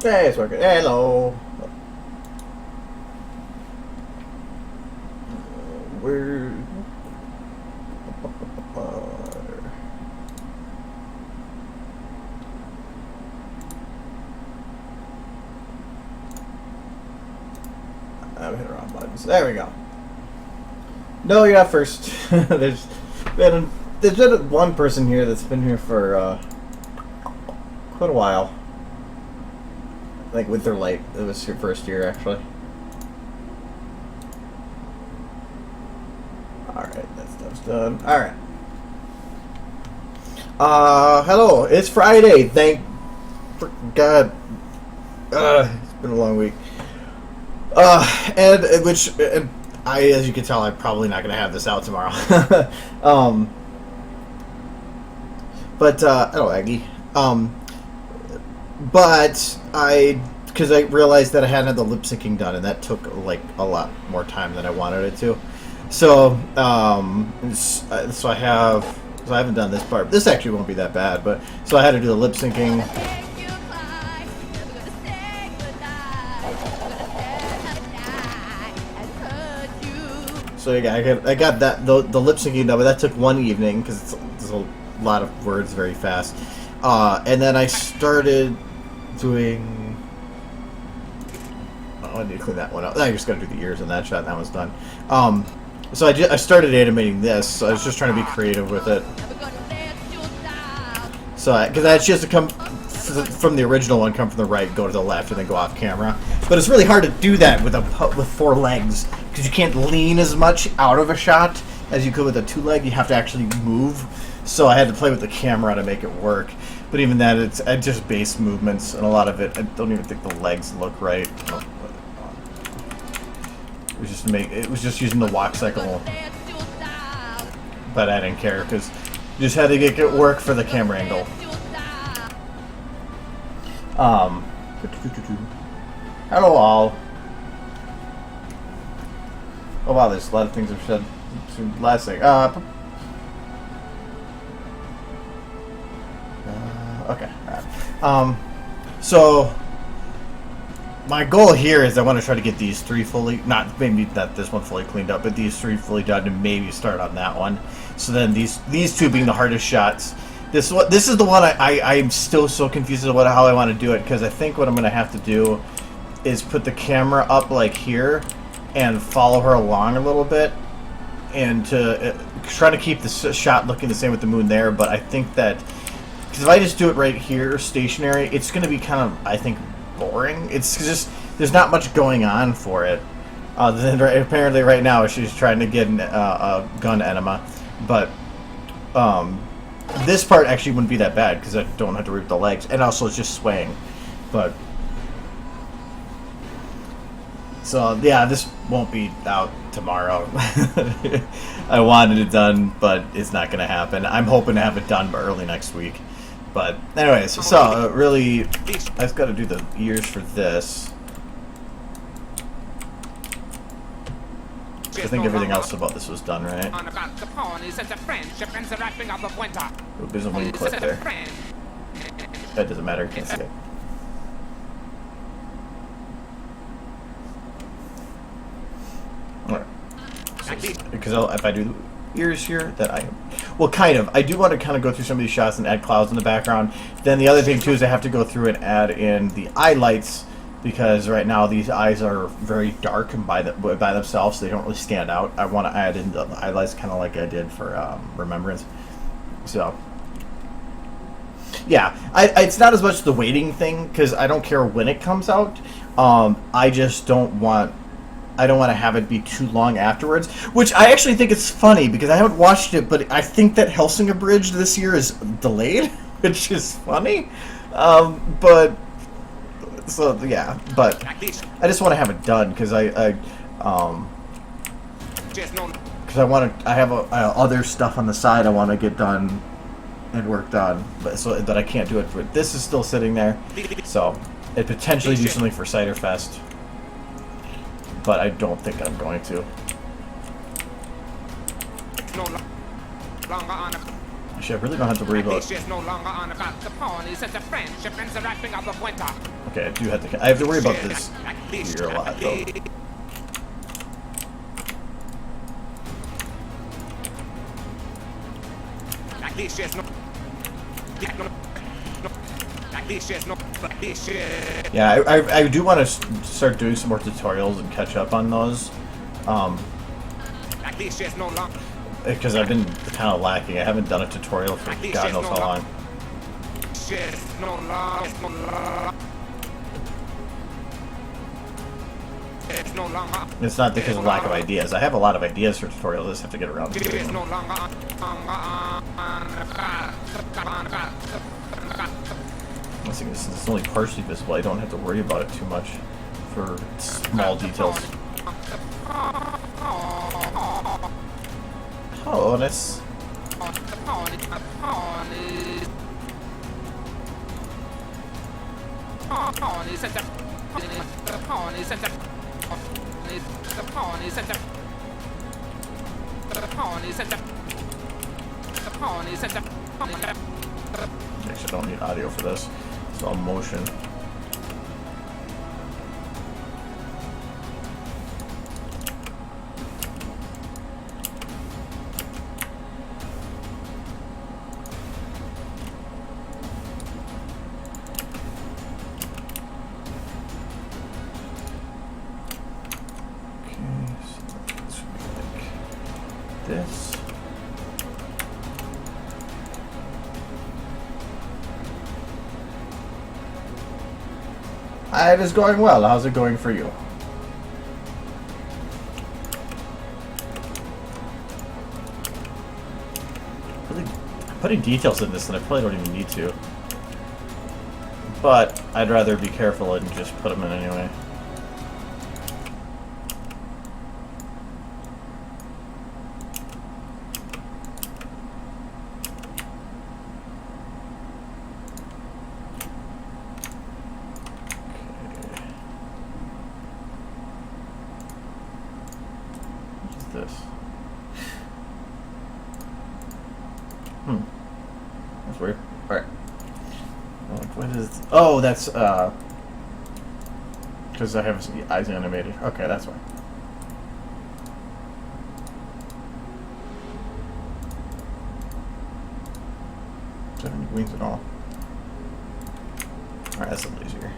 Hey, it's working. Hello. Where? I'm hitting the wrong buttons. There we go. No, you're not first. there's been one person here that's been here for quite a while. I think Winter Light. It was your first year, actually. Alright, that stuff's done. Alright. Hello. It's Friday. Thank God. It's been a long week. As you can tell, I'm probably not going to have this out tomorrow. Hello, Aggie. Because I realized that I hadn't had the lip syncing done, and that took like a lot more time than I wanted it to. So I haven't done this part. This actually won't be that bad, but so I had to do the lip syncing. So yeah, I got that the lip syncing done, but that took one evening because it's a lot of words very fast. And then I started doing. Oh, I need to clean that one up. I just got to do the ears in that shot, and that one's done. So I started animating this. So I was just trying to be creative with it. So because that has to come from the original one, come from the right, go to the left, and then go off camera. But it's really hard to do that with four legs because you can't lean as much out of a shot as you could with a two leg. You have to actually move. So I had to play with the camera to make it work. But even that, it's just base movements, and a lot of it, I don't even think the legs look right. It was just using the walk cycle, but I didn't care because you just had to get it work for the camera angle. Hello all. Oh wow, there's a lot of things I've said. Last thing. Okay. So my goal here is I want to try to get these three fully, not this one fully cleaned up, but these three fully done, and maybe start on that one. So then these two being the hardest shots. This is the one I'm still so confused about how I want to do it, because I think what I'm going to have to do is put the camera up like here and follow her along a little bit, and to try to keep the shot looking the same with the moon there. But I think that because if I just do it right here stationary, it's going to be kind of, I think, boring. It's just there's not much going on for it. Apparently right now she's trying to get a gun enema, but this part actually wouldn't be that bad because I don't have to root the legs, and also it's just swaying. But so yeah, this won't be out tomorrow. I wanted it done, but it's not going to happen. I'm hoping to have it done by early next week. But anyways, so really, I just got to do the ears for this. I think everything else about this was done, right? Oh, there's a wing clip there. That doesn't matter, can't see it. Alright. Because if I do ears here, that I do want to kind of go through some of these shots and add clouds in the background. Then the other thing too is I have to go through and add in the eye lights, because right now these eyes are very dark and by themselves, so they don't really stand out. I want to add in the eye lights kind of like I did for Remembrance. So yeah, it's not as much the waiting thing, because I don't care when it comes out. I just don't want to have it be too long afterwards, which I actually think it's funny because I haven't watched it, but I think that Hellsing Bridge this year is delayed, which is funny. But so yeah, but I just want to have it done because I have other stuff on the side I want to get done and worked on, but I can't do it. This is still sitting there, so it potentially do something for Cider Fest. But I don't think I'm going to. Actually, I really don't have to worry about. Okay, I do have to. I have to worry about this here a lot, though. Yeah, I do want to start doing some more tutorials and catch up on those. Because I've been kind of lacking. I haven't done a tutorial for God knows how long. It's not because of lack of ideas. I have a lot of ideas for tutorials. I just have to get around to doing them. Since it's only partially visible, I don't have to worry about it too much for small details. Oh, nice. Actually, I don't need audio for this. It's all motion. This. It is going well. How's it going for you? Really putting details in this, and I probably don't even need to. But I'd rather be careful and just put them in anyway. This. That's weird. Alright. What is... Oh, that's, because I have some eyes animated. Okay, that's why. Does that have any wings at all? Alright, that's a little easier.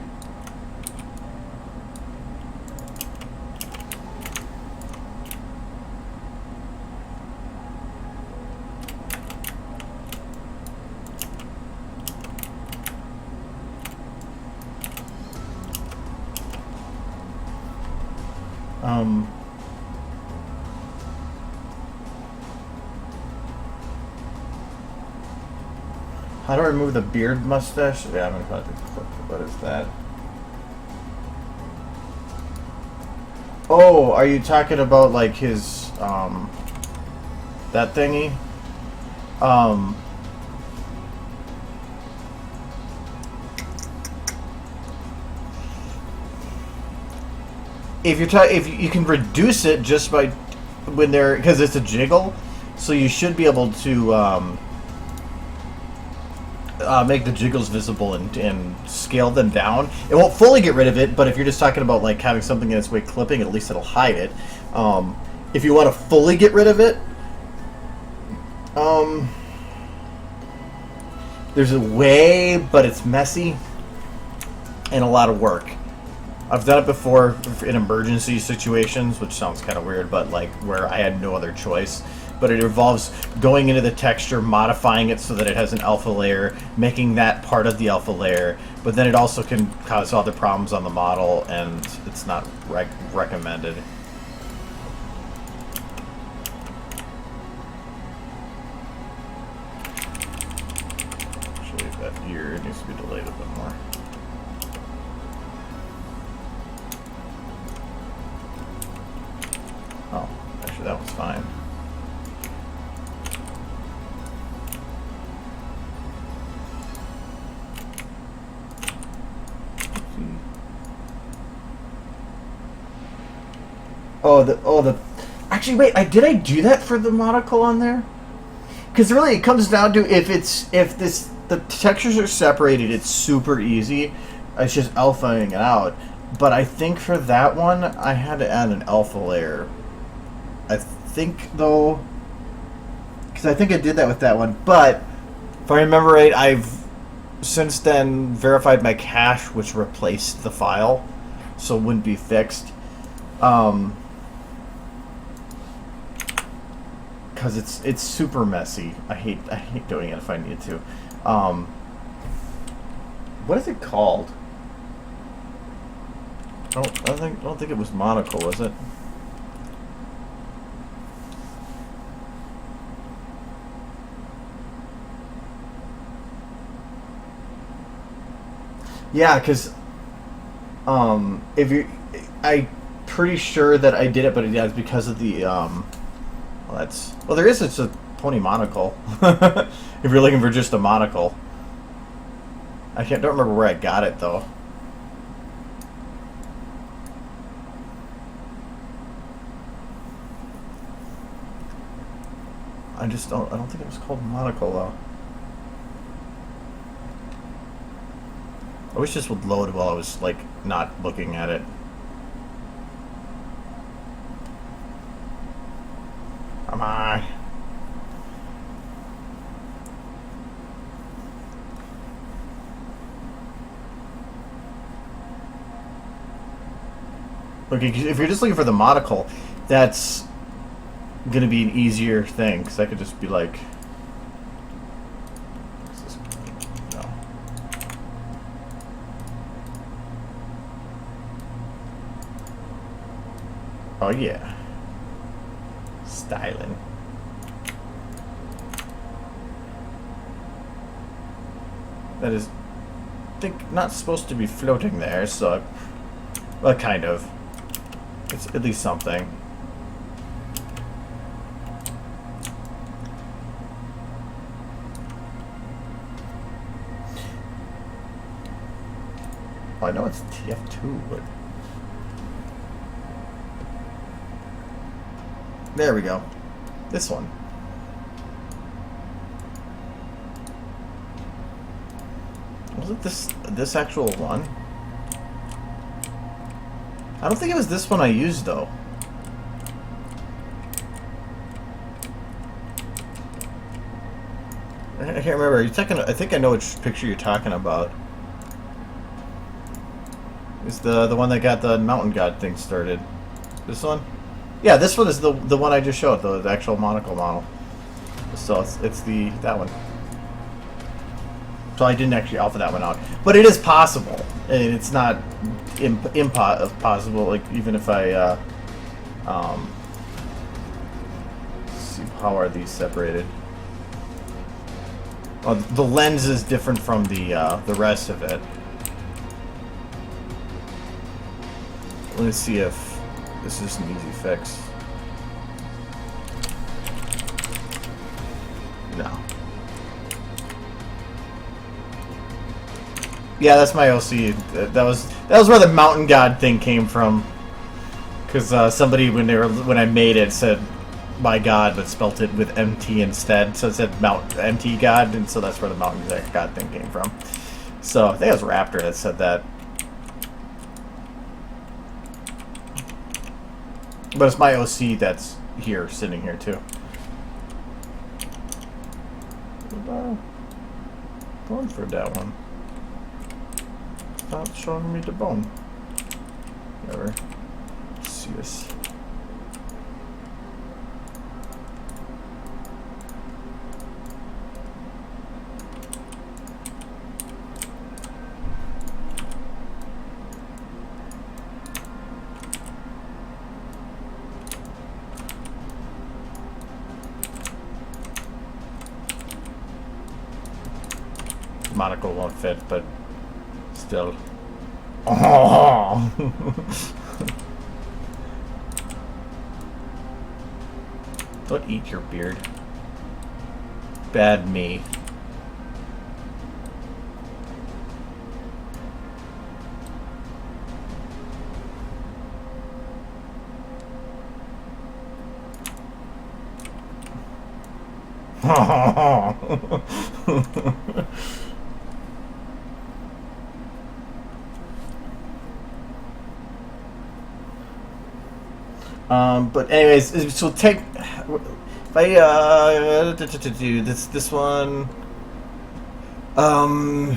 How do I remove the beard mustache? Yeah, I'm gonna have to click. What is that? Oh, are you talking about like his that thingy? If you can reduce it just by when they're, because it's a jiggle, so you should be able to make the jiggles visible and scale them down. It won't fully get rid of it, but if you're just talking about like having something in its way clipping, at least it'll hide it. If you want to fully get rid of it, there's a way, but it's messy and a lot of work. I've done it before in emergency situations, which sounds kind of weird, but like where I had no other choice. But it involves going into the texture, modifying it so that it has an alpha layer, making that part of the alpha layer, but then it also can cause other problems on the model, and it's not recommended. Actually, that ear needs to be delayed a bit more. Oh, actually that was fine. Actually, wait, did I do that for the monocle on there? Because really, it comes down to if the textures are separated, it's super easy. It's just alphaing it out. But I think for that one, I had to add an alpha layer. I think though, because I think I did that with that one. But if I remember right, I've since then verified my cache, which replaced the file, so it wouldn't be fixed. Because it's super messy. I hate doing it if I need to. What is it called? I don't think it was Monocle, was it? Yeah, because if you, I pretty sure that I did it, but it's because of the there is it's a pony monocle. If you're looking for just a monocle, don't remember where I got it though. I don't think it was called monocle though. I wish this would load while I was like not looking at it. Come on. Okay, if you're just looking for the monocle, that's gonna be an easier thing because I could just be like, no. Oh yeah, styling. That is, I think, not supposed to be floating there, so, well, kind of. It's at least something. Oh, I know it's TF2, but... There we go. This one. Was it this actual one? I don't think it was this one I used though. I can't remember. I think I know which picture you're talking about. It's the one that got the mountain god thing started. This one? Yeah, this one is the one I just showed, the actual monocle model. So it's that one. So I didn't actually alpha that one out, but it is possible, and it's not impossible. Like even if I let's see, how are these separated? Well, the lens is different from the rest of it. Let me see if this is an easy fix. No. Yeah, that's my OC. That was where the mountain god thing came from. Because somebody when I made it said my god, but spelt it with MT instead, so it said MT god, and so that's where the mountain god thing came from. So I think it was Raptor that said that. But it's my OC that's here, sitting here too. Going for that one. Stop showing me the bone. Whatever. See this. Monocle won't fit, but still. Oh! Don't eat your beard. Bad me. But anyways, so take if I do this one. I mean,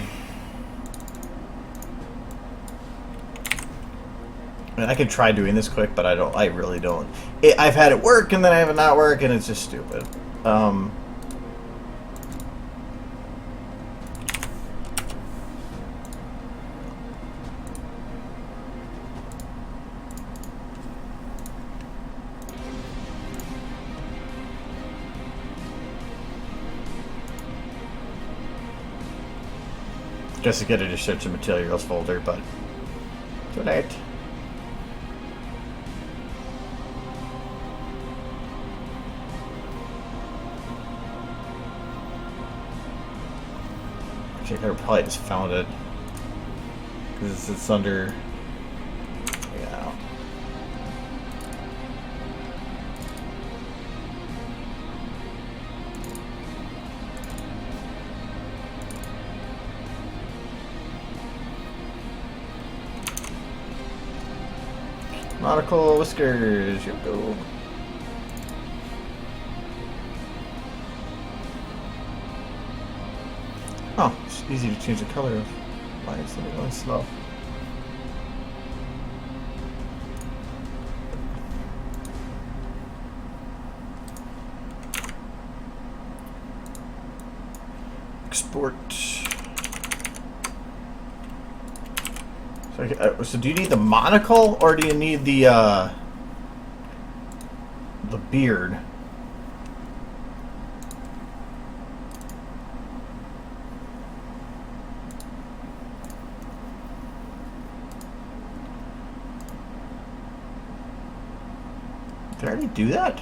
I could try doing this quick, but I don't. I really don't. I've had it work, and then I have it not work, and it's just stupid. Guess I get it to search the materials folder, but too late. Actually, I could have probably just found it because it's under. Yeah. Monocle whiskers, here we go. Oh, it's easy to change the color of. Why is it going slow? Export. So do you need the monocle or do you need the beard? Did I already do that?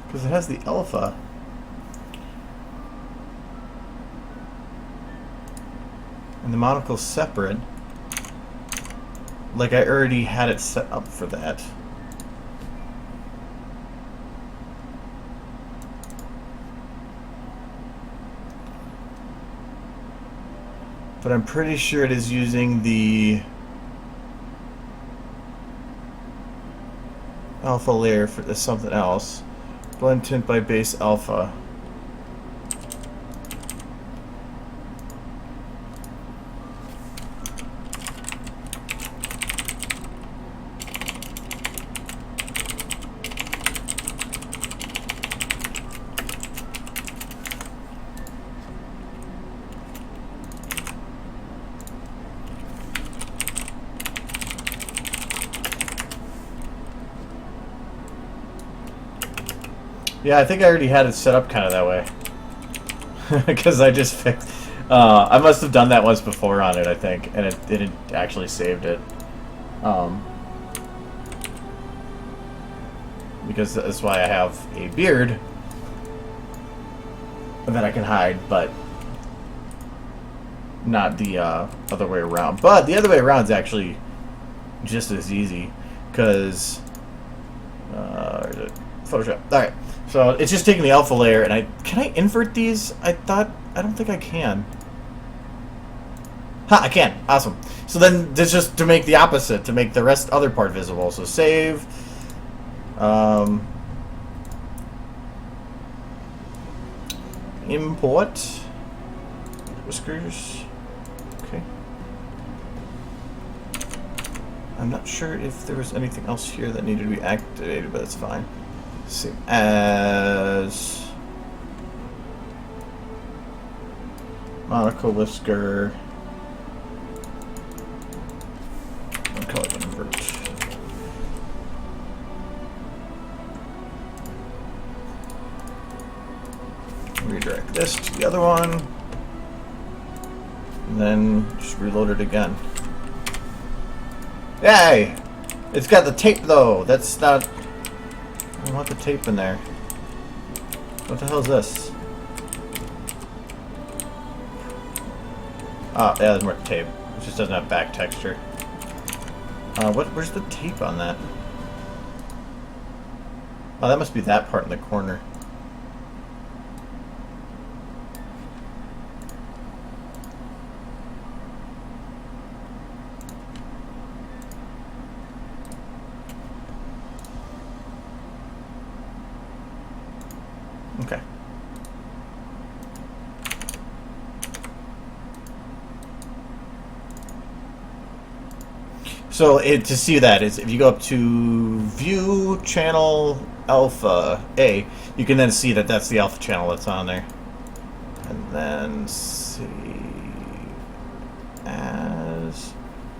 Because it has the alpha. And the monocle's separate. Like I already had it set up for that. But I'm pretty sure it is using the alpha layer for something else. Blend tint by base alpha. Yeah, I think I already had it set up kind of that way. Because I just fixed... I must have done that once before on it, I think, and it didn't actually saved it. Because that's why I have a beard that I can hide, but not the other way around. But the other way around is actually just as easy, because... Photoshop. Alright. So it's just taking the alpha layer, and can I invert these? I don't think I can. Ha, I can. Awesome. So then this just to make the opposite, to make the rest other part visible. So save. Import. Whiskers. Okay. I'm not sure if there was anything else here that needed to be activated, but it's fine. Same as monocle whisker. I'll call it invert. Redirect this to the other one, and then just reload it again. Yay! It's got the tape though. That's not. I don't want the tape in there. What the hell is this? Oh, yeah, there's more tape. It just doesn't have back texture. Where's the tape on that? Oh, that must be that part in the corner. Okay. So to see that is if you go up to View Channel Alpha A, you can then see that that's the alpha channel that's on there. And then see as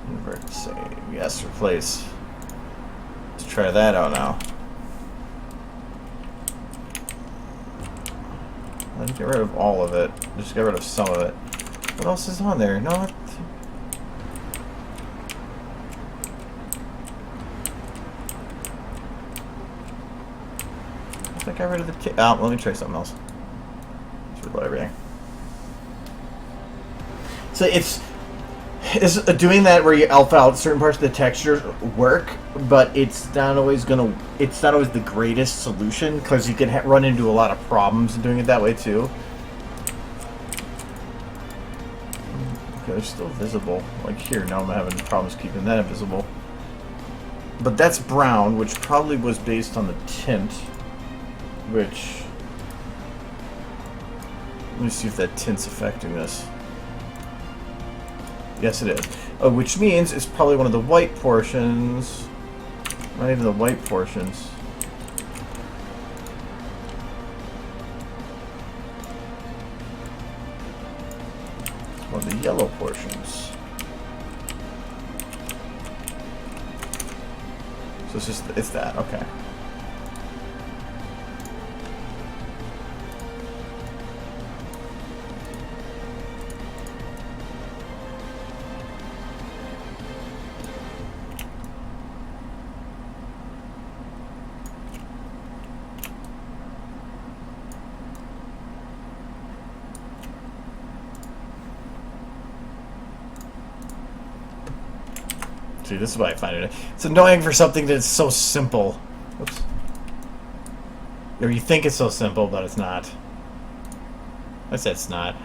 invert save. Yes, replace. Let's try that out now. Let's get rid of all of it. Just get rid of some of it. What else is on there? No. I got rid of the kit. Oh, let me try something else. Let's reload everything. So it's doing that where you alpha out certain parts of the texture work, but it's not always the greatest solution because you can run into a lot of problems doing it that way too. Okay, they're still visible. Like here, now I'm having problems keeping that invisible. But that's brown, which probably was based on the tint. Which, let me see if that tint's affecting this. Yes, it is. Which means it's probably one of the white portions. Not even the white portions. It's one of the yellow portions. So it's that, okay. See, this is why I find it. It's annoying for something that's so simple. Oops. Or you think it's so simple, but it's not. I said it's not.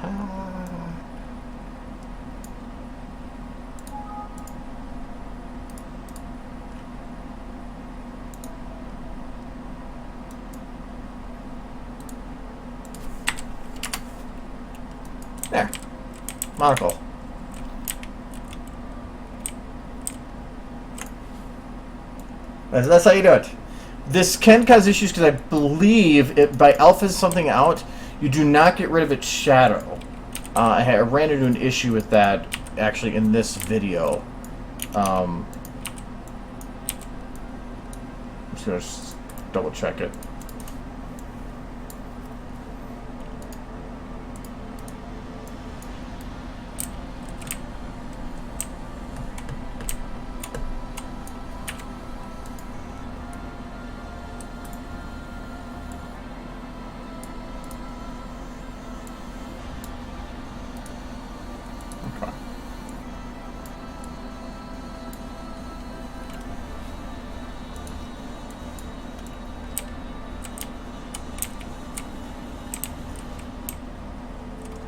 There. Monocle. That's how you do it. This can cause issues because I believe by alpha something out, you do not get rid of its shadow. I ran into an issue with that actually in this video. I'm just going to double check it.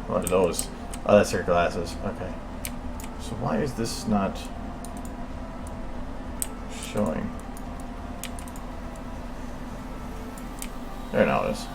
What are those? Oh, that's your glasses. Okay. So why is this not showing? There now it is.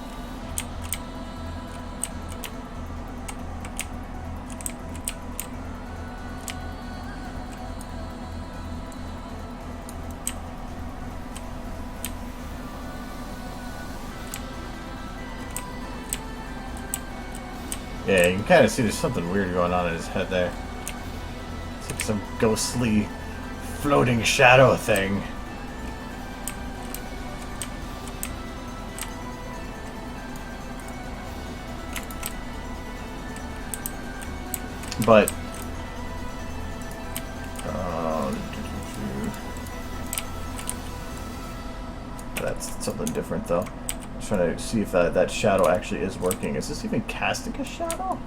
Yeah, you can kind of see there's something weird going on in his head there. It's like some ghostly floating shadow thing. But that's something different though. Trying to see if that shadow actually is working. Is this even casting a shadow?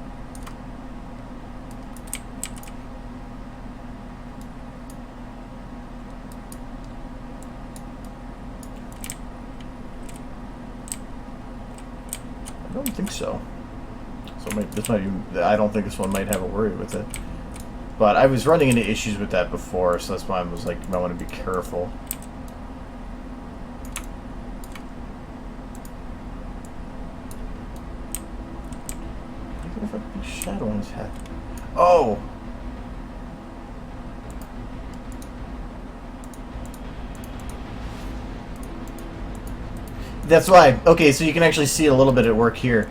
think so. So this might be, I don't think this one might have a worry with it. But I was running into issues with that before, so that's why I was like, I want to be careful. Even if I could be shadowing his head. Oh! That's why. Okay, so you can actually see a little bit at work here.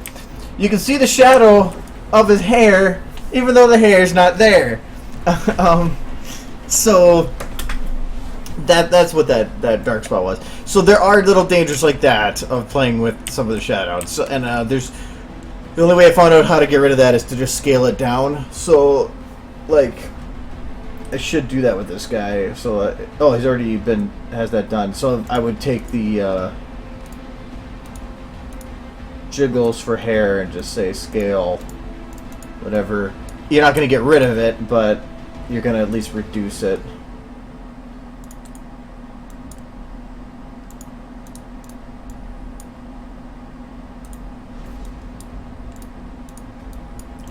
You can see the shadow of his hair, even though the hair is not there. So that's what that dark spot was. So there are little dangers like that of playing with some of the shadows. So, and there's the only way I found out how to get rid of that is to just scale it down. So, like, I should do that with this guy. So, oh, he's already has that done. So I would take the jiggles for hair and just say scale, whatever. You're not going to get rid of it, but you're going to at least reduce it.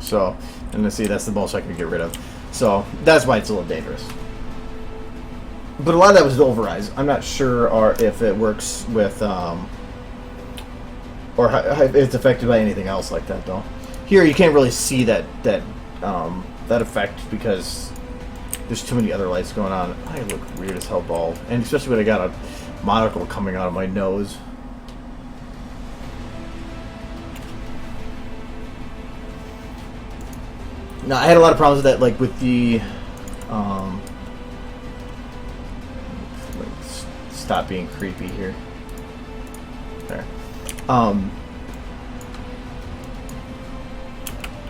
So, and let's see, that's the most I can get rid of. So, that's why it's a little dangerous. But a lot of that was the over eyes. I'm not sure if it works with, or if it's affected by anything else like that, though. Here, you can't really see that effect because there's too many other lights going on. I look weird as hell bald, and especially when I got a monocle coming out of my nose. Now, I had a lot of problems with that, like with the stop being creepy here. There.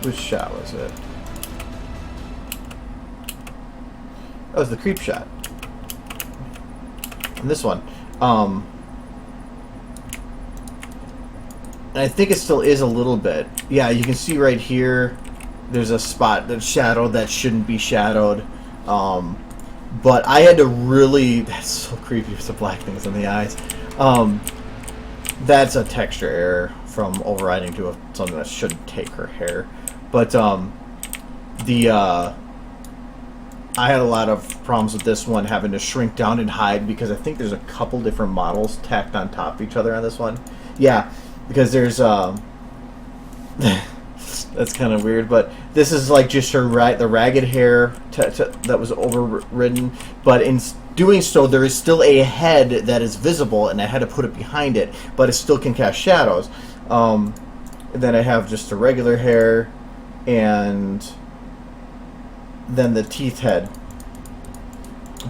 Which shot was it? That was the creep shot. And this one. And I think it still is a little bit. Yeah, you can see right here, there's a spot that's shadowed that shouldn't be shadowed. But I had to really... That's so creepy with the black things in the eyes. That's a texture error from overriding to something that shouldn't take her hair. But I had a lot of problems with this one having to shrink down and hide because I think there's a couple different models tacked on top of each other on this one. Yeah, because there's that's kind of weird, but this is like just her the ragged hair that was overridden, but in doing so there is still a head that is visible, and I had to put it behind it, but it still can cast shadows. And then I have just a regular hair, and then the teeth head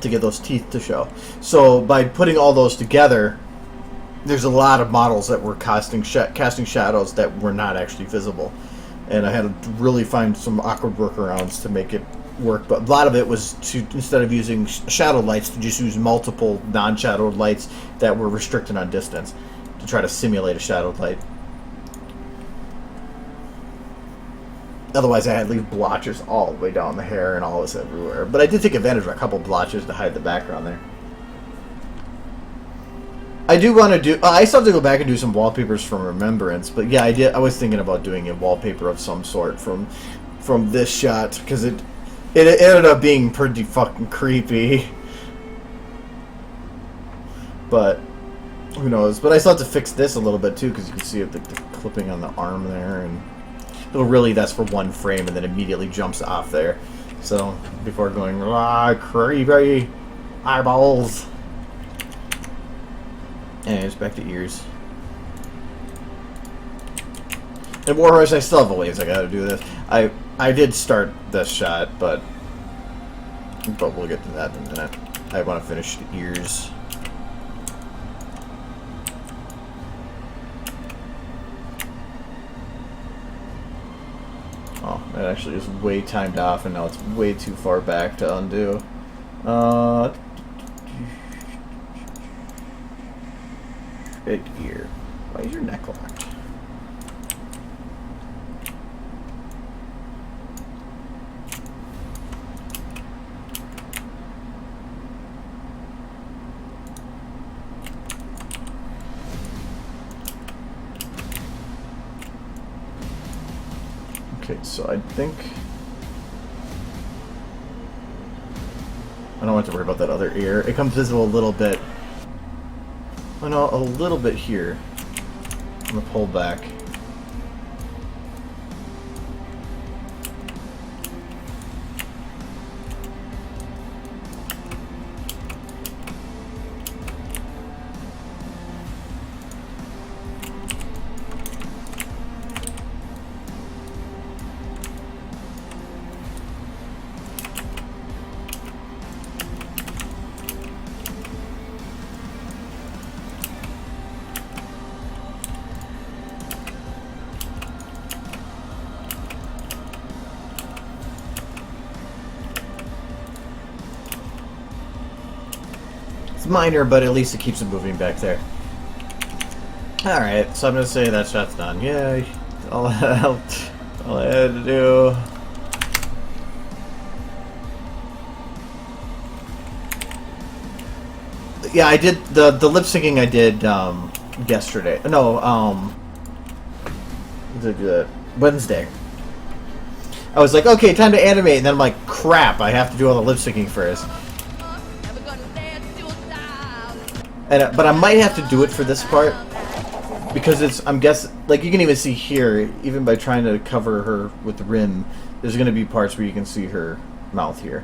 to get those teeth to show. So by putting all those together, there's a lot of models that were casting shadows that were not actually visible, and I had to really find some awkward workarounds to make it work. But a lot of it was to, instead of using shadow lights, to just use multiple non-shadowed lights that were restricted on distance to try to simulate a shadowed light. Otherwise, I had to leave blotches all the way down the hair and all this everywhere. But I did take advantage of a couple blotches to hide the background there. I do want to do... I still have to go back and do some wallpapers from Remembrance. But yeah, I was thinking about doing a wallpaper of some sort from this shot. Because it ended up being pretty fucking creepy. But who knows. But I still have to fix this a little bit too. Because you can see the clipping on the arm there. And really that's for one frame and then immediately jumps off there. So before going, creepy eyeballs. Anyways, back to ears. And Warhorse, I still have a ways I gotta do this. I did start this shot, but we'll get to that in a minute. I want to finish the ears. Oh, it actually is way timed off, and now it's way too far back to undo. Big ear. Why is your neck locked? Okay, so I think I don't have to worry about that other ear. It comes visible a little bit. Oh no, a little bit here. I'm gonna pull back. It's minor, but at least it keeps it moving back there. Alright, so I'm gonna say that shot's done. Yay. All I had to do. Yeah, I did the lip syncing I did yesterday. No, Wednesday. I was like, okay, time to animate, and then I'm like, crap, I have to do all the lip syncing first. And but I might have to do it for this part because it's, I'm guessing, like you can even see here, even by trying to cover her with the rim, there's going to be parts where you can see her mouth here.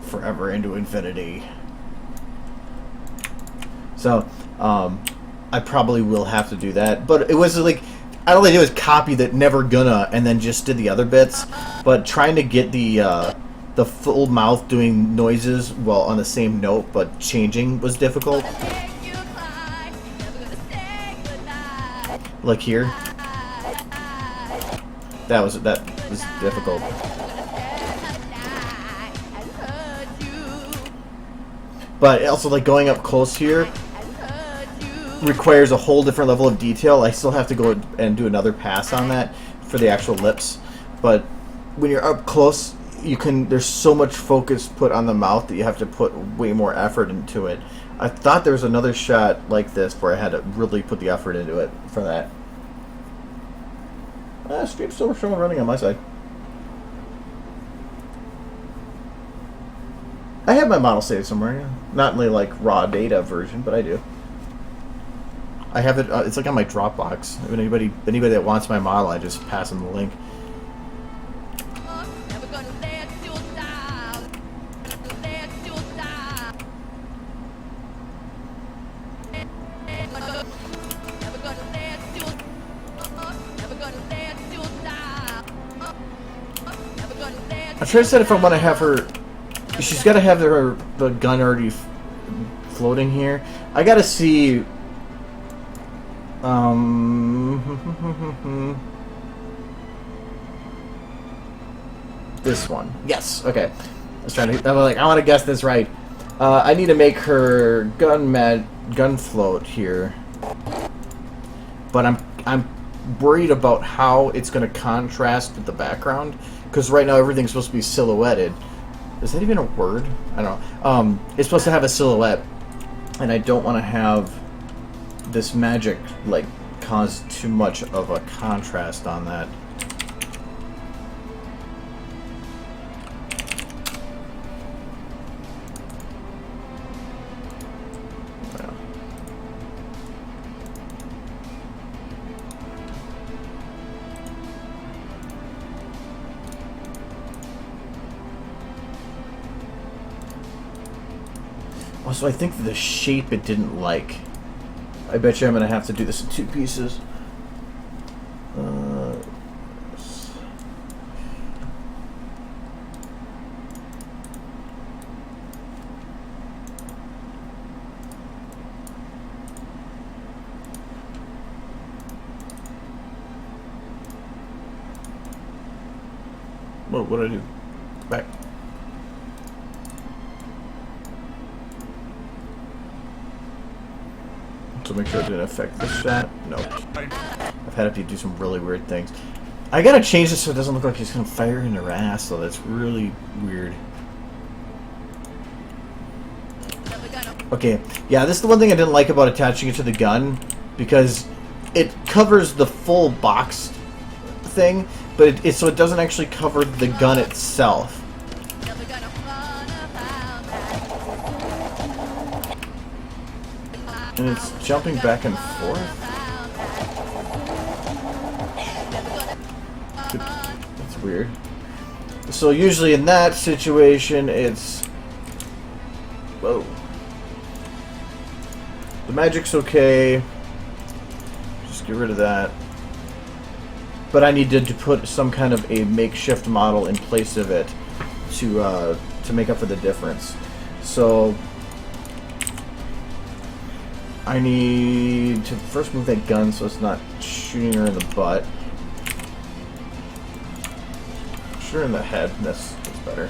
Forever into infinity. So, I probably will have to do that. But it was like, all I did was copy that never gonna and then just did the other bits. But trying to get the full mouth doing noises while on the same note but changing was difficult. Like here. That was difficult. But also, like, going up close here requires a whole different level of detail. I still have to go and do another pass on that for the actual lips. But when you're up close, you can, there's so much focus put on the mouth that you have to put way more effort into it. I thought there was another shot like this where I had to really put the effort into it for that. Stream's still showing running on my side. I have my model saved somewhere, yeah. Not in the like raw data version, but I do. I have it. It's like on my Dropbox. If anybody that wants my model, I just pass them the link. I try to set if I want to have her. She's got to have the gun already floating here. I got to see. This one. Yes. Okay. I was trying to. I'm like, I want to guess this right. I need to make her gun float here. But I'm worried about how it's going to contrast with the background, because right now everything's supposed to be silhouetted. Is that even a word? I don't know. It's supposed to have a silhouette, and I don't want to have this magic like cause too much of a contrast on that. Also, I think the shape it didn't like. I bet you I'm going to have to do this in two pieces. What did I do? Back. So make sure it didn't affect the shot. No. I've had to do some really weird things. I gotta change this so it doesn't look like he's gonna fire in her ass, though. That's really weird. Okay, yeah, this is the one thing I didn't like about attaching it to the gun, because it covers the full box thing, but so it doesn't actually cover the gun itself. And it's jumping back and forth. That's weird. So usually in that situation, it's... Whoa. The magic's okay. Just get rid of that. But I need to put some kind of a makeshift model in place of it to make up for the difference. So I need to first move that gun so it's not shooting her in the butt. Shoot her in the head. That's better.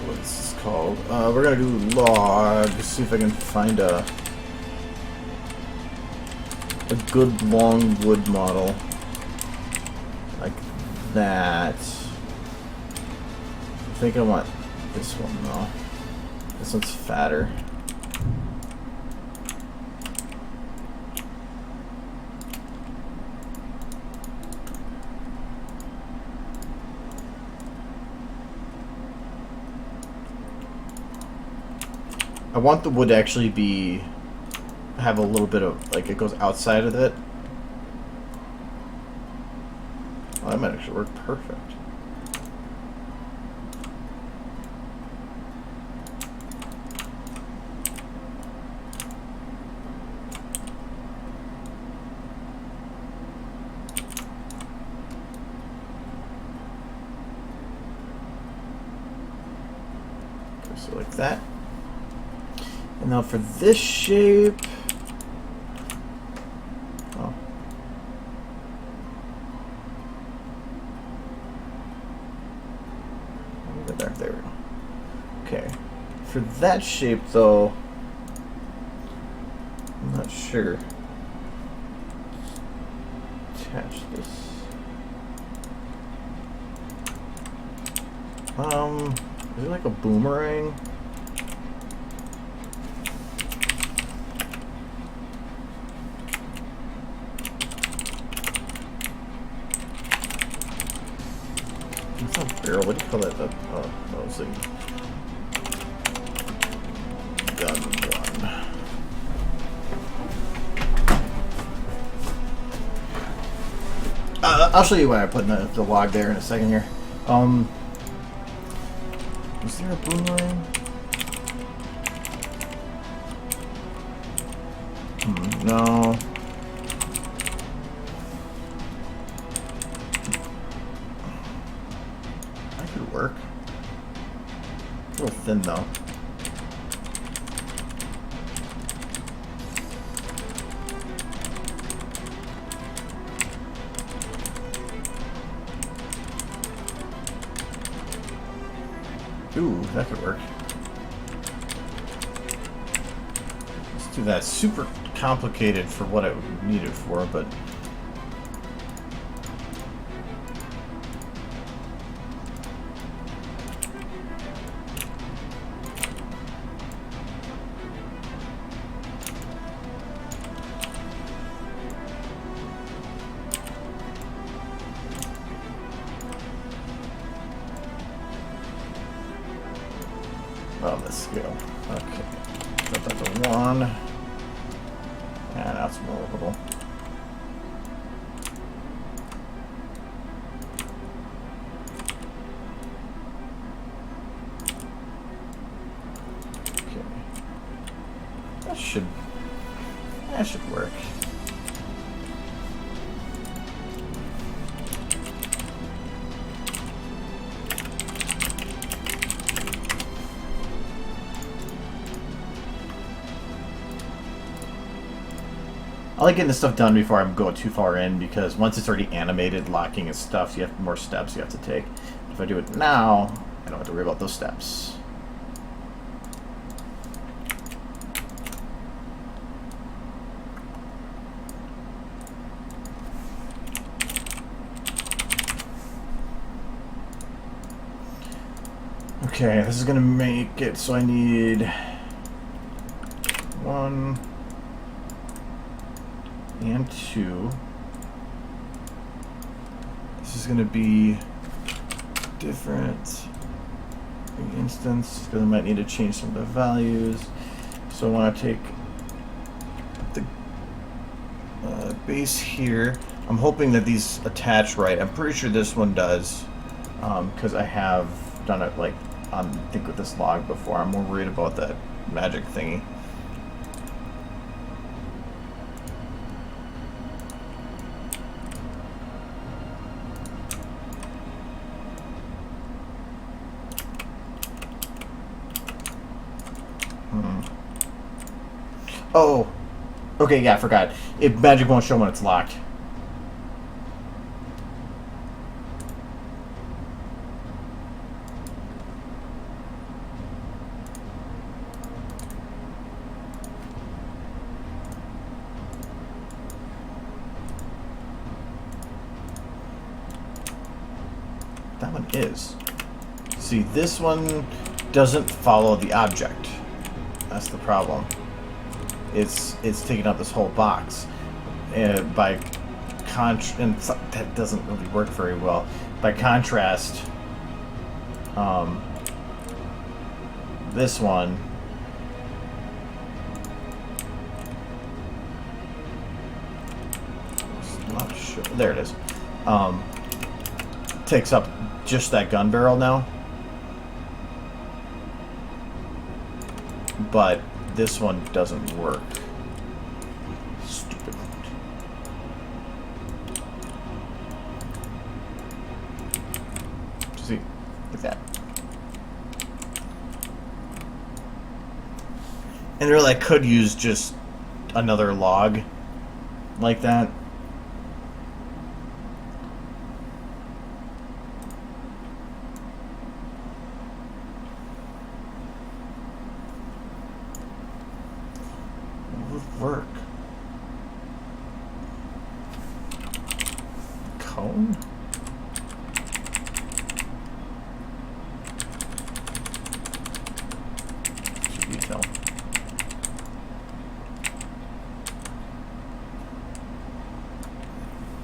What's this called? We're gonna do log. See if I can find a good long wood model like that. I think I want this one though. This one's fatter. I want the wood to actually have a little bit of, like, it goes outside of it. Well, that might actually work perfect. Okay, so like that. And now for this shape, oh. There we go. Okay. For that shape though, I'm not sure. Attach this. Is it like a boomerang? It's not barrel. What do you call that? Oh, that was a gun one. I'll show you what I put in the log there in a second here. Is there a boomerang? No. That could work. A little thin though. Ooh, that could work. Let's do that. Super complicated for what I would need it for, but oh, the scale. Okay. Set that to 1. And that's more workable. Okay. That should work. I like getting this stuff done before I'm going too far in, because once it's already animated, locking and stuff, you have more steps you have to take. If I do it now, I don't have to worry about those steps. Okay, this is gonna make it so I need 1 and 2. This is gonna be different instance because I might need to change some of the values. So I want to take the base here. I'm hoping that these attach right. I'm pretty sure this one does because I have done it like on I think with this log before. I'm more worried about that magic thingy. Oh, okay, yeah, I forgot. Magic won't show when it's locked. That one is. See, this one doesn't follow the object. That's the problem. It's taking up this whole box, and and that doesn't really work very well. By contrast, this one not sure. There it is. Takes up just that gun barrel now, but this one doesn't work. Stupid. See, like that. And really, I could use just another log like that. Work. Cone? Detail.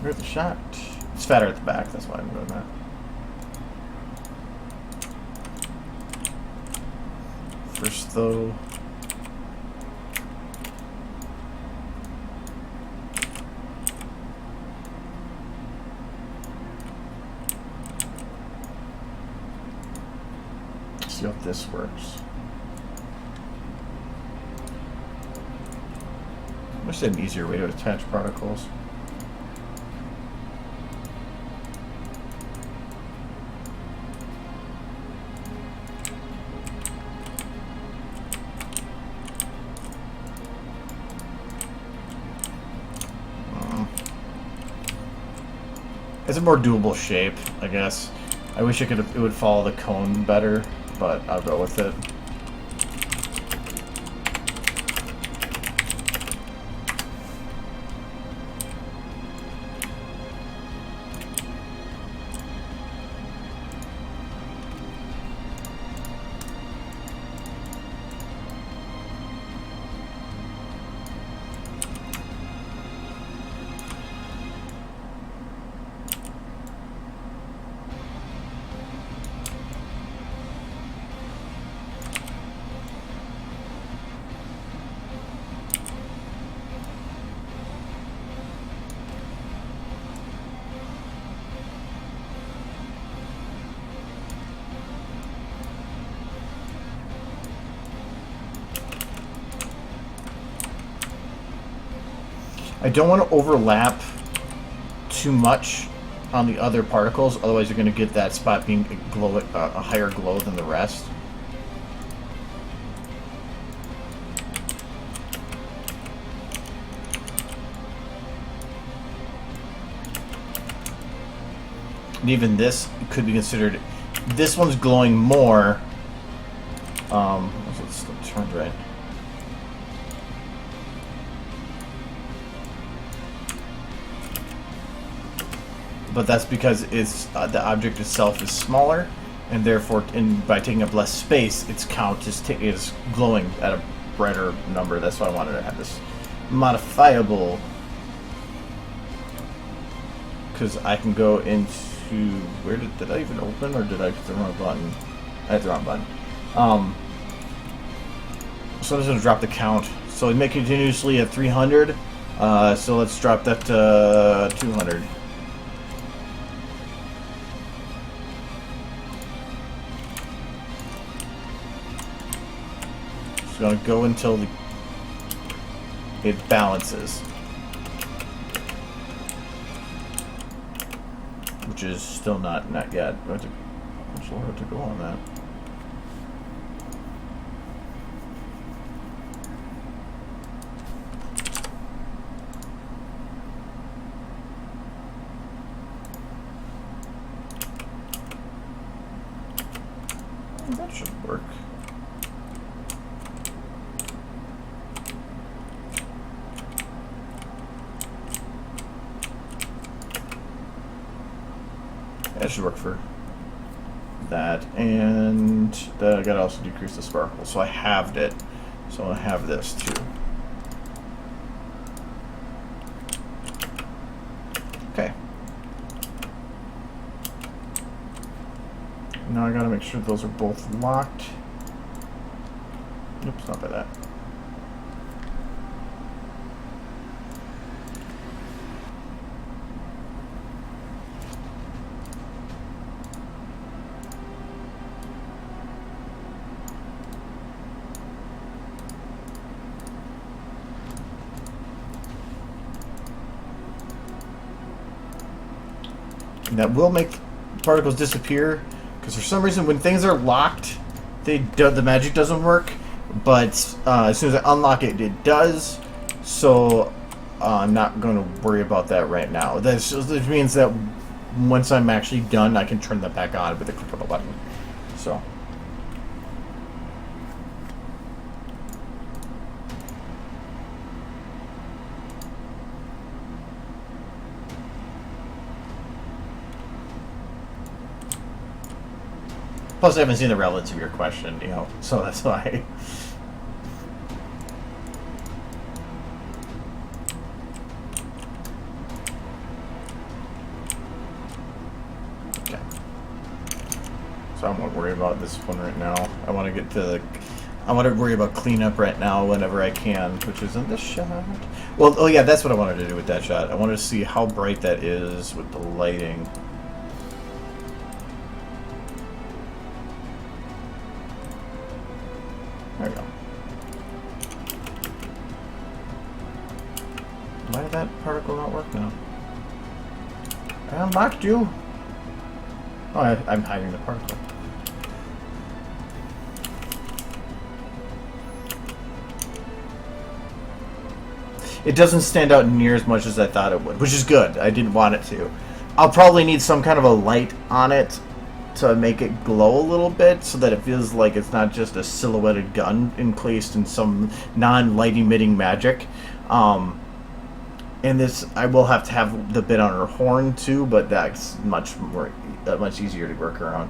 Where's the shot? It's fatter at the back, that's why I'm doing that. First though. See if this works. I wish they had an easier way to attach particles. It's a more doable shape, I guess. I wish it would follow the cone better, but I'll go with it. I don't want to overlap too much on the other particles, otherwise you're going to get that spot being a higher glow than the rest. And even this could be considered. This one's glowing more. It's still turned right. But that's because it's the object itself is smaller, and therefore, by taking up less space, its count is glowing at a brighter number. That's why I wanted to have this modifiable, because I can go into where did I even open, or did I hit the wrong button? I hit the wrong button. So I'm just gonna drop the count. So we make continuously at 300. So let's drop that to 200. It's gonna go until it balances, which is still not yet. Much lower to go on that. That should work. That should work for that, and I gotta also decrease the sparkle. So I halved it. So I have this too. Okay. Now I gotta make sure those are both locked. Oops, not by that. And that will make particles disappear. Because for some reason, when things are locked, the magic doesn't work. But as soon as I unlock it, it does. So I'm not going to worry about that right now. This means that once I'm actually done, I can turn that back on with a click of a button. So. Plus, I haven't seen the relevance of your question, so that's why. Okay. So I won't worry about this one right now. I want to worry about cleanup right now whenever I can, which is in this shot. Well, oh yeah, that's what I wanted to do with that shot. I wanted to see how bright that is with the lighting. There we go. Why did that particle not work now? I unlocked you! Oh, I'm hiding the particle. It doesn't stand out near as much as I thought it would, which is good. I didn't want it to. I'll probably need some kind of a light on it to make it glow a little bit so that it feels like it's not just a silhouetted gun encased in some non-light emitting magic. And this, I will have to have the bit on her horn too, but that's much easier to work around.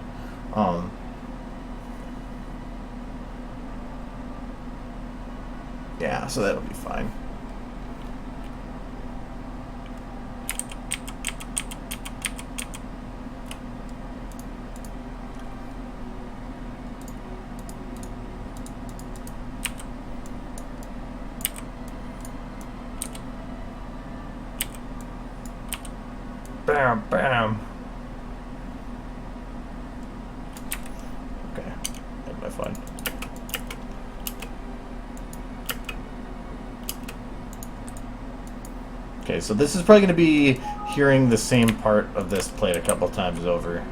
Yeah, so that'll be fine. Bam, bam. Okay, had my fun. Okay, so this is probably going to be hearing the same part of this played a couple times over.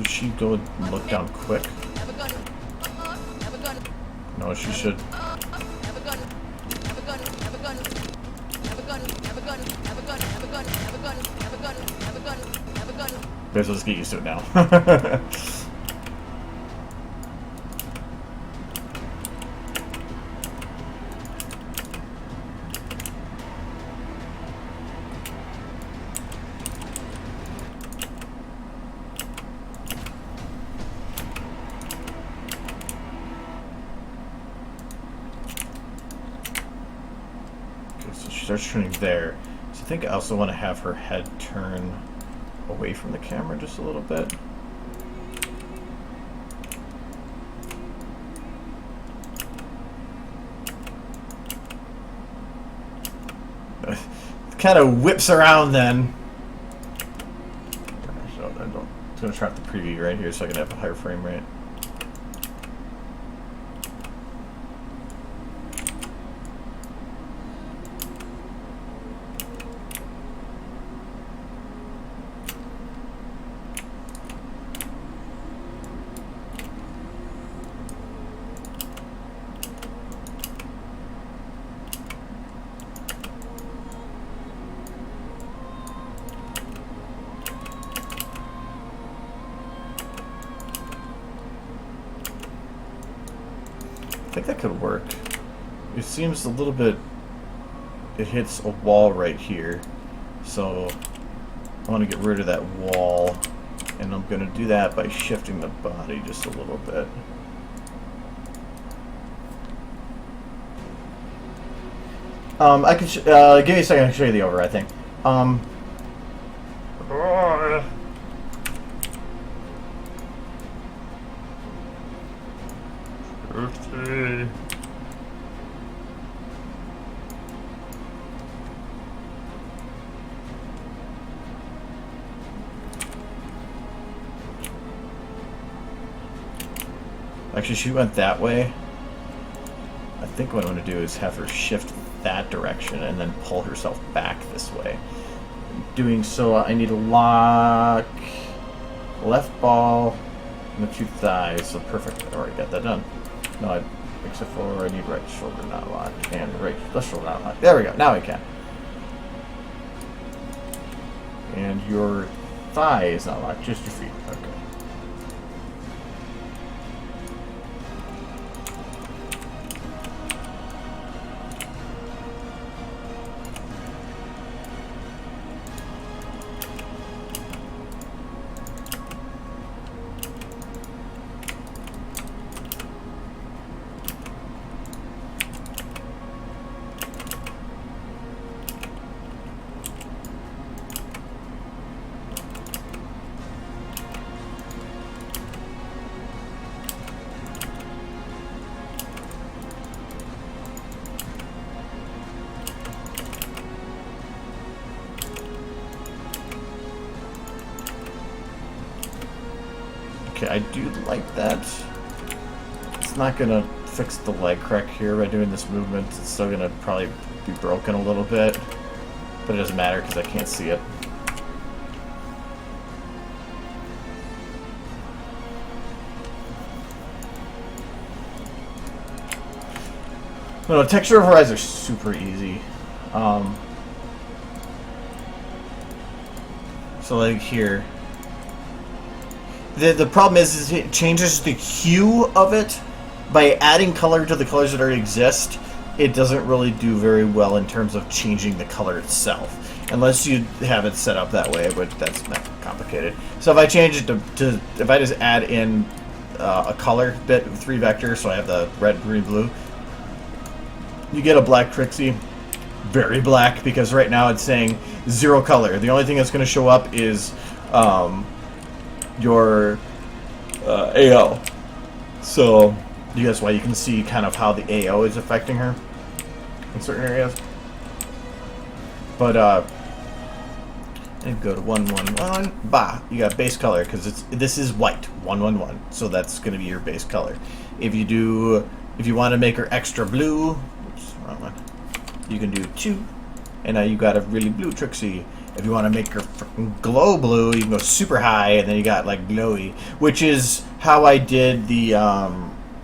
Should she go and look down quick? No, she should. Guys, let's get used to it now. So she starts turning there. So I think I also want to have her head turn away from the camera just a little bit. Kind of whips around then. So I'm going to try the preview right here so I can have a higher frame rate. I think that could work. It seems a little bit... It hits a wall right here. So I want to get rid of that wall. And I'm going to do that by shifting the body just a little bit. I can... give me a second, I can show you the over, I think. Okay. Actually, she went that way. I think what I'm going to do is have her shift that direction and then pull herself back this way. Doing so, I need to lock left ball and the two thighs. So perfect. I already got that done. No, except for I need right shoulder not locked and right left shoulder not locked. There we go. Now I can. And your thigh is not locked, just your feet. Okay. Okay, I do like that. It's not gonna fix the leg crack here by doing this movement. It's still gonna probably be broken a little bit, but it doesn't matter because I can't see it. No, texture overrides are super easy. So like here. The problem is it changes the hue of it. By adding color to the colors that already exist, it doesn't really do very well in terms of changing the color itself. Unless you have it set up that way, but that's not complicated. So if I change it to if I just add in a color bit, 3 vectors, so I have the red, green, blue, you get a black Trixie. Very black, because right now it's saying 0 color. The only thing that's going to show up is your AO. So that's why you can see kind of how the AO is affecting her in certain areas. But and go to 111. Bah, you got base color because this is white 111. So that's going to be your base color. If you want to make her extra blue, oops, wrong one. You can do 2, and now you got a really blue Trixie. If you want to make her freaking glow blue, you can go super high, and then you got like glowy, which is how I did the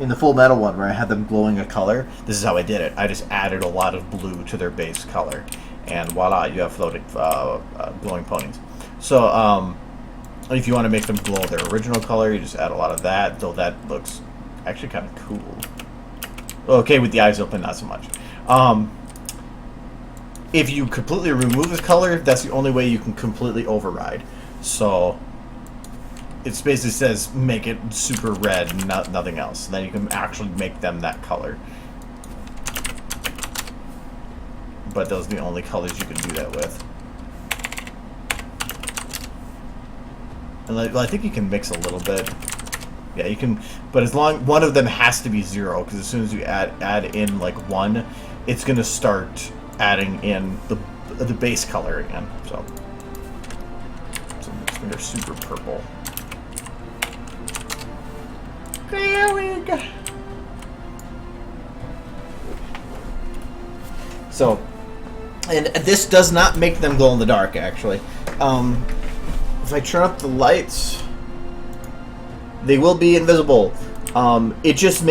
in the Full Metal one where I had them glowing a color. This is how I did it. I just added a lot of blue to their base color, and voila, you have floating glowing ponies. So if you want to make them glow their original color, you just add a lot of that. Though that looks actually kind of cool. Okay, with the eyes open, not so much. If you completely remove this color, that's the only way you can completely override. So it basically says make it super red, nothing else. And then you can actually make them that color. But those are the only colors you can do that with. And I think you can mix a little bit. Yeah, you can, but as long one of them has to be 0, because as soon as you add in like 1, it's gonna start adding in the base color again. So they're super purple. There we go. So, and this does not make them glow in the dark. Actually, if I turn up the lights, they will be invisible. It just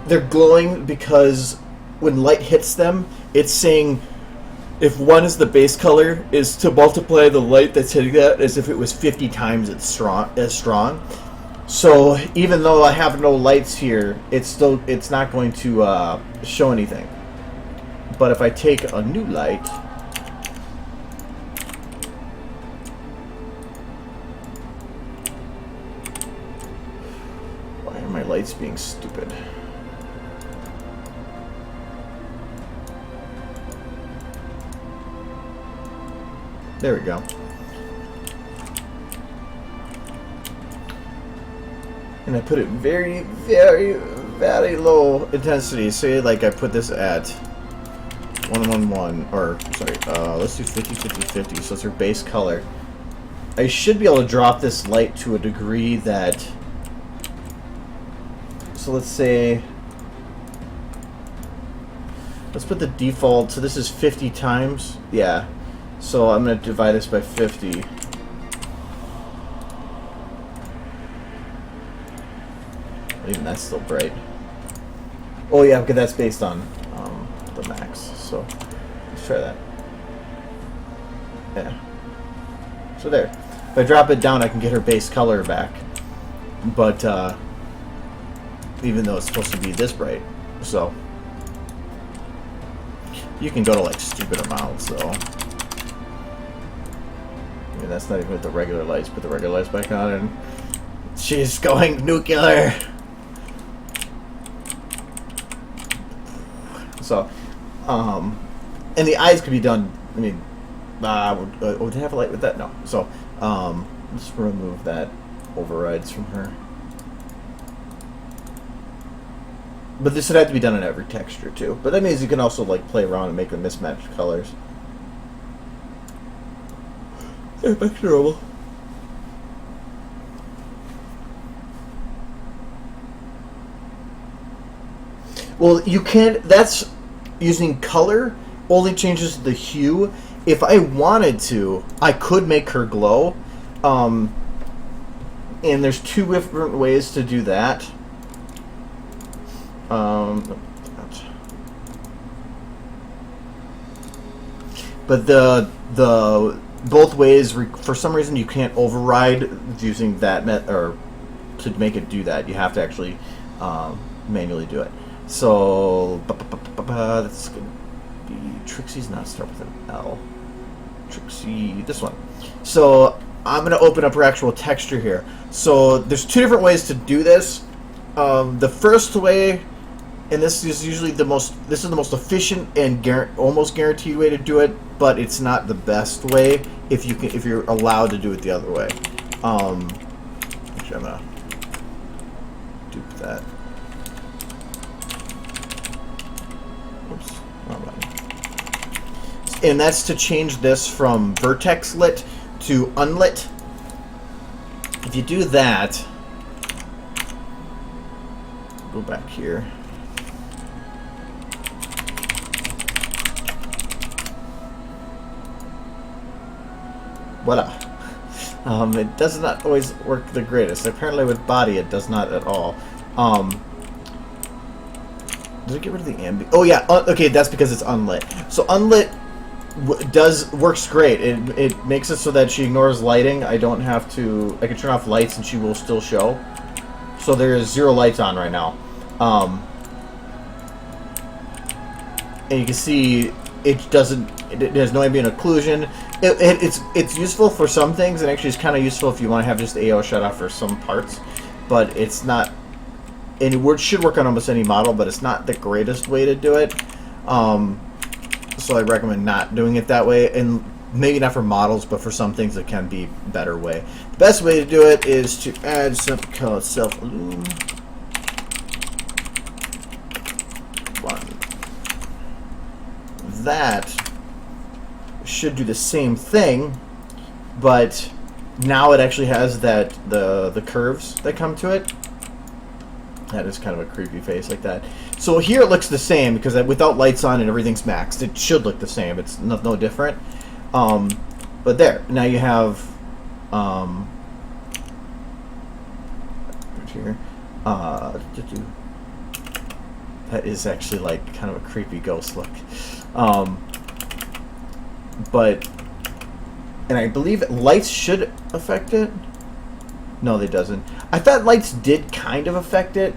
they're glowing because when light hits them, it's saying if 1 is the base color, is to multiply the light that's hitting that as if it was 50 times as strong. So even though I have no lights here, it's not going to show anything. But if I take a new light, why are my lights being stupid? There we go. And I put it very, very, very low intensity. Say like I put this at 111, or sorry, let's do 50, 50, 50. So it's her base color. I should be able to drop this light to a degree that. So let's say. Let's put the default. So this is 50 times. Yeah. So I'm going to divide this by 50. Even that's still bright. Oh yeah, because that's based on the max. So let's try that. Yeah. So there. If I drop it down, I can get her base color back. But even though it's supposed to be this bright, so you can go to like stupid amounts. So. And that's not even with the regular lights. Put the regular lights back on, and she's going nuclear. So, and the eyes could be done. I mean, would they have a light with that? No. So, let's remove that overrides from her. But this would have to be done in every texture too. But that means you can also like play around and make them mismatched colors. Back to normal. Well, you can't. That's using color. Only changes the hue. If I wanted to, I could make her glow. And there's 2 different ways to do that. But the both ways, for some reason, you can't override using that or to make it do that. You have to actually manually do it. So that's gonna be Trixie's not start with an L. Trixie, this one. So I'm gonna open up her actual texture here. So there's 2 different ways to do this. The first way, and this is usually the most efficient and almost guaranteed way to do it, but it's not the best way if you're allowed to do it the other way. Actually, I'm gonna dupe that. Oops, wrong button. And that's to change this from vertex lit to unlit. If you do that, go back here. Voila. It does not always work the greatest. Apparently with body it does not at all. Did I get rid of the ambient? Oh yeah, okay, that's because it's unlit. So unlit works great. It makes it so that she ignores lighting. I don't have to... I can turn off lights and she will still show. So there's 0 lights on right now. And you can see it doesn't... It has no ambient occlusion. It's useful for some things, and actually it's kind of useful if you want to have just AO shut off for some parts. But it's not... And it should work on almost any model, but it's not the greatest way to do it. So I recommend not doing it that way, and maybe not for models, but for some things it can be a better way. The best way to do it is to add something called self-illum. That should do the same thing, but now it actually has that the curves that come to it. That is kind of a creepy face like that. So here it looks the same because without lights on and everything's maxed, it should look the same. It's no different. But there, now you have here. That is actually like kind of a creepy ghost look. But and I believe lights should affect it. No, they doesn't. I thought lights did kind of affect it.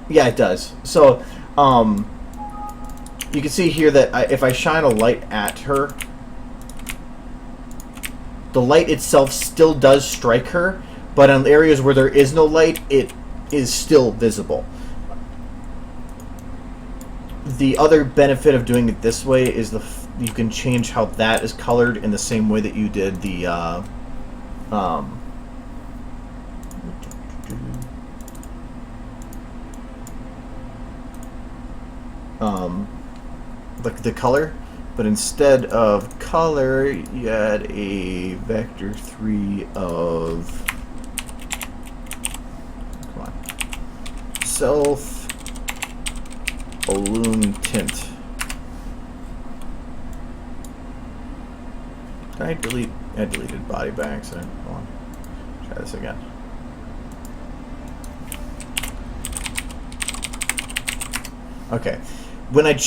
Yeah, it does. So, you can see here that if I shine a light at her, the light itself still does strike her, but on areas where there is no light, it is still visible. The other benefit of doing it this way is you can change how that is colored in the same way that you did the like the color, but instead of color you add a vector 3 of self illum tint. Did I delete? I deleted body by accident. Hold on. Try this again. Okay. When it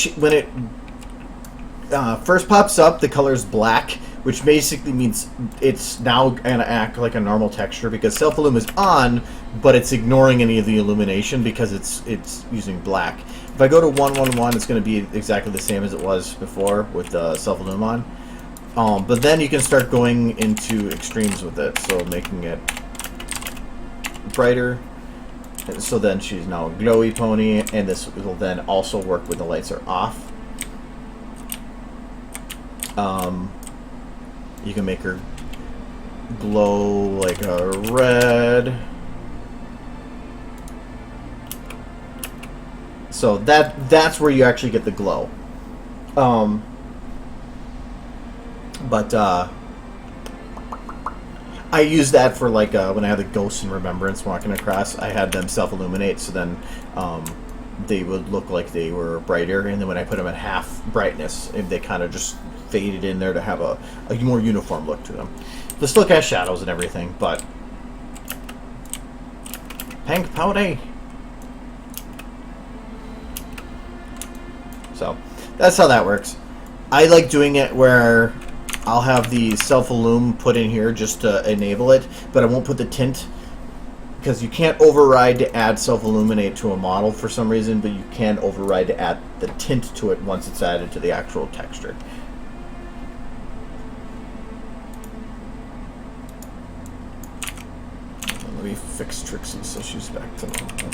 first pops up, the color is black, which basically means it's now going to act like a normal texture because self-illum is on, but it's ignoring any of the illumination because it's using black. If I go to 111, it's going to be exactly the same as it was before with self-illum on. But then you can start going into extremes with it, so making it brighter. So then she's now a glowy pony, and this will then also work when the lights are off. You can make her glow like a red. So that's where you actually get the glow. But I use that for like when I had the ghosts in Remembrance walking across. I had them self-illuminate, so then they would look like they were brighter. And then when I put them at half brightness, they kind of just faded in there to have a more uniform look to them. They still cast shadows and everything, but pink powder. So that's how that works. I like doing it where I'll have the self-illum put in here just to enable it, but I won't put the tint because you can't override to add self-illuminate to a model for some reason, but you can override to add the tint to it once it's added to the actual texture. Let me fix Trixie so she's back to normal.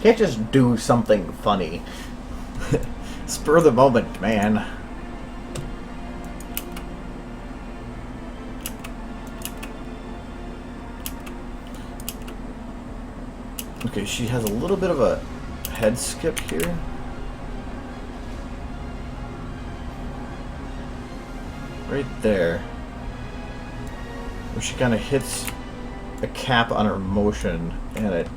Can't just do something funny. Spur of the moment, man. Okay, she has a little bit of a head skip here. Right there. Where she kind of hits a cap on her motion and it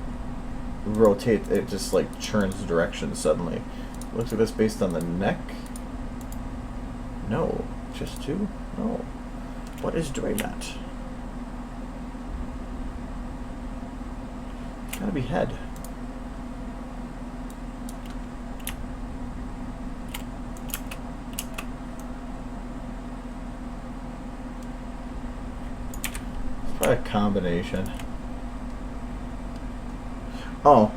rotate, it just like churns direction suddenly. Looks like that's based on the neck. No, just two? No. What is doing that? It's gotta be head. It's probably a combination. Oh.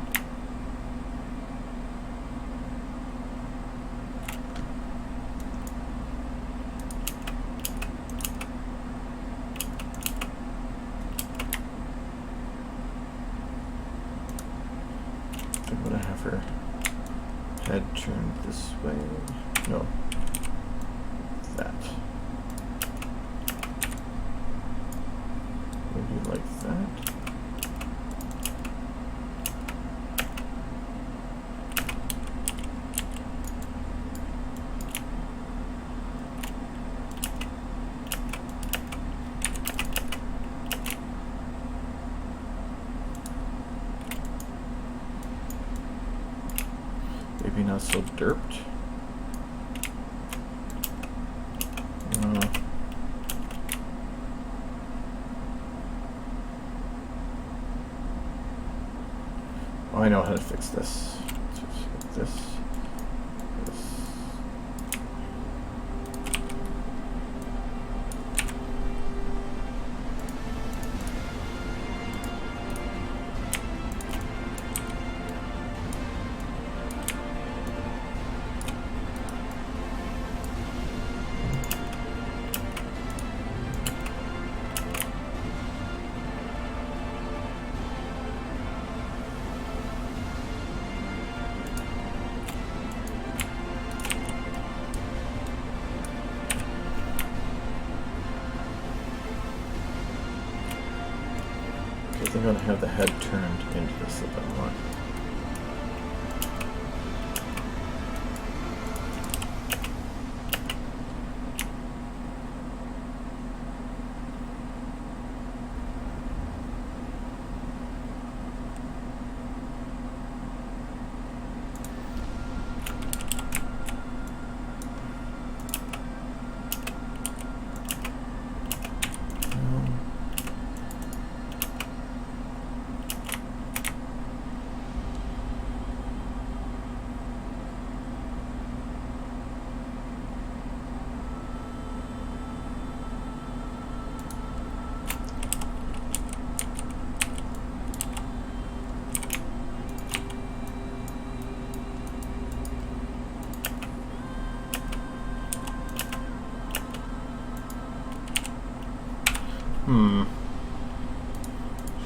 I'm gonna have her head turned this way. No. That. Maybe like that. Maybe not so derped. Oh, I know how to fix this. Just this. I think I'm going to have the head turned into this a bit more.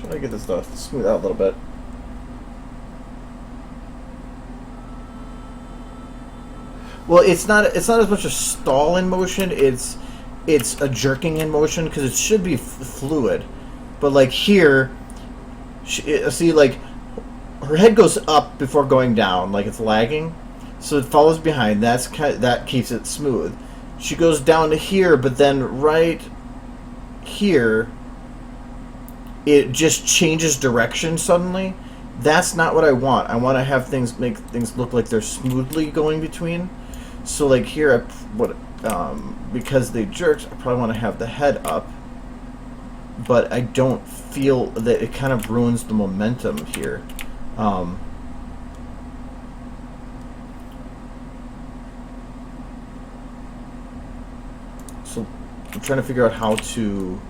Should I get this stuff to smooth out a little bit? Well, it's not as much a stall in motion. It's a jerking in motion because it should be fluid, but like here, see, like her head goes up before going down, like it's lagging, so it follows behind. That keeps it smooth. She goes down to here, but then right here, it just changes direction suddenly. That's not what I want. I want to have make things look like they're smoothly going between. So like here, because they jerked, I probably want to have the head up, but I don't feel that it kind of ruins the momentum here. So I'm trying to figure out how to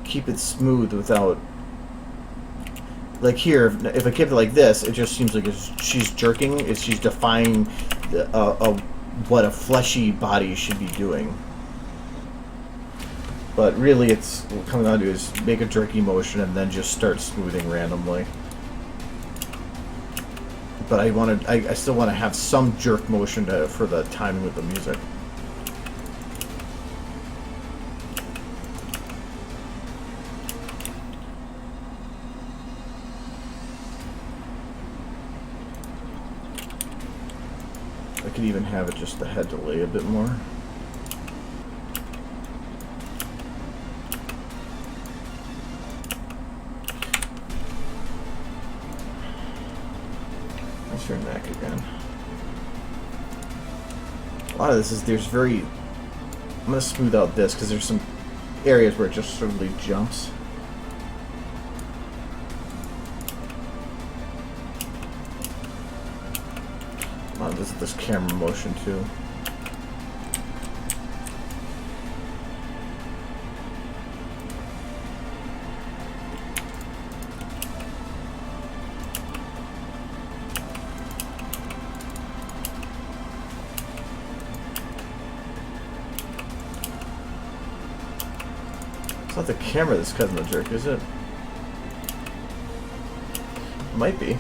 keep it smooth without, like here, if I keep it like this, it just seems like she's jerking, she's defying what a fleshy body should be doing. But really, what comes down to is make a jerky motion and then just start smoothing randomly. But I still want to have some jerk motion for the timing with the music. I could even have it just the head delay a bit more. There's your neck again. A lot of this is I'm gonna smooth out this because there's some areas where it just sort of really jumps. A lot of this camera motion too. It's not the camera that's causing the jerk, is it? Might be.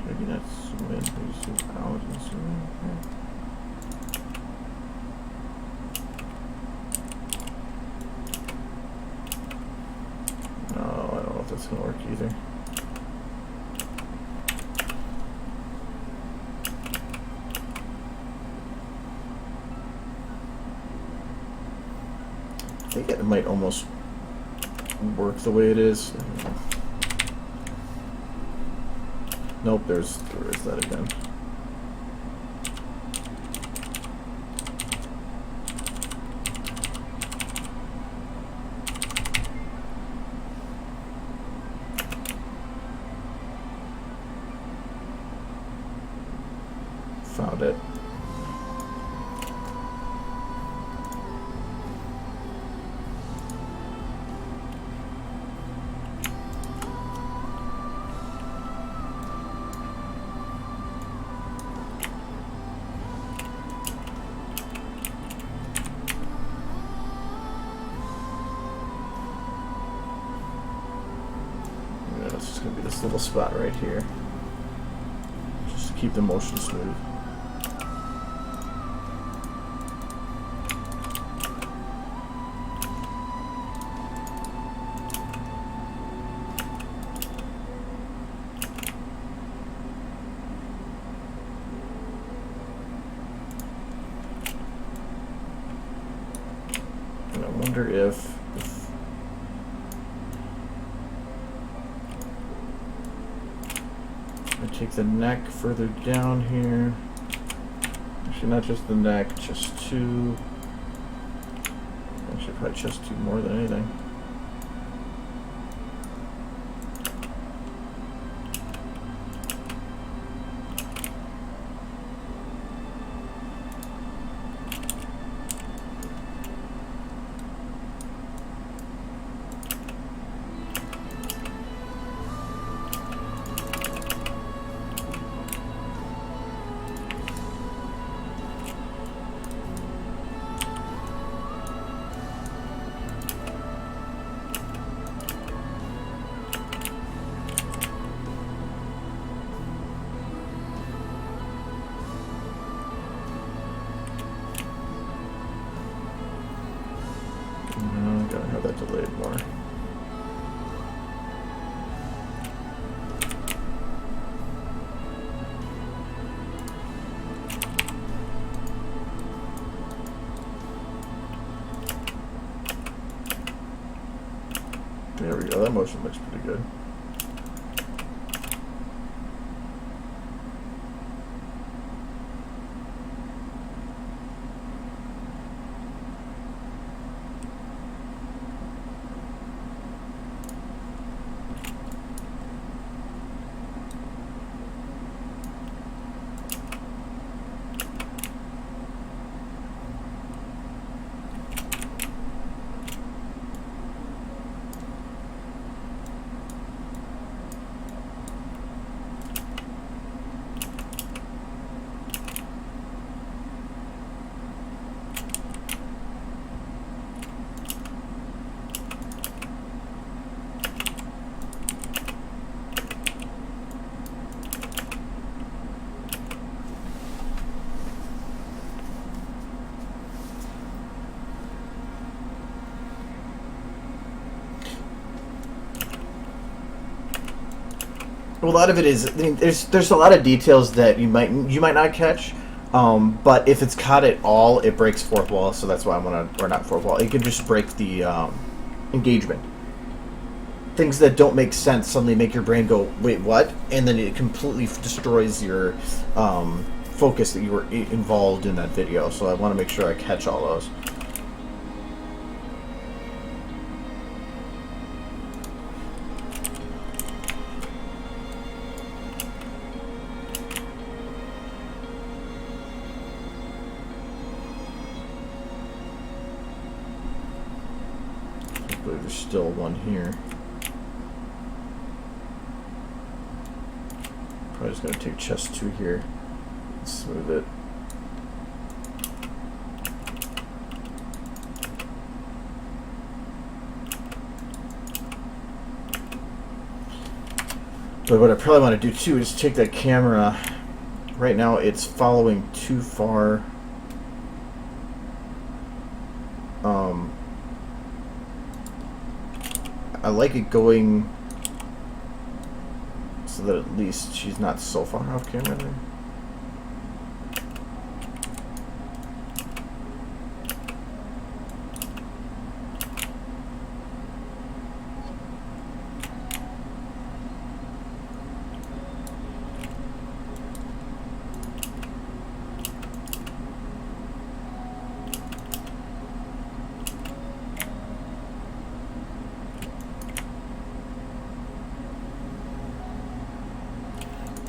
Maybe not zoom in, maybe zoom out and zoom in. No, I don't know if that's gonna work either. I think it might almost work the way it is. Nope, there is that again. Found it. It's just going to be this little spot right here, just to keep the motion smooth. And I wonder if take the neck further down here. Actually, not just the neck, just two. Actually, probably just two more than anything. Gotta have that delayed more. There we go, that motion looks pretty good. a lot of it is. I mean, there's a lot of details that you might not catch. But if it's caught at all, it breaks fourth wall. So that's why I want to, or not fourth wall. It can just break the engagement. Things that don't make sense suddenly make your brain go, wait, what? And then it completely destroys your focus that you were involved in that video. So I want to make sure I catch all those. I believe there's still one here. Probably just going to take chest 2 here and smooth it. But what I probably want to do too is take that camera. Right now it's following too far. I like it going so that at least she's not so far off camera there.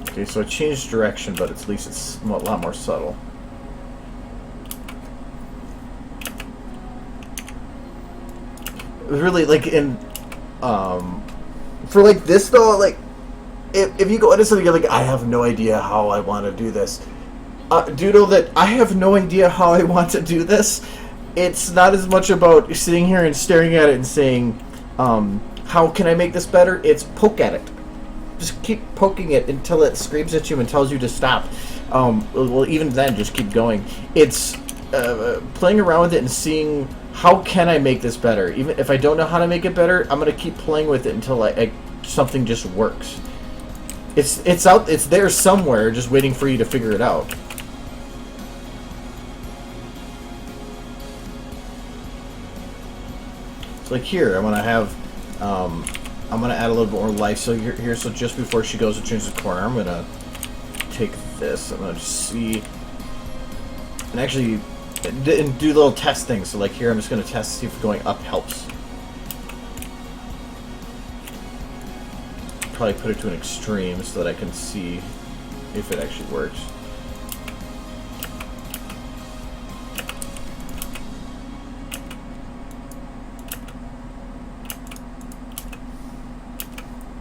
Okay, so I changed direction, but at least it's a lot more subtle. It was really like in, for like this though, like if you go into something, you're like, I have no idea how I want to do this. Do you know that I have no idea how I want to do this? It's not as much about sitting here and staring at it and saying, how can I make this better? It's poke at it. Just keep poking it until it screams at you and tells you to stop. Well, even then, just keep going. It's playing around with it and seeing how can I make this better. Even if I don't know how to make it better, I'm gonna keep playing with it until something just works. It's there somewhere, just waiting for you to figure it out. So like here, I'm gonna have. I'm going to add a little bit more life. So here, so just before she goes to change the corner, I'm going to take this. I'm going to see and actually do little test things. So like here, I'm just going to test to see if going up helps. Probably put it to an extreme so that I can see if it actually works.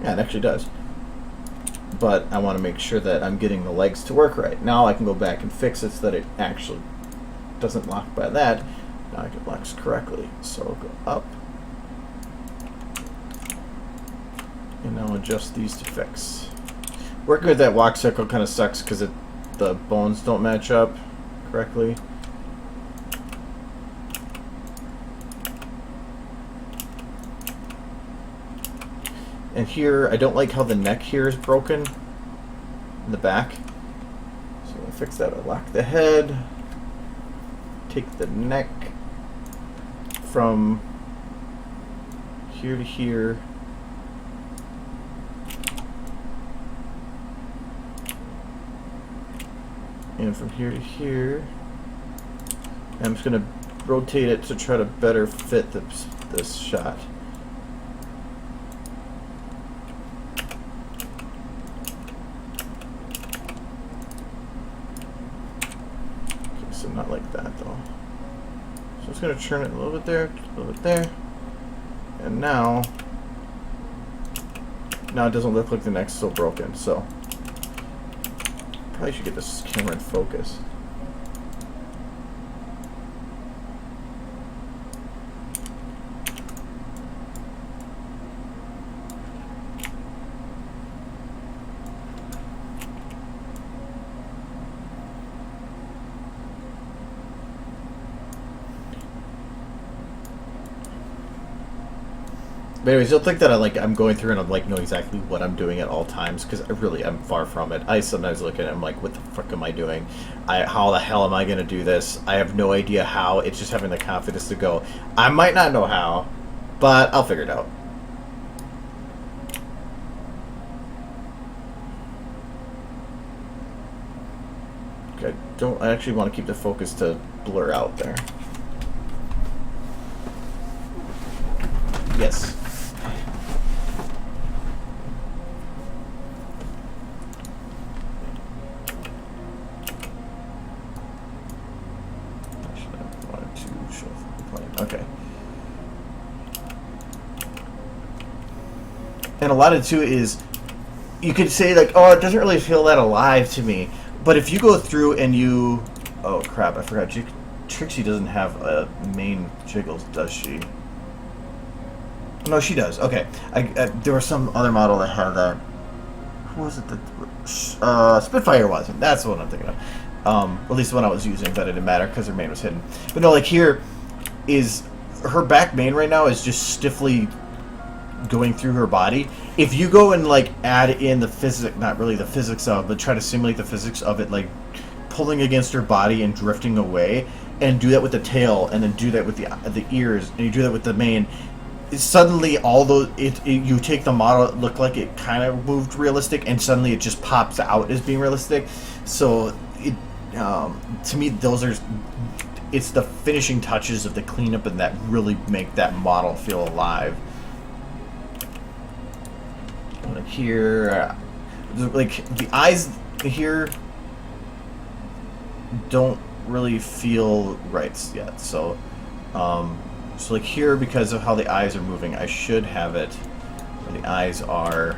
Yeah, it actually does. But I want to make sure that I'm getting the legs to work right. Now I can go back and fix it so that it actually doesn't lock by that. Now it locks correctly. So I'll go up. And now adjust these to fix. Working with that walk circle kind of sucks because the bones don't match up correctly. And here, I don't like how the neck here is broken in the back. So I'm going to fix that. I lock the head, take the neck from here to here. And from here to here. And I'm just going to rotate it to try to better fit this shot. Not like that though. So I'm just going to turn it a little bit there, a little bit there. And now it doesn't look like the neck's so broken. So probably should get this camera in focus. But anyways, you'll think that I'm going through and I'm like know exactly what I'm doing at all times because I really am far from it. I sometimes look at it and I'm like, what the fuck am I doing? How the hell am I gonna do this? I have no idea how. It's just having the confidence to go. I might not know how, but I'll figure it out. Okay, I actually want to keep the focus to blur out there. Yes. Okay. And a lot of it too is, you could say like, oh, it doesn't really feel that alive to me. But if you go through and you, oh crap, I forgot. Trixie doesn't have a main jiggles, does she? No, she does. Okay. There was some other model that had that. Who was it? Spitfire wasn't. That's the one I'm thinking of. At least the one I was using, but it didn't matter because her main was hidden. But no, like here is her back main right now is just stiffly going through her body. If you go and like add in the physics, not really the physics of, but try to simulate the physics of it, like pulling against her body and drifting away, and do that with the tail, and then do that with the ears, and you do that with the mane. Suddenly, all those you take the model, it looked like it kind of moved realistic, and suddenly it just pops out as being realistic. So, to me, it's the finishing touches of the cleanup and that really make that model feel alive. Like here, like the eyes here don't really feel right yet. So, so like here, because of how the eyes are moving, I should have it where the eyes are.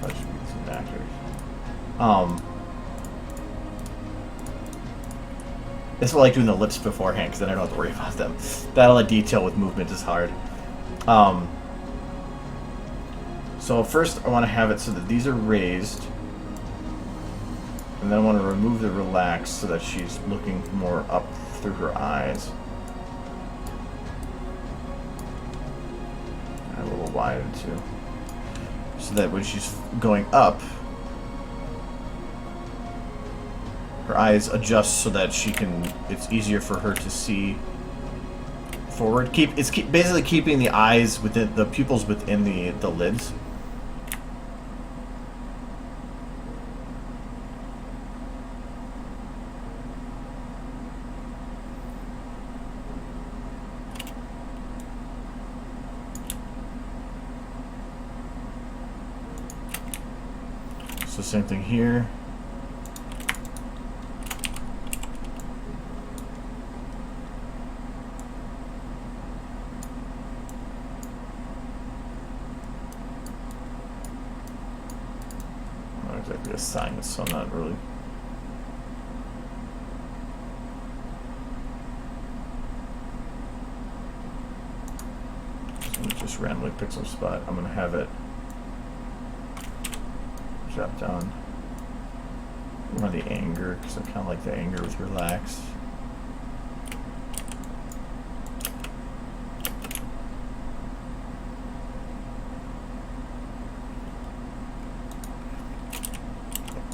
That should be some actors. That's why I like doing the lips beforehand, because then I don't have to worry about them. That all the detail with movement is hard. So first I want to have it so that these are raised, and then I want to remove the relaxed so that she's looking more up through her eyes. And a little wider too, so that when she's going up, her eyes adjust so that it's easier for her to see forward. Basically keeping the eyes within the pupils within the lids. So same thing here. Not exactly a sinus, so I'm not really. So I'm gonna just randomly pick some spot. I'm gonna have it drop down around the anger, because I kind of like the anger with relaxed.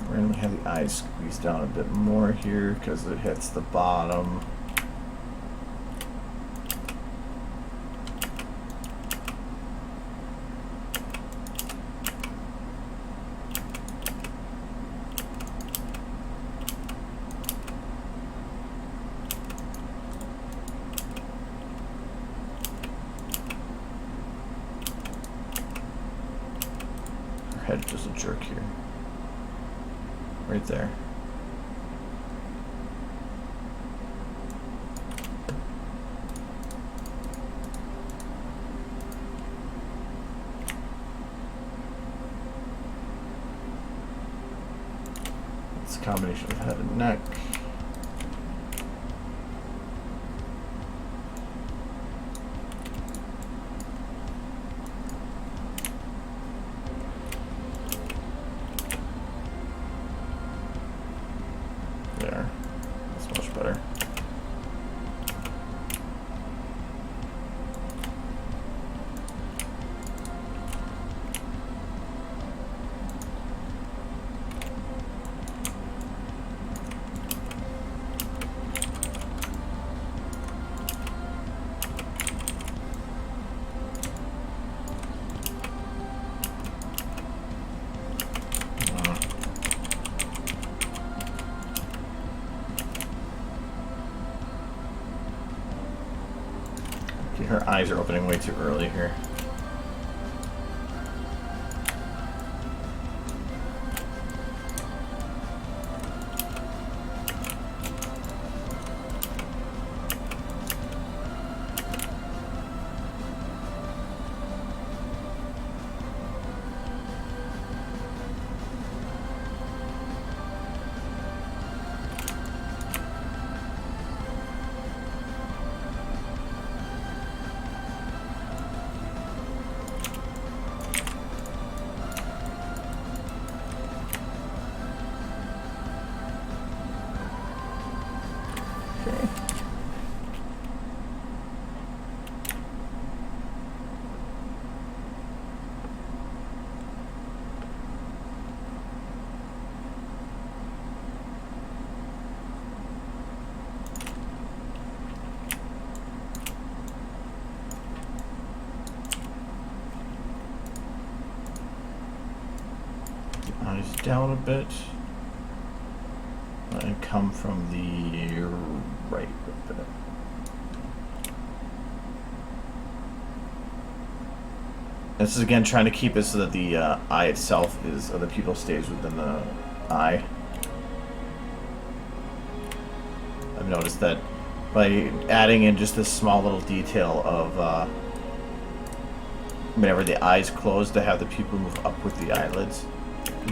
We're going to have the eyes squeezed down a bit more here because it hits the bottom. Head just a jerk here. Right there. It's a combination of head and neck. There. That's much better. her eyes are opening way too early here. Eyes down a bit. And come from the right a bit. This is again trying to keep it so that the eye itself is, or the pupil stays within the eye. I've noticed that by adding in just this small little detail of whenever the eye's closed, to have the pupil move up with the eyelids,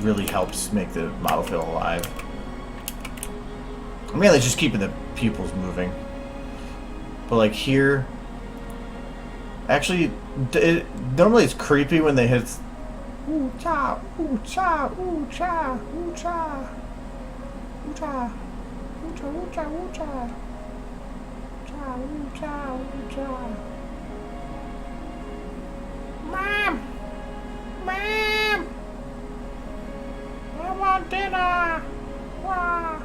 really helps make the model feel alive. I'm really just keeping the pupils moving. But like here, actually, normally it's creepy when they hit ooh cha, ooh cha, ooh cha, ooh cha, ooh cha, ooh cha, ooh cha, ooh cha, cha, ooh cha, ooh cha. Mom! Mom! I want dinner! Wow!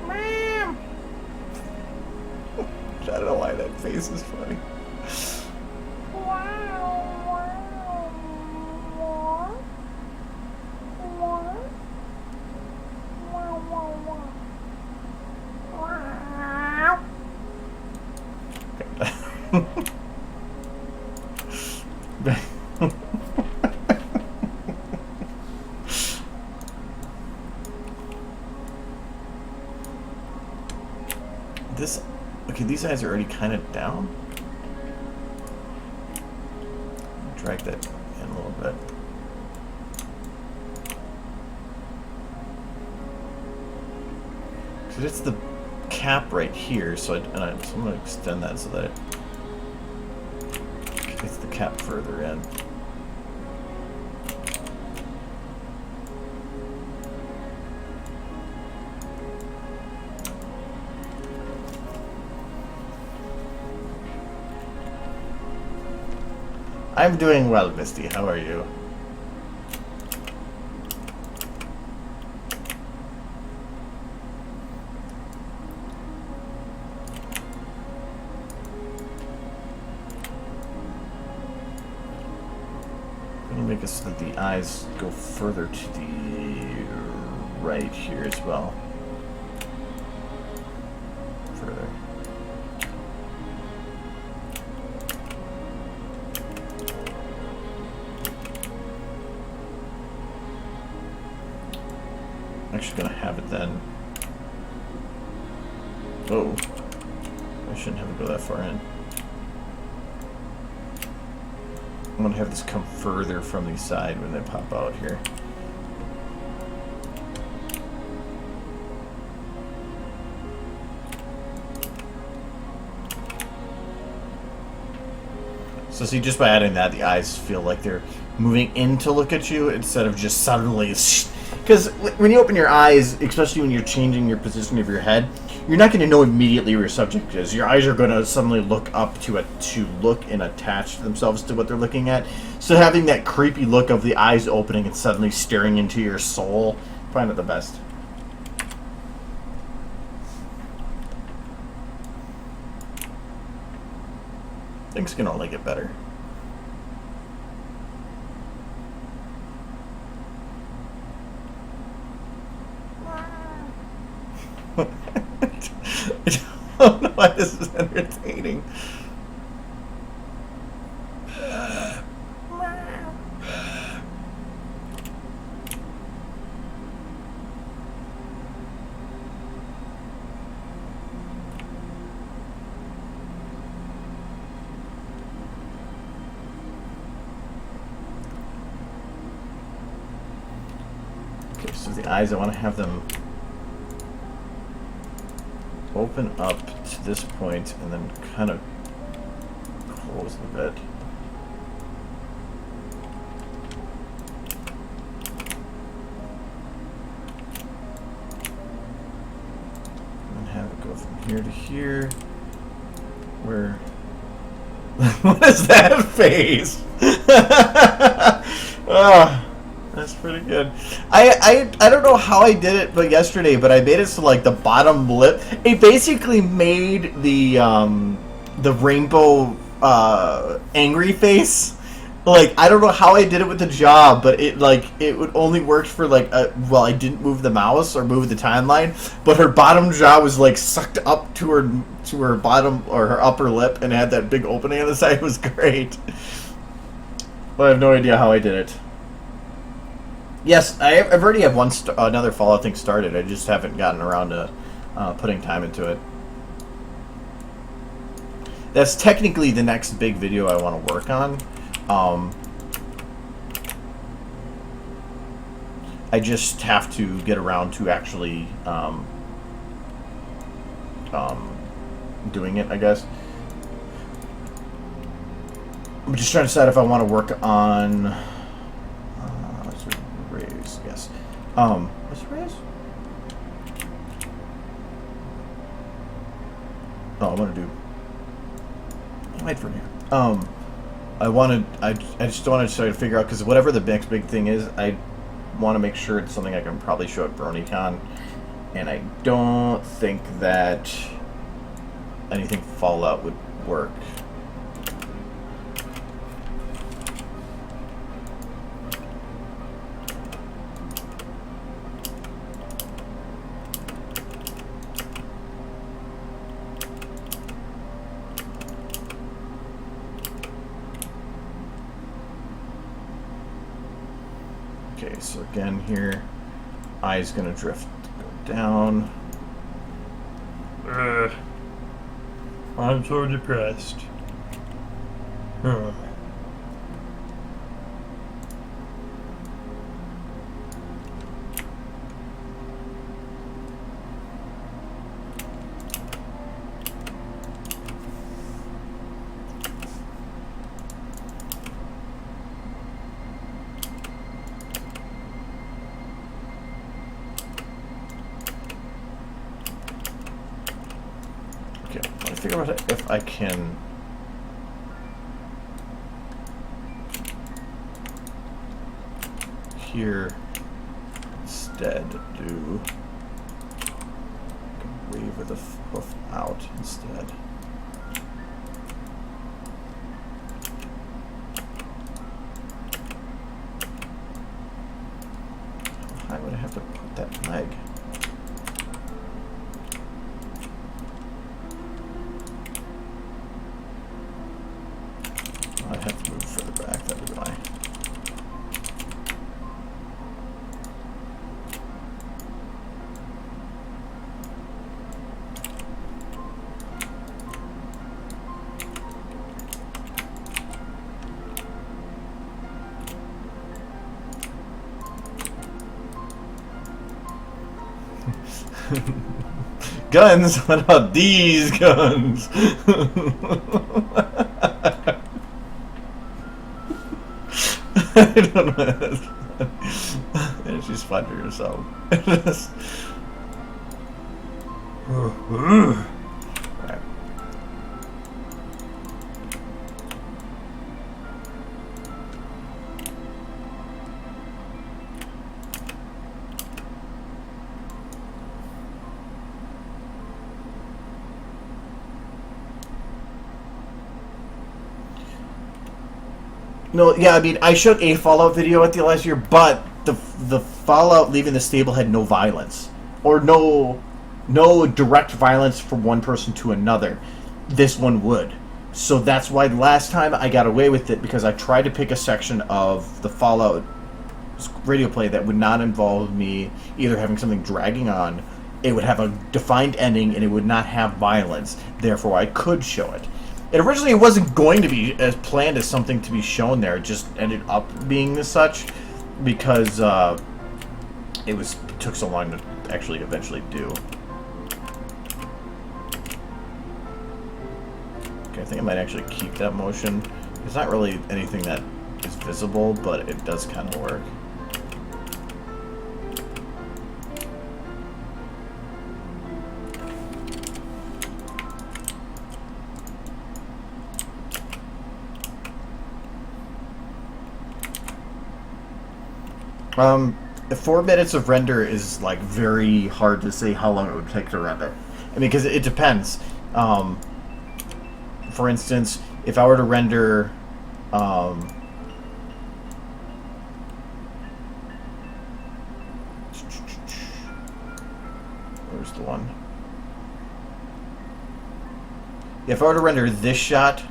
Mom! I don't know why that face is funny. Wow! Wow! Wow! Wow! Wow! Wow! Wow! Wow! This, okay, these eyes are already kind of down. Drag that in a little bit. Because it's the cap right here, so I'm going to extend that so that it gets the cap further in. I'm doing well, Misty. How are you? I'm going to make it so that the eyes go further to the right here as well. Further. Actually gonna have it then. Oh, I shouldn't have it go that far in. I'm gonna have this come further from the side when they pop out here. So see, just by adding that, the eyes feel like they're moving in to look at you instead of just suddenly. Because when you open your eyes, especially when you're changing your position of your head, you're not going to know immediately where your subject is. Your eyes are going to suddenly look up to look and attach themselves to what they're looking at. So having that creepy look of the eyes opening and suddenly staring into your soul, find it the best. Things can only get better. I don't know why this is entertaining. with the eyes, I want to have them open up to this point and then kind of close a bit. And have it go from here to here. Where? What is that face? Oh, that's pretty good. I don't know how I did it, but yesterday, but I made it so like the bottom lip. It basically made the rainbow angry face. Like, I don't know how I did it with the jaw, but it would only work for like well, I didn't move the mouse or move the timeline, but her bottom jaw was like sucked up to her bottom or her upper lip and had that big opening on the side. It was great. But I have no idea how I did it. Yes, I've already have another Fallout thing started. I just haven't gotten around to putting time into it. That's technically the next big video I want to work on. I just have to get around to actually doing it, I guess. I'm just trying to decide if I want to work on let's raise, yes. Let's raise. Oh, I'm gonna do. Wait for here. I just wanted to try to figure out, because whatever the next big thing is, I want to make sure it's something I can probably show at BronyCon, and I don't think that anything Fallout would work. Okay, so again here, eye's gonna drift, go down. I'm so depressed. Okay, let me figure out if I can here instead do wave with a hoof out instead. How high would I have to put that leg? I have to move further back, that was why. Guns? What about these guns? I don't know. And she's fun for herself. Right. No, yeah, I mean, I showed a Fallout video at the last year, but the Fallout leaving the stable had no violence, or no direct violence from one person to another. This one would. So that's why last time I got away with it, because I tried to pick a section of the Fallout radio play that would not involve me either having something dragging on, it would have a defined ending, and it would not have violence. Therefore, I could show it. And originally, it wasn't going to be as planned as something to be shown there. It just ended up being as such because it took so long to actually eventually do. Okay, I think I might actually keep that motion. It's not really anything that is visible, but it does kind of work. Um, 4 minutes of render is like very hard to say how long it would take to render. I mean, because it depends. For instance, if I were to render, where's the one? If I were to render this shot,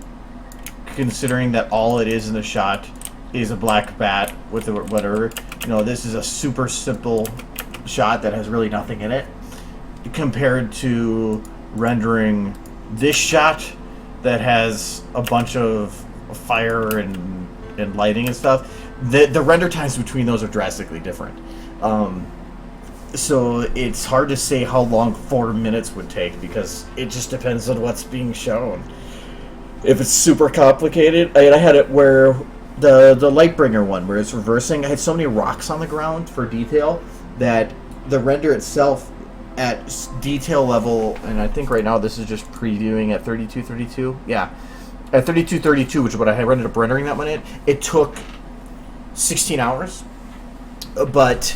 considering that all it is in the shot is a black bat with whatever, you know, this is a super simple shot that has really nothing in it, compared to rendering this shot that has a bunch of fire and lighting and stuff. The render times between those are drastically different. So it's hard to say how long 4 minutes would take, because it just depends on what's being shown. If it's super complicated, I had it where the Lightbringer one, where it's reversing, I had so many rocks on the ground for detail that the render itself at detail level, and I think right now this is just previewing at 3232. Yeah, at 3232, which is what I ended up rendering that one in. It took 16 hours, but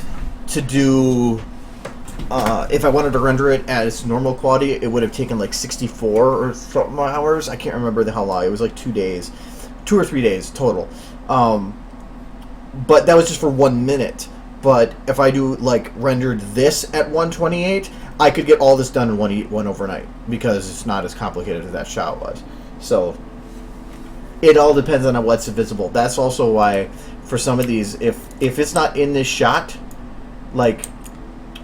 to do, if I wanted to render it as normal quality, it would have taken like 64 or something hours. I can't remember how long. It was like 2 days, 2 or 3 days total. But that was just for 1 minute. But if I do like rendered this at 128, I could get all this done in one overnight, because it's not as complicated as that shot was. So it all depends on what's visible. That's also why for some of these, if it's not in this shot, like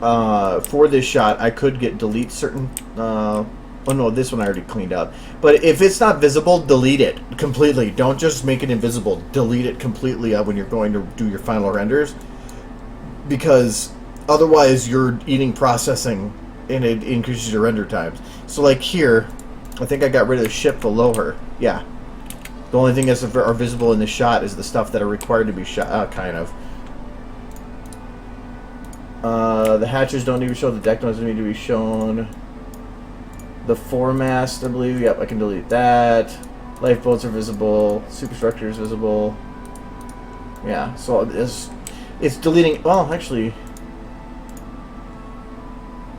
for this shot, I could delete certain. Oh no, this one I already cleaned up. But if it's not visible, delete it completely. Don't just make it invisible. Delete it completely when you're going to do your final renders, because otherwise you're eating processing and it increases your render times. So like here, I think I got rid of the ship below her. Yeah. The only thing that's are visible in the shot is the stuff that are required to be shot, kind of. The hatches don't need to be shown. The deck doesn't need to be shown. The foremast, I believe. Yep, I can delete that. Lifeboats are visible. Superstructure is visible. Yeah, so it's deleting. Well, actually,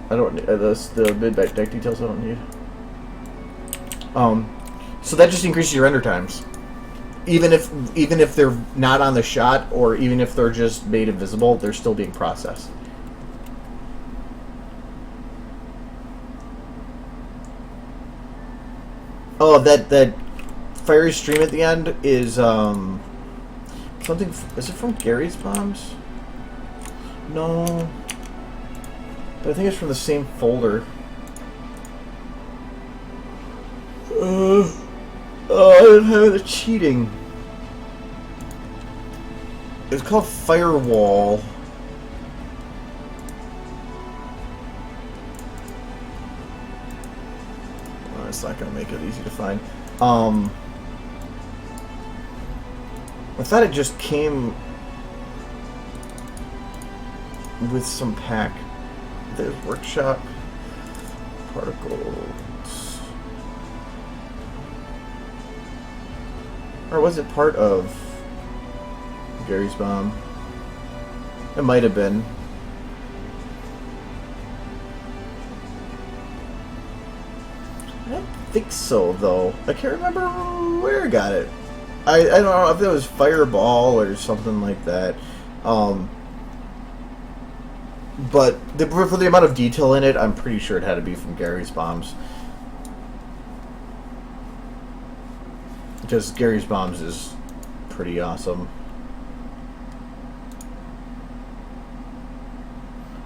I don't need the mid-back deck details. I don't need. So that just increases your render times, even if they're not on the shot, or even if they're just made invisible, they're still being processed. Oh, that fiery stream at the end is something. Is it from Gary's Bombs? No, but I think it's from the same folder. I didn't have the cheating. It's called Firewall. Oh, it's not gonna make it easy to find. I thought it just came with some pack. There's workshop particles. Or was it part of Gary's Bomb? It might have been. I don't think so, though. I can't remember where I got it. I don't know if it was Fireball or something like that. But for the amount of detail in it, I'm pretty sure it had to be from Gary's Bombs. Because Gary's Bombs is pretty awesome.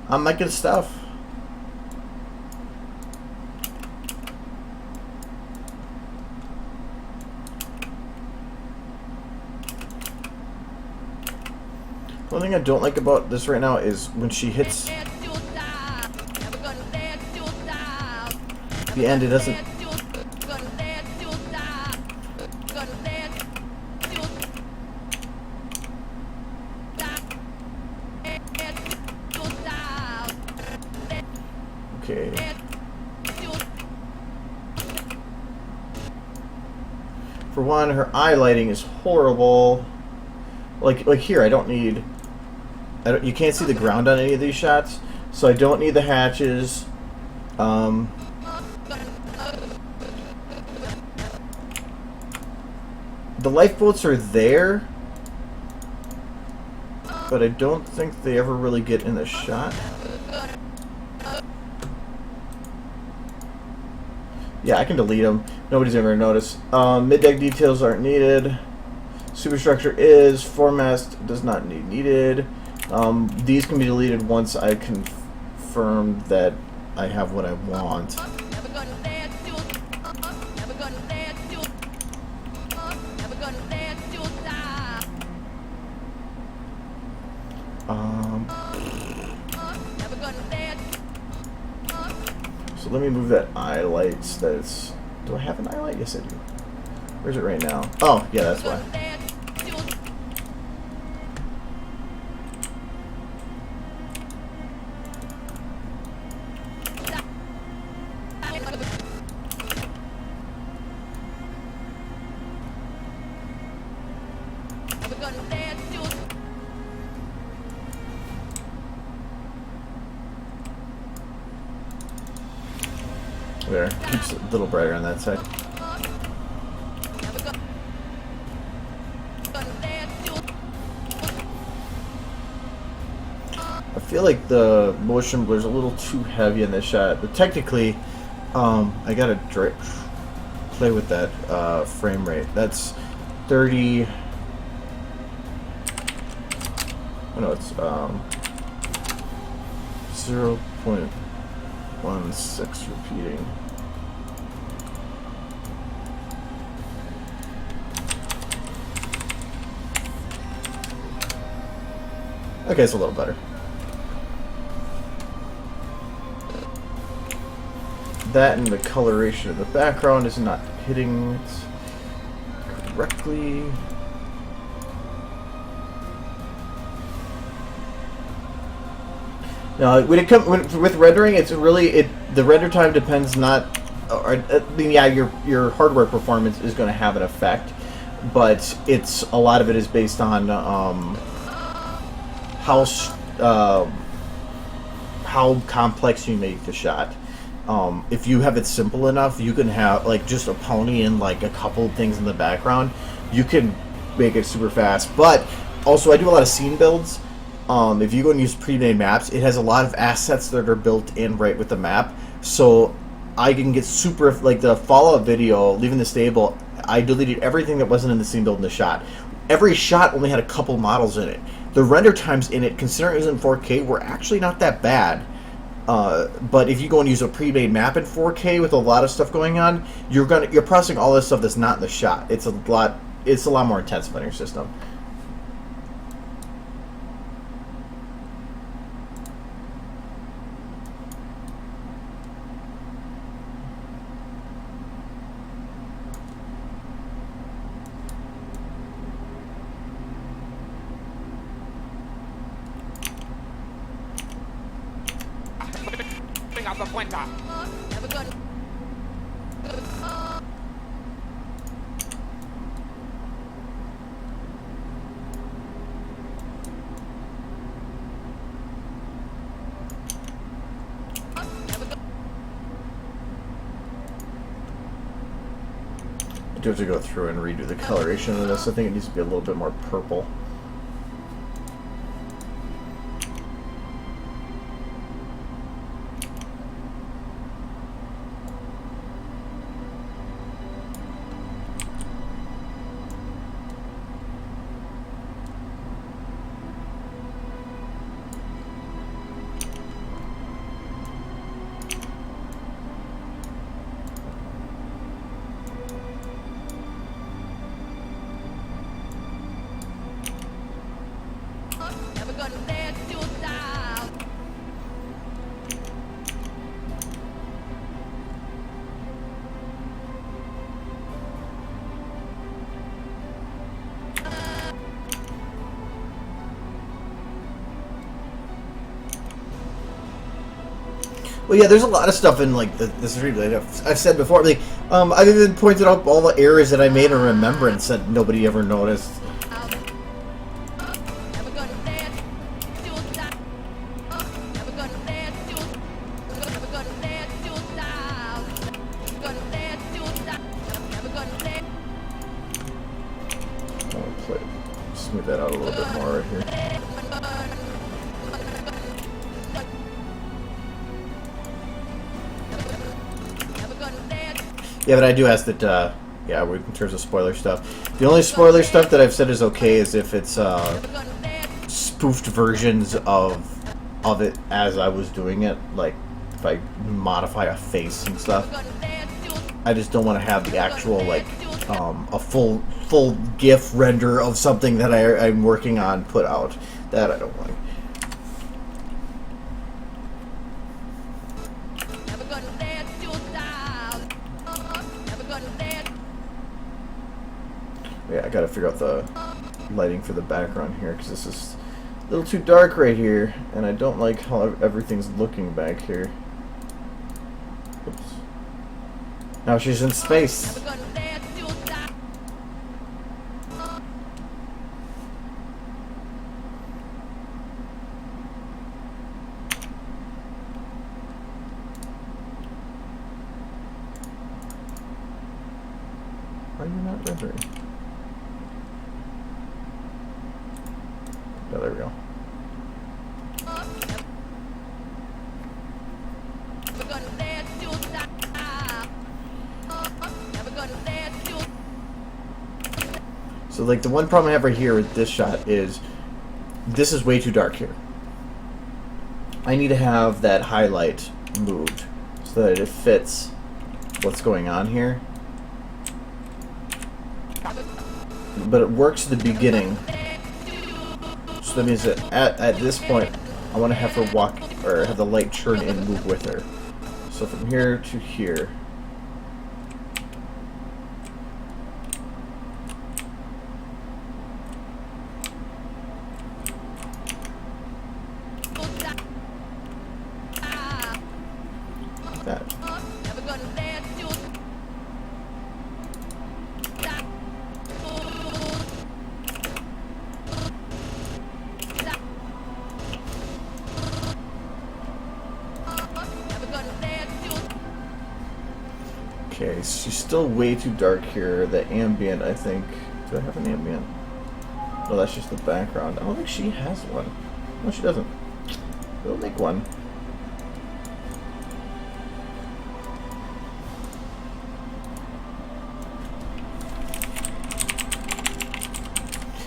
I'm making stuff. One thing I don't like about this right now is when she hits the end, it doesn't. Okay. For one, her eye lighting is horrible. Like here, I don't need. You can't see the ground on any of these shots, so I don't need the hatches. The lifeboats are there, but I don't think they ever really get in the shot. Yeah, I can delete them. Nobody's ever noticed. Mid-deck details aren't needed. Superstructure is. Foremast does not need needed. These can be deleted once I confirm that I have what I want. So let me move that eye lights. That's. Do I have an eye light? Yes, I do. Where's it right now? Oh, yeah, that's why. There, keeps it a little brighter on that side. I feel like the motion blur's a little too heavy in this shot, but technically, I gotta play with that frame rate. That's 30. Oh no, it's 0.16 repeating. Okay, it's a little better. That and the coloration of the background is not hitting it correctly. Now, when it comes with rendering, it's really the render time depends not. I mean, yeah, your hardware performance is going to have an effect, but it's a lot of it is based on how complex you make the shot. If you have it simple enough, you can have like just a pony and like a couple things in the background. You can make it super fast. But also, I do a lot of scene builds. If you go and use pre-made maps, it has a lot of assets that are built in right with the map. So I can get super, like the Fallout video, Leaving the Stable, I deleted everything that wasn't in the scene build in the shot. Every shot only had a couple models in it. The render times in it, considering it was in 4K, were actually not that bad. But if you go and use a pre-made map in 4K with a lot of stuff going on, you're processing all this stuff that's not in the shot. It's a lot more intensive on your system. Out the cuenta. I do have to go through and redo the coloration of this. I think it needs to be a little bit more purple. Well, yeah, there's a lot of stuff in like this stream that I've said before. Like, I've even pointed out all the errors that I made in Remembrance that nobody ever noticed. Smooth that out a little bit more right here. Yeah, but I do ask that, yeah, in terms of spoiler stuff. The only spoiler stuff that I've said is okay is if it's spoofed versions of it as I was doing it, like if I modify a face and stuff. I just don't want to have the actual, like, a full GIF render of something that I'm working on put out. That I don't like. Yeah, I gotta figure out the lighting for the background here, because this is a little too dark right here, and I don't like how everything's looking back here. Oops. Now she's in space. Why are you not rendering? Oh, there we go. So, like, the one problem I have right here with this shot is this is way too dark here. I need to have that highlight moved so that it fits what's going on here. But it works at the beginning. So that means that at this point, I want to have her walk, or have the light turn in and move with her. So from here to here. That. Okay, she's still way too dark here. The ambient, I think. Do I have an ambient? No, that's just the background. I don't think she has one. No, she doesn't. We'll make one.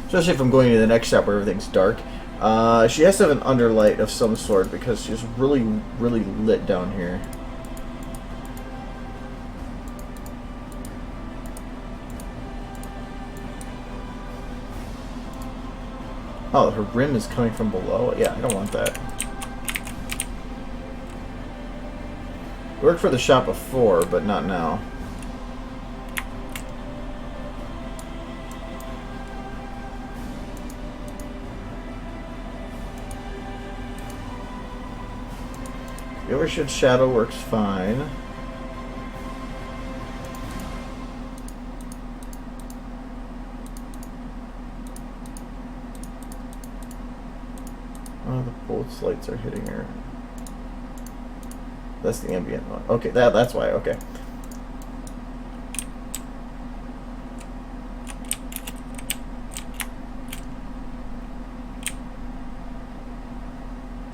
Especially if I'm going to the next shop where everything's dark. She has to have an underlight of some sort because she's really, really lit down here. Oh, her rim is coming from below? Yeah, I don't want that. It worked for the shop before, but not now. The overshed shadow works fine. Oh, both lights are hitting her. That's the ambient one. Okay, that's why. Okay.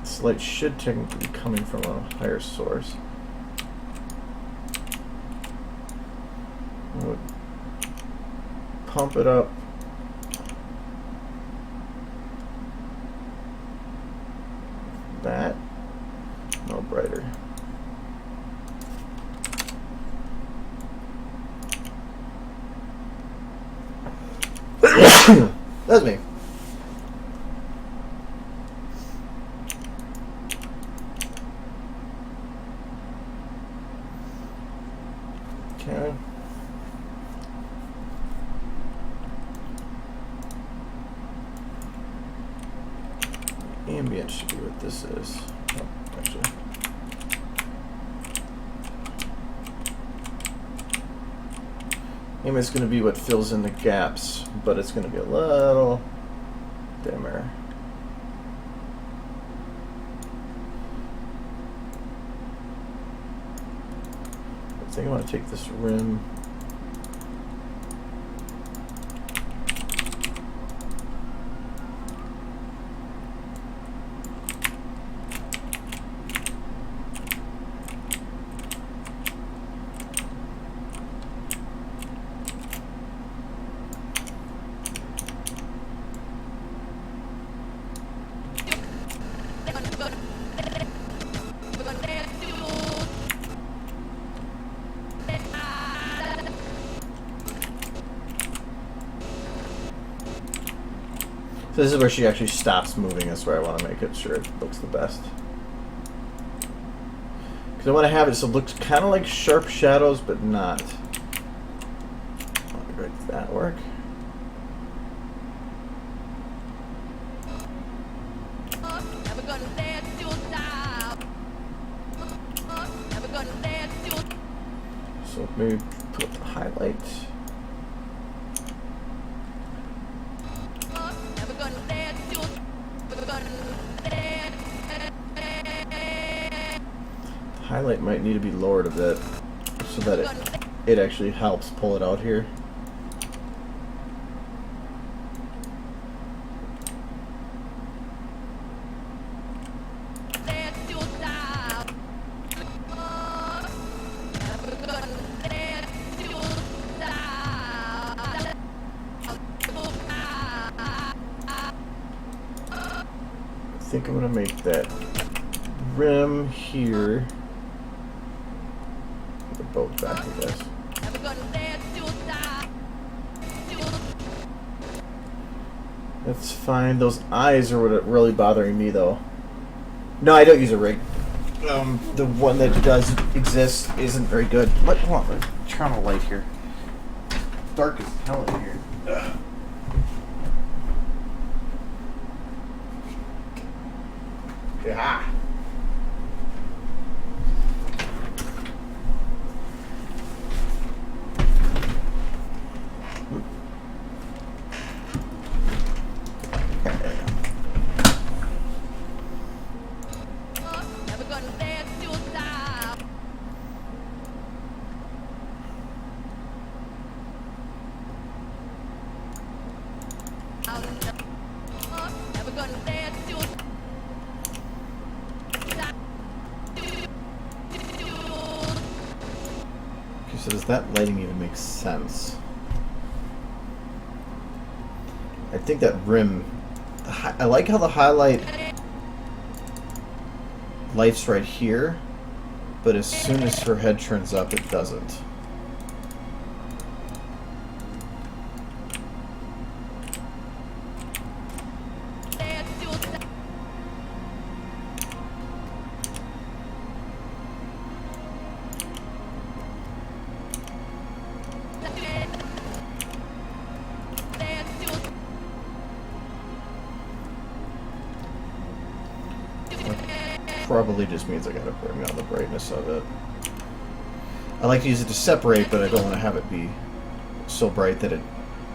This light should technically be coming from a higher source. I would pump it up. That no brighter. That's me. Okay. Ambient should be what this is. Oh, actually. Aim is going to be what fills in the gaps, but it's going to be a little dimmer. I think I want to take this rim. So this is where she actually stops moving. That's where I want to make it sure it looks the best. Because I want to have it so it looks kind of like sharp shadows, but not. Does that work? So maybe put the highlight. Highlight might need to be lowered a bit so that it actually helps pull it out here. I think I'm going to make that rim here. The boat back, I guess. That's fine. Those eyes are what really bothering me, though. No, I don't use a rig. The one that does exist isn't very good. Hold on, let's turn on a light here. Dark as hell in here. Ugh. Yeah. So does that lighting even make sense? I think that rim... I like how the highlight lights right here, but as soon as her head turns up, it doesn't. Probably just means I gotta bring down the brightness of it. I like to use it to separate, but I don't want to have it be so bright that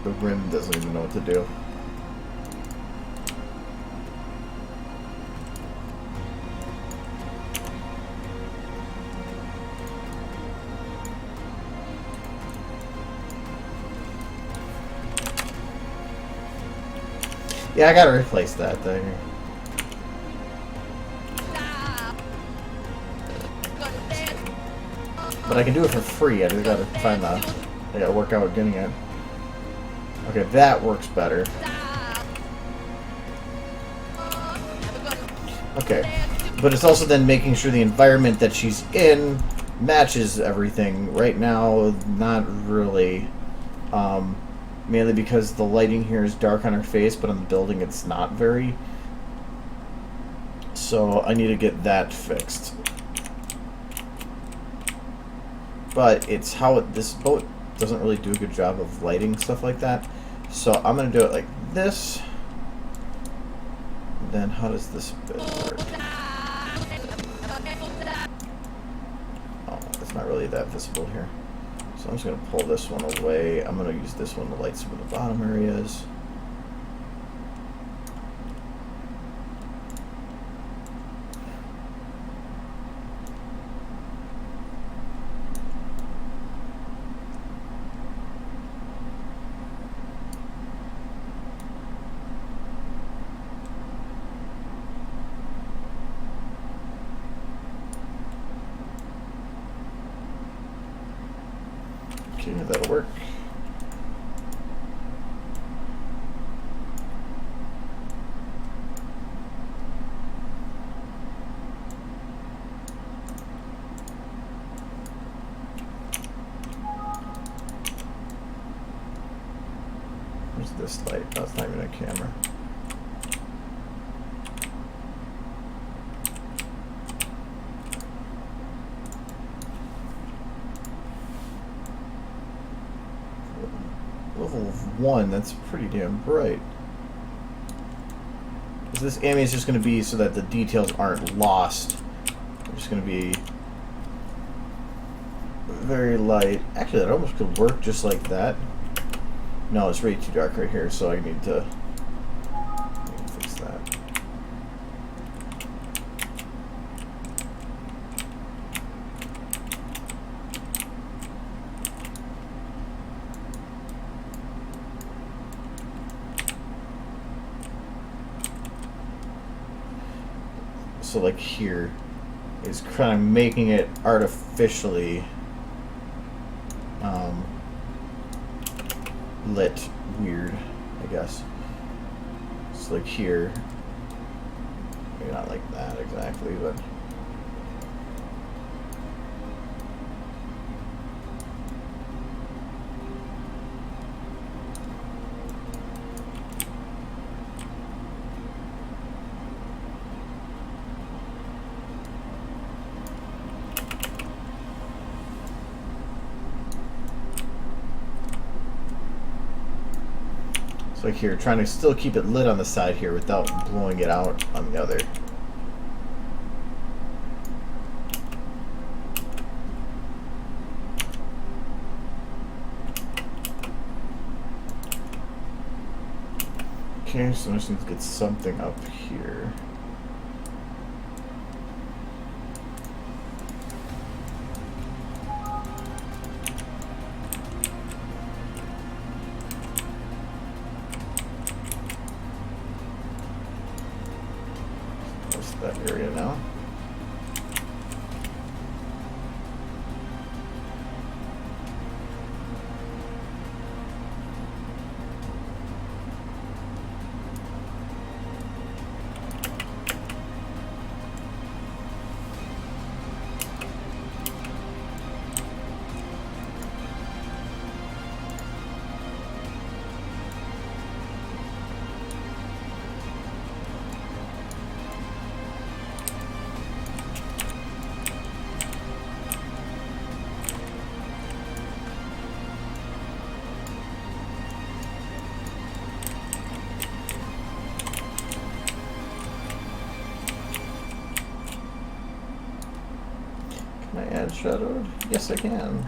the rim doesn't even know what to do. Yeah, I gotta replace that thing. But I can do it for free. I just gotta find I gotta work out getting it. Okay, that works better. Okay. But it's also then making sure the environment that she's in matches everything. Right now, not really. Mainly because the lighting here is dark on her face, but on the building it's not very. So I need to get that fixed. But it's how this boat doesn't really do a good job of lighting stuff like that. So I'm going to do it like this. Then how does this bit work? Oh, it's not really that visible here. So I'm just going to pull this one away. I'm going to use this one to light some of the bottom areas. Okay, that'll work. Where's this light? Oh, it's not even a camera. Level of 1, that's pretty damn bright. So this ambient is just going to be so that the details aren't lost. It's just going to be very light. Actually, that almost could work just like that. No, it's way too dark right here, so I need to fix that. So like here is kind of making it artificially lit weird, I guess. It's like here, maybe not like that exactly, but it's like here, trying to still keep it lit on the side here without blowing it out on the other. Okay, so I just need to get something up here. That area now. Can I add shadowed? Yes, I can.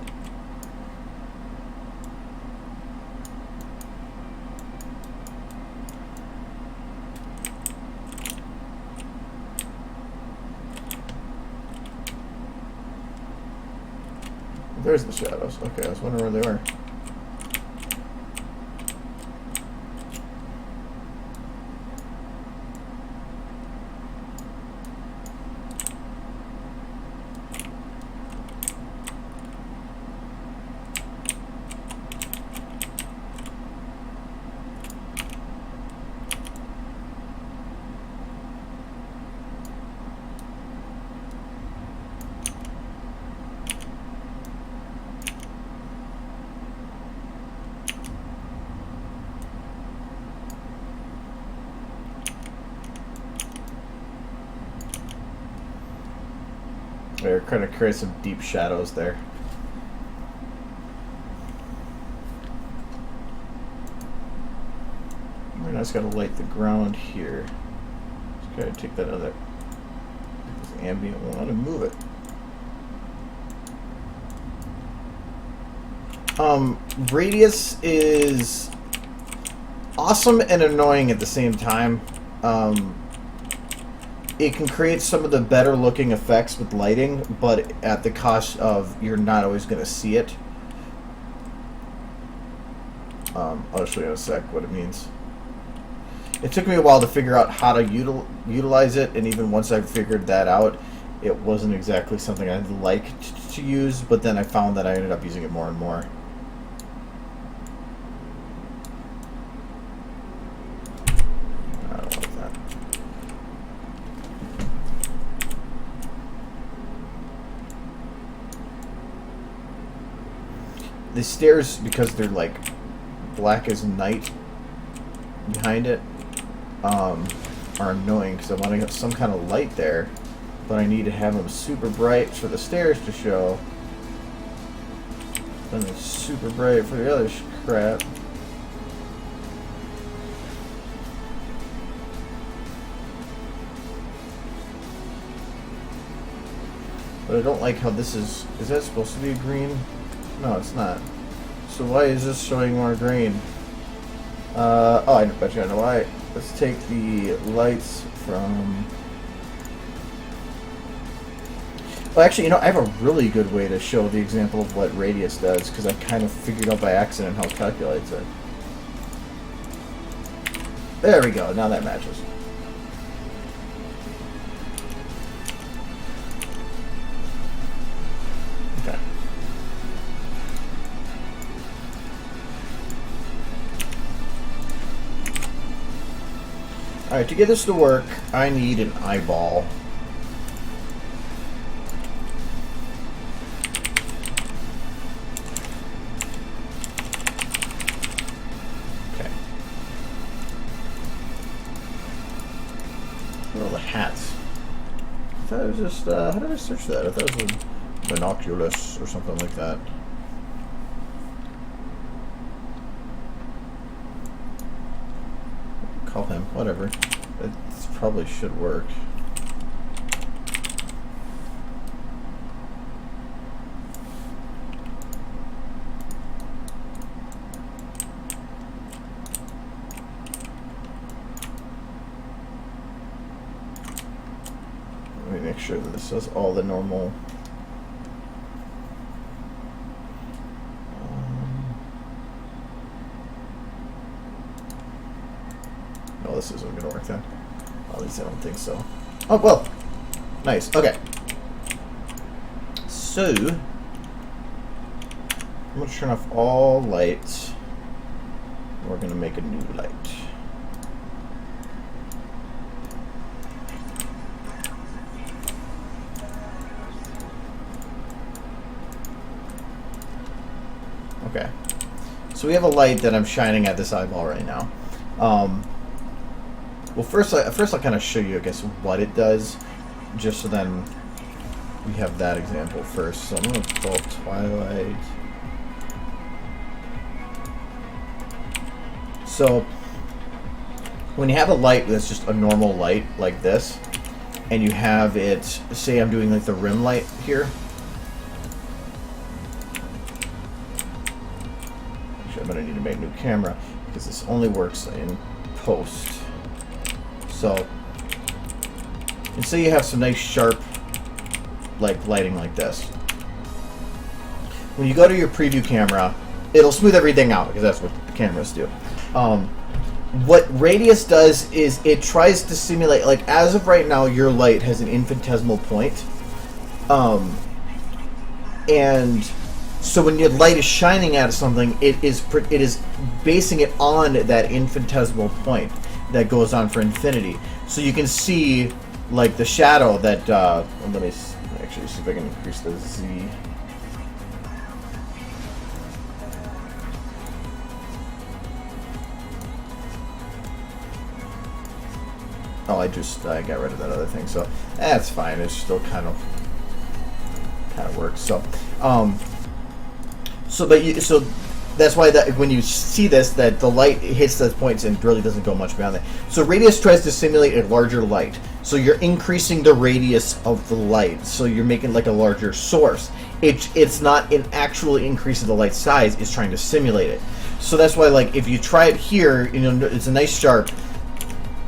There's the shadows. Okay, I was wondering where they were. They're kind of create some deep shadows there. And I just gotta light the ground here. Just gotta take that other this ambient one and move it. Radius is awesome and annoying at the same time. It can create some of the better looking effects with lighting, but at the cost of you're not always going to see it. I'll show you in a sec what it means. It took me a while to figure out how to utilize it, and even once I figured that out, it wasn't exactly something I liked to use, but then I found that I ended up using it more and more. I don't like that. The stairs, because they're like black as night behind it, are annoying because I want to get some kind of light there, but I need to have them super bright for the stairs to show. Then it's super bright for the other crap. But I don't like how this is. Is that supposed to be green? No, it's not. So why is this showing more green? Oh, I bet you I know why. Let's take the lights from... Well, actually, you know, I have a really good way to show the example of what radius does, because I kind of figured out by accident how it calculates it. There we go. Now that matches. Okay. Alright, to get this to work, I need an eyeball. Okay. What are all the hats? I thought it was just, how did I search that? I thought it was a binoculus or something like that. Call him, whatever. It probably should work. Let me make sure that this does all the normal. No, this isn't going to work then. At least I don't think so. Oh, well. Nice. Okay. So, I'm going to turn off all lights. We're going to make a new light. Okay. So we have a light that I'm shining at this eyeball right now. Well, first I'll kind of show you, I guess, what it does, just so then we have that example first. So I'm going to call Twilight. So when you have a light that's just a normal light like this, and you have it, say I'm doing like the rim light here. Actually, I'm going to need to make a new camera because this only works in post. So, and say you have some nice sharp, like lighting like this. When you go to your preview camera, it'll smooth everything out because that's what the cameras do. What radius does is it tries to simulate, like as of right now, your light has an infinitesimal point, and so when your light is shining at something, it is basing it on that infinitesimal point that goes on for infinity. So you can see like the shadow that let me actually see if I can increase the Z. Oh, I got rid of that other thing, so that's fine. It still kind of works. So so That's why that when you see this, that the light hits those points and really doesn't go much beyond that. So radius tries to simulate a larger light. So you're increasing the radius of the light. So you're making like a larger source. It's not an actual increase of the light size. It's trying to simulate it. So that's why, like, if you try it here, you know, it's a nice sharp.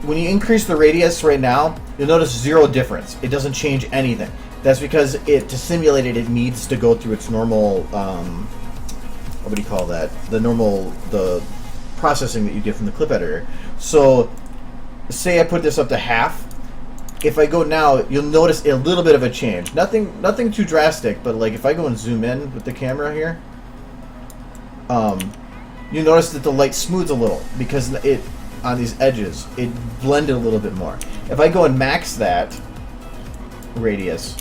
When you increase the radius right now, you'll notice zero difference. It doesn't change anything. That's because to simulate it, it needs to go through its normal. What do you call that? The processing that you get from the clip editor. So, say I put this up to half. If I go now, you'll notice a little bit of a change. Nothing too drastic, but like if I go and zoom in with the camera here, you notice that the light smooths a little because it on these edges it blended a little bit more. If I go and max that radius,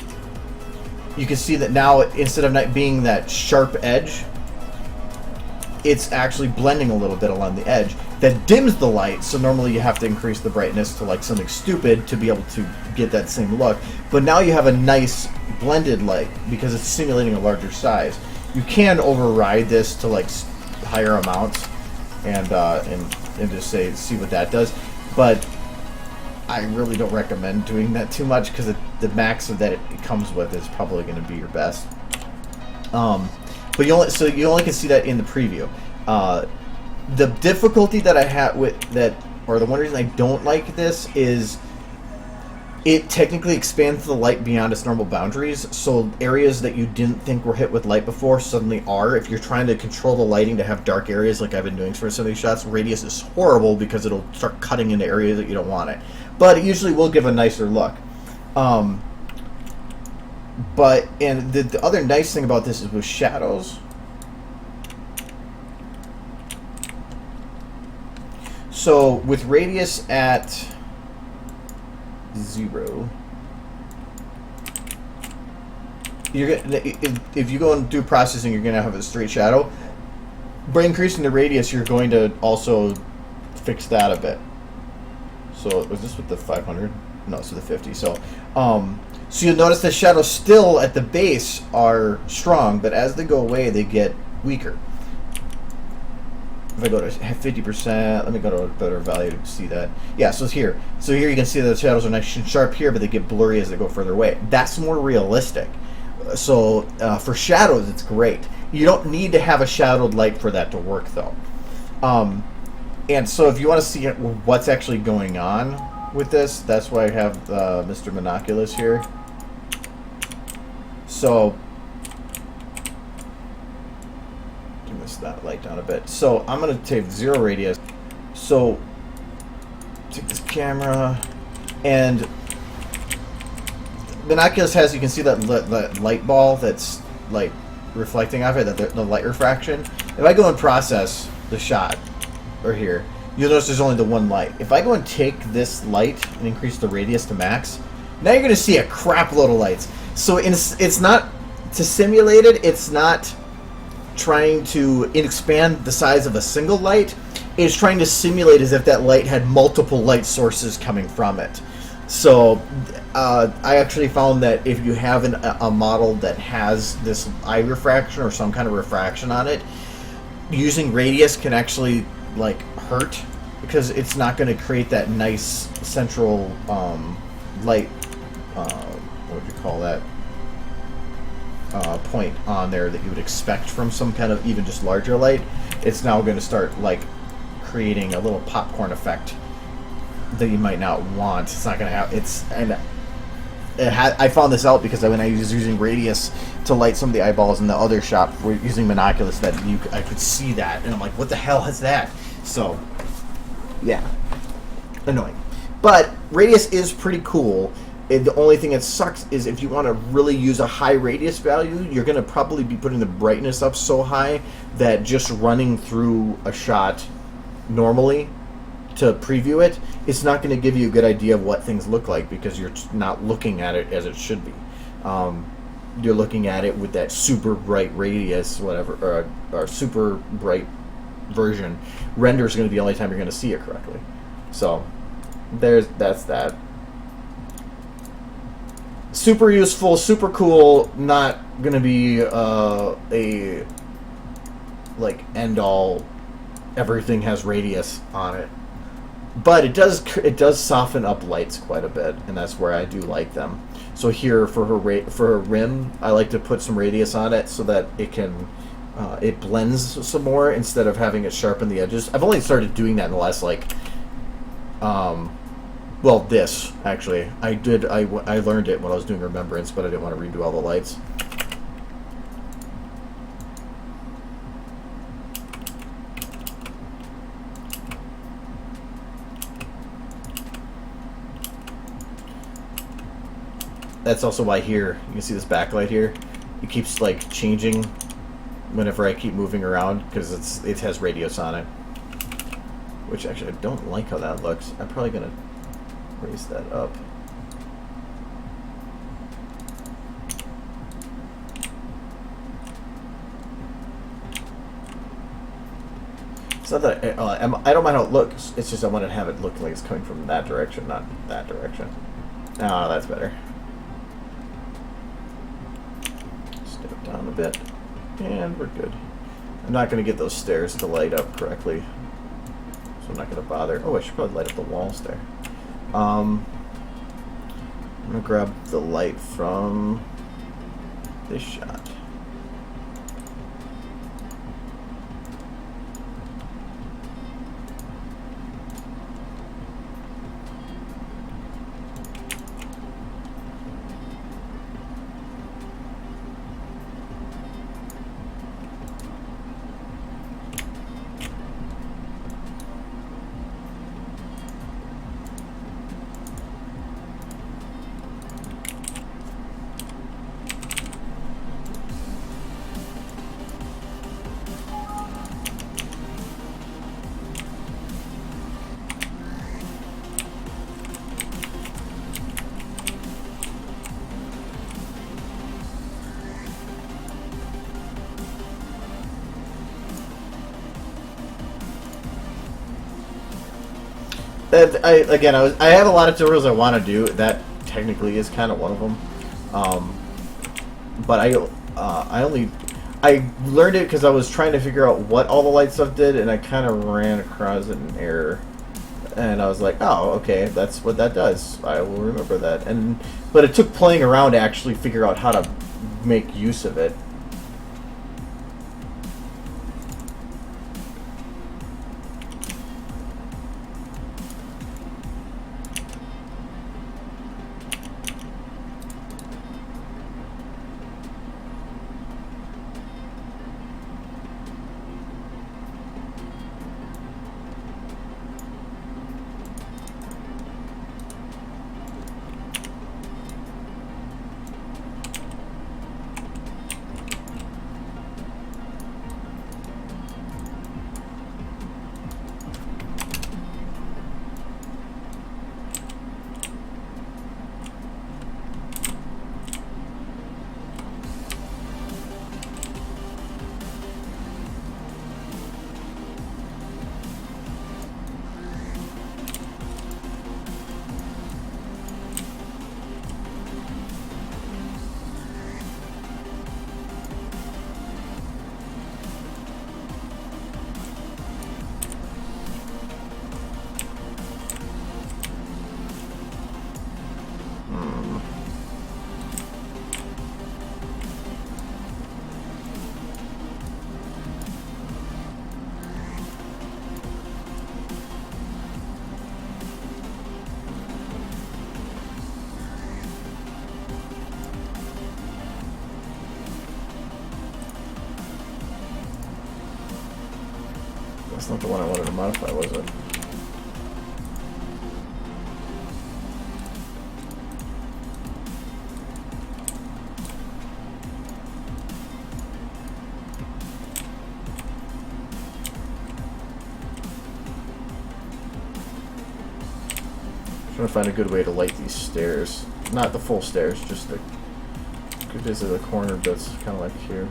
you can see that now instead of not being that sharp edge, it's actually blending a little bit along the edge. That dims the light, so normally you have to increase the brightness to like something stupid to be able to get that same look. But now you have a nice blended light because it's simulating a larger size. You can override this to like higher amounts and just see what that does. But I really don't recommend doing that too much because the max of that it comes with is probably going to be your best. But you only can see that in the preview. The difficulty that I had with that, or the one reason I don't like this, is it technically expands the light beyond its normal boundaries. So areas that you didn't think were hit with light before suddenly are. If you're trying to control the lighting to have dark areas like I've been doing for some of these shots, radius is horrible because it'll start cutting into areas that you don't want it. But it usually will give a nicer look. But the other nice thing about this is with shadows. So with radius at 0, you're gonna, if you go and do processing, you're going to have a straight shadow. By increasing the radius, you're going to also fix that a bit. So was this with the 500? No, it's with the 50. So you'll notice the shadows still at the base are strong, but as they go away, they get weaker. If I go to 50%, let me go to a better value to see that. Yeah, so it's here. So here you can see that the shadows are nice and sharp here, but they get blurry as they go further away. That's more realistic. So for shadows, it's great. You don't need to have a shadowed light for that to work, though. And so if you want to see what's actually going on with this, that's why I have Mr. Monoculus here. So diminish that light down a bit. So I'm going to take 0 radius. So take this camera, and Monoculus has, you can see that light ball that's like reflecting off it, the light refraction. If I go and process the shot, or here, you'll notice there's only the one light. If I go and take this light and increase the radius to max, now you're going to see a crap load of lights. So it's not, to simulate it, it's not trying to expand the size of a single light. It's trying to simulate as if that light had multiple light sources coming from it. So I actually found that if you have a model that has this eye refraction or some kind of refraction on it, using radius can actually like hurt, because it's not going to create that nice central light, what would you call that, point on there that you would expect from some kind of even just larger light. It's now going to start like creating a little popcorn effect that you might not want. It's not going to have, I found this out because when I was using radius to light some of the eyeballs in the other shop, we're using Monoculus, that I could see that, and I'm like, what the hell is that? So, yeah, annoying. But radius is pretty cool. The only thing that sucks is if you want to really use a high radius value, you're going to probably be putting the brightness up so high that just running through a shot normally to preview it, it's not going to give you a good idea of what things look like, because you're not looking at it as it should be. You're looking at it with that super bright radius, whatever, or super bright version. Render is going to be the only time you're going to see it correctly. So that's that. Super useful, super cool. Not going to be a like end all. Everything has radius on it, but it does soften up lights quite a bit, and that's where I do like them. So here for her rim, I like to put some radius on it so that it blends some more instead of having it sharpen the edges. I've only started doing that in the last well, this actually I learned it when I was doing Remembrance, but I didn't want to redo all the lights. That's also why here, you can see this backlight here. It keeps like changing whenever I keep moving around because it has radius on it. Which actually I don't like how that looks. I'm probably gonna raise that up. It's not that I don't mind how it looks. It's just I want to have it look like it's coming from that direction, not that direction. Oh, that's better. Step down a bit, and we're good. I'm not going to get those stairs to light up correctly, so I'm not going to bother. Oh, I should probably light up the walls there. I'm going to grab the light from this shot. I have a lot of tutorials I want to do. That technically is kind of one of them. But I learned it because I was trying to figure out what all the light stuff did, and I kind of ran across an error. And I was like, oh, okay, that's what that does. I will remember that. But it took playing around to actually figure out how to make use of it. That's not the one I wanted to modify, was it? I'm trying to find a good way to light these stairs. Not the full stairs, just the good visit the corner bits, kind of like here.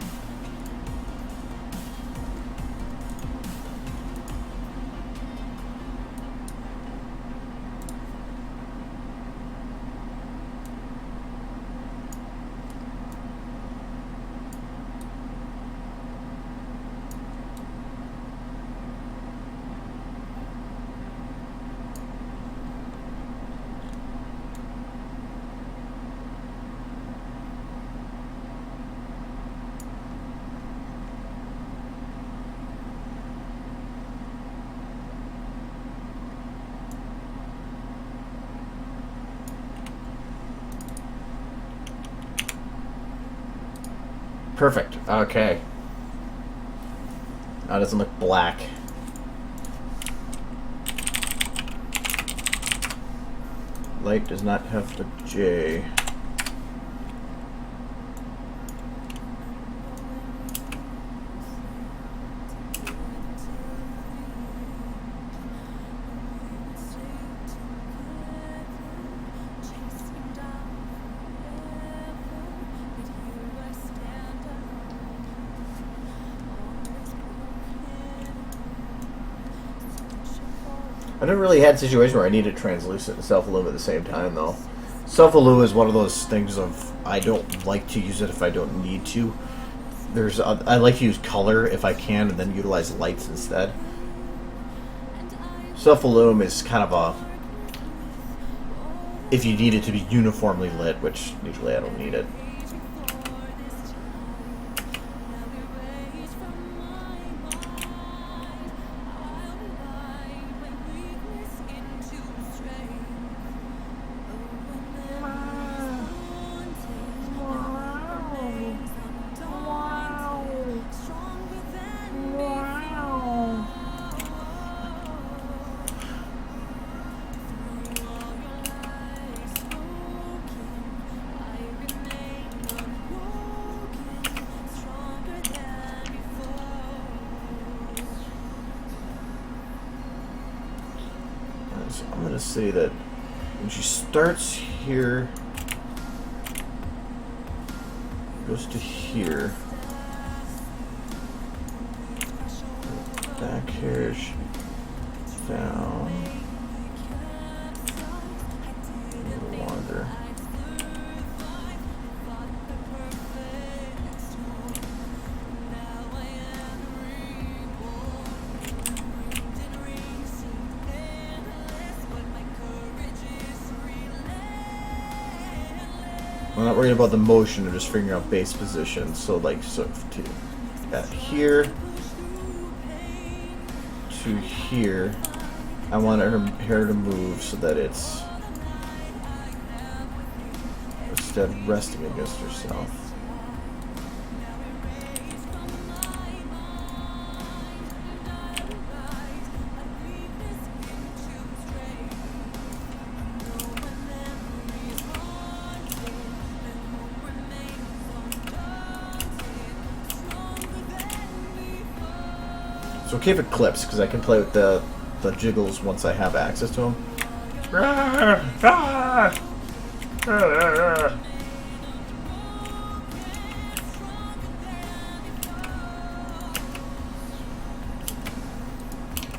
Perfect. Okay. Now it doesn't look black. Light does not have the J. I never really had a situation where I needed translucent and self-illum at the same time, though. Self-illum is one of those things of I don't like to use it if I don't need to. I like to use color if I can, and then utilize lights instead. Self-illum is kind of a if you need it to be uniformly lit, which usually I don't need it. So I'm going to say that when she starts here, goes to here, back here, down, a little longer. I'm not worried about the motion, I'm just figuring out base position. So like at here to here, I want her hair to move so that it's instead resting against herself. It's okay if it clips, because I can play with the jiggles once I have access to them.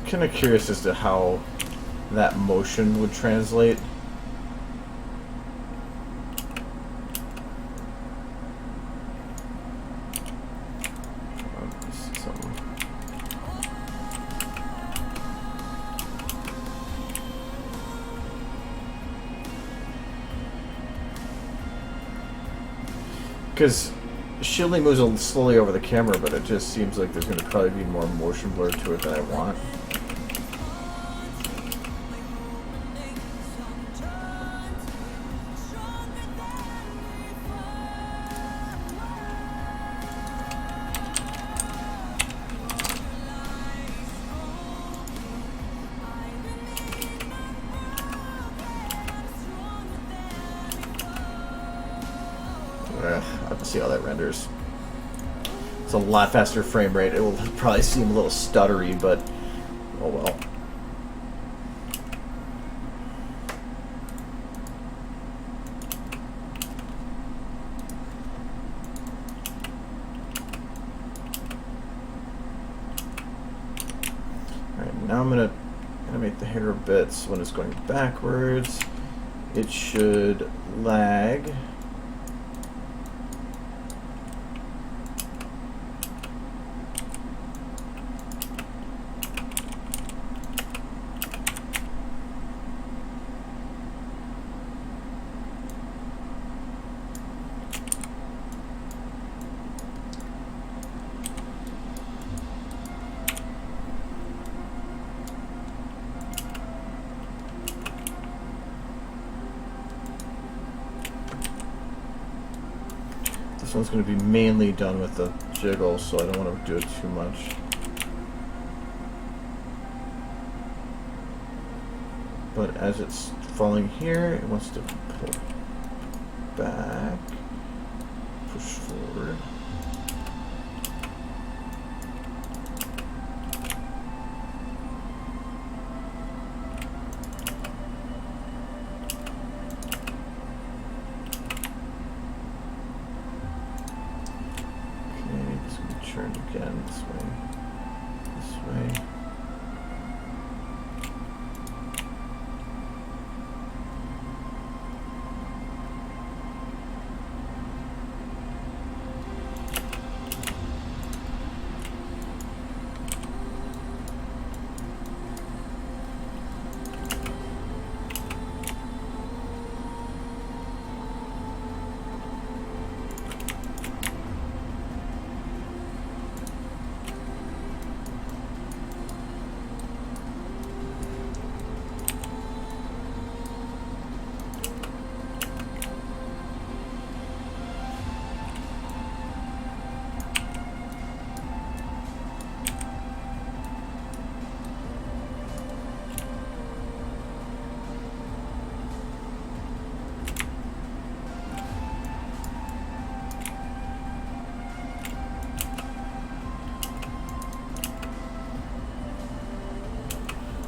Kind of curious as to how that motion would translate. Because she only moves slowly over the camera, but it just seems like there's going to probably be more motion blur to it than I want. I have to see how that renders. It's a lot faster frame rate. It will probably seem a little stuttery, but oh well. Alright, now I'm gonna animate the hair a bit so when it's going backwards, it should lag. this one's going to be mainly done with the jiggle, so I don't want to do it too much. But as it's falling here, it wants to pull back, push forward. Okay, it's going to turn again this way, this way.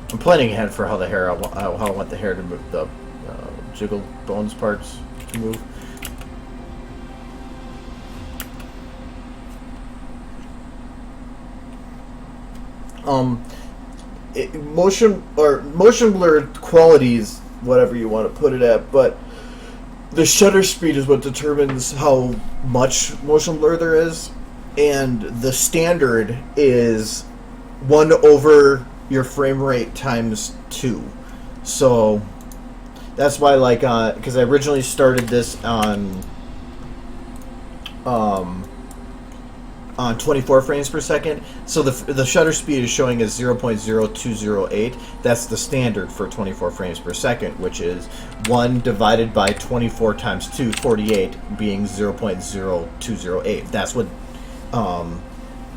I'm planning ahead for how the hair, how I want the hair to move, the jiggle bones parts to move. Motion blur qualities, whatever you want to put it at, but the shutter speed is what determines how much motion blur there is, and the standard is 1 over your frame rate times 2. So that's why, like, because I originally started this on 24 frames per second, so the shutter speed is showing as 0.0208. That's the standard for 24 frames per second, which is 1 divided by 24 times 2, 48, being 0.0208. That's what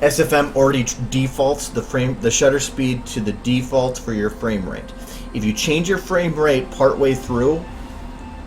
SFM already defaults the shutter speed to the default for your frame rate. If you change your frame rate partway through,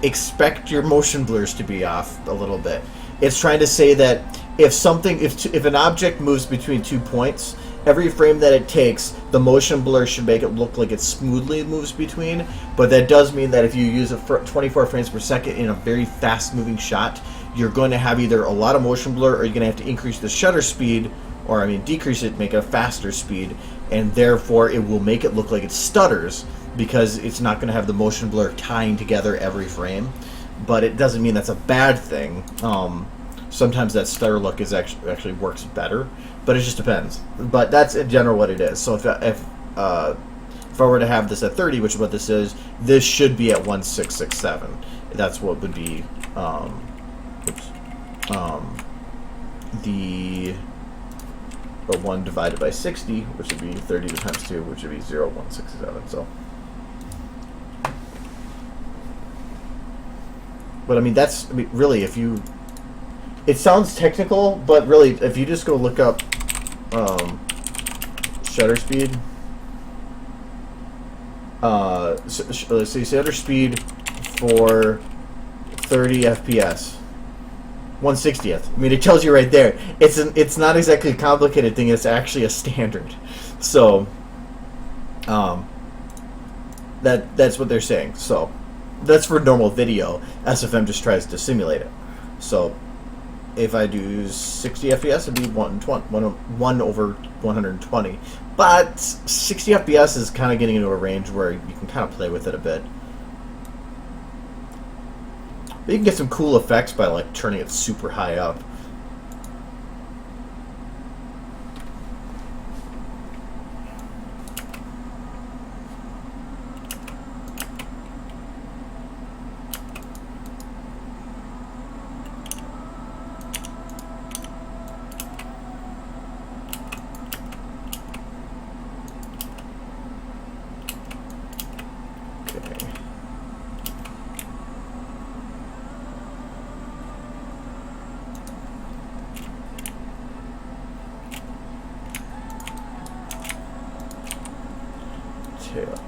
expect your motion blurs to be off a little bit. It's trying to say that if an object moves between 2 points, every frame that it takes, the motion blur should make it look like it smoothly moves between. But that does mean that if you use 24 frames per second in a very fast moving shot, you're going to have either a lot of motion blur, or you're going to have to increase the shutter speed, or decrease it, make it a faster speed, and therefore it will make it look like it stutters, because it's not going to have the motion blur tying together every frame. But it doesn't mean that's a bad thing. Sometimes that stutter look is actually works better, but it just depends. But that's in general what it is. So if I were to have this at 30, which is what this is, this should be at 1667. That's what would be the 1 divided by 60, which would be 30 times 2, which would be 0.167. So, but that's really, if you, it sounds technical, but really, if you just go look up shutter speed, let's say shutter speed for 30 FPS. 1/60th. It tells you right there. It's not exactly a complicated thing. It's actually a standard. So, that's what they're saying. So, that's for normal video. SFM just tries to simulate it. So, if I do 60 FPS, it'd be 1 over 120. But 60 FPS is kind of getting into a range where you can kind of play with it a bit. But you can get some cool effects by turning it super high up. tail.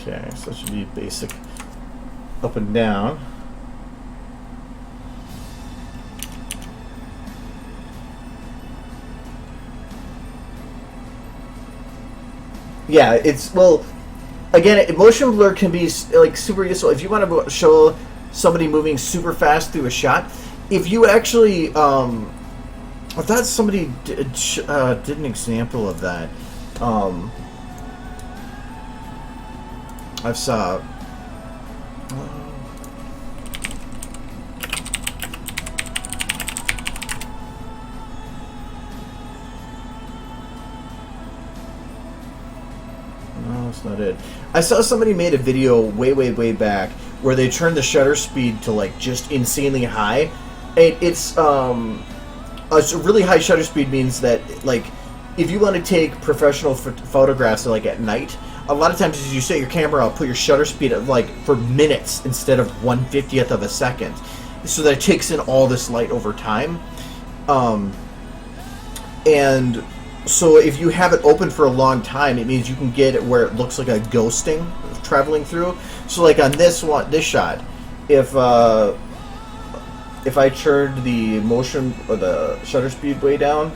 Okay, so it should be basic up and down. Yeah, it's, well, again, motion blur can be like super useful if you want to show somebody moving super fast through a shot. If you actually, I thought somebody did an example of that. I saw. No, that's not it. I saw somebody made a video way back where they turned the shutter speed to like just insanely high. It's a really high shutter speed means that like if you want to take professional photographs like at night, a lot of times as you set your camera up, put your shutter speed at like for minutes instead of 1/50th of a second, so that it takes in all this light over time. And so if you have it open for a long time, it means you can get it where it looks like a ghosting traveling through. So like on this shot, if I turned the motion or the shutter speed way down,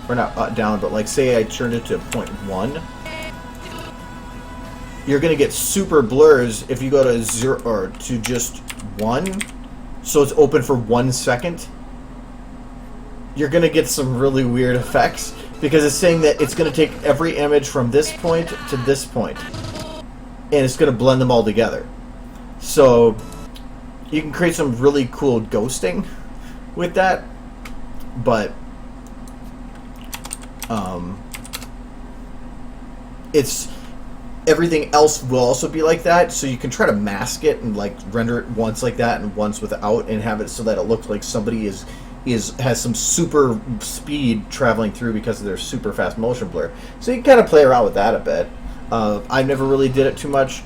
or not down, but like say I turned it to 0.1, you're gonna get super blurs if you go to 0 or to just 1, so it's open for 1 second. You're gonna get some really weird effects because it's saying that it's gonna take every image from this point to this point, and it's gonna blend them all together. So you can create some really cool ghosting with that, but it's everything else will also be like that, so you can try to mask it and like render it once like that and once without, and have it so that it looks like somebody has some super speed traveling through because of their super fast motion blur. So you can kind of play around with that a bit. I never really did it too much,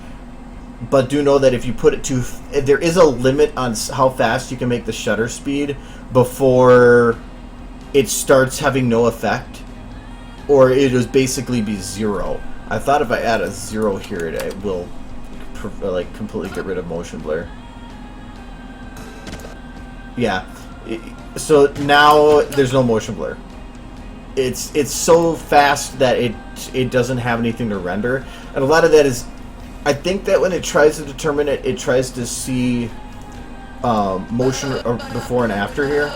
but do know that if you put it too, there is a limit on how fast you can make the shutter speed before it starts having no effect, or it will basically be 0. I thought if I add a 0 here, it will like completely get rid of motion blur. Yeah, so now there's no motion blur. It's so fast that it doesn't have anything to render, and a lot of that is, I think that when it tries to determine it, it tries to see motion before and after here.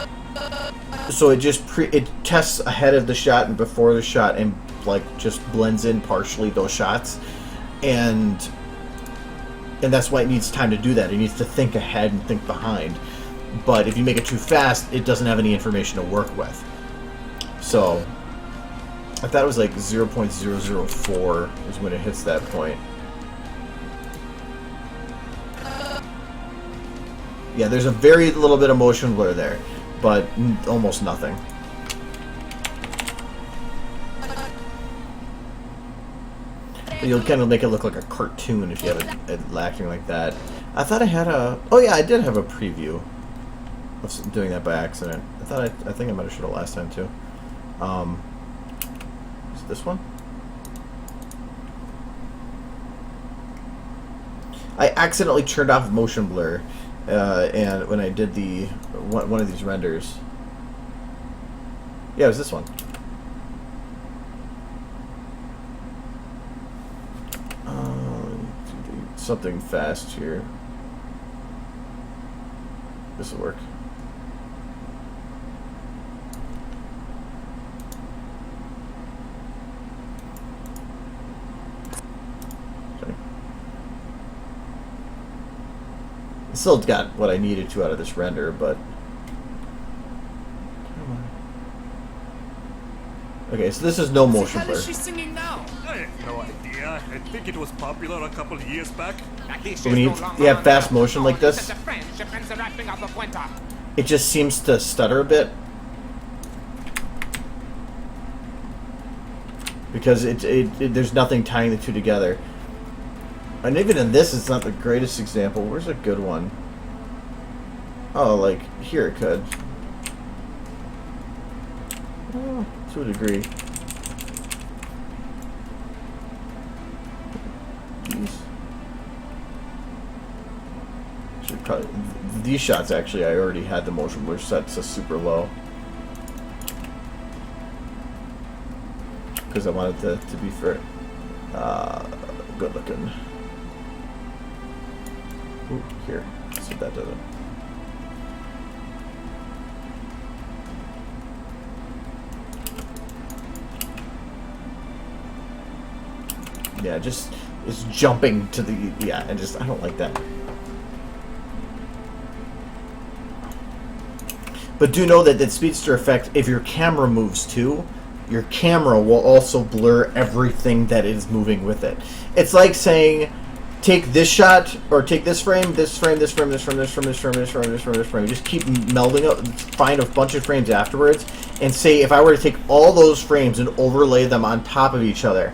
So it just it tests ahead of the shot and before the shot, and like just blends in partially those shots, and that's why it needs time to do that. It needs to think ahead and think behind. But if you make it too fast, it doesn't have any information to work with. So I thought it was like 0.004 is when it hits that point. Yeah, there's a very little bit of motion blur there, but almost nothing. You'll kind of make it look like a cartoon if you have it acting like that. I thought I had a... Oh yeah, I did have a preview of doing that by accident. I think I might have showed it last time too. Is it this one? I accidentally turned off motion blur, and when I did the one of these renders. Yeah, it was this one. Something fast here. This will work. Okay. Still got what I needed to out of this render, but okay, so this is no motion blur. What the hell is she singing now? I have no idea. I think it was popular a couple of years back. But when you have fast motion like this, it just seems to stutter a bit. Because there's nothing tying the two together. And even in this, it's not the greatest example. Where's a good one? Oh, like, here it could. Oh, to a degree. Should probably, these shots actually, I already had the motion blur set to super low because I wanted to be fair, good looking. Ooh, here, let's see if that does it. Yeah, just it's jumping to the and just I don't like that. But do know that speedster effect, if your camera moves too, your camera will also blur everything that is moving with it. It's like saying, take this shot, or take this frame, this frame, this frame, this frame, this frame, this frame, this frame, this frame, this frame. Just keep melding up, find a bunch of frames afterwards, and say, if I were to take all those frames and overlay them on top of each other,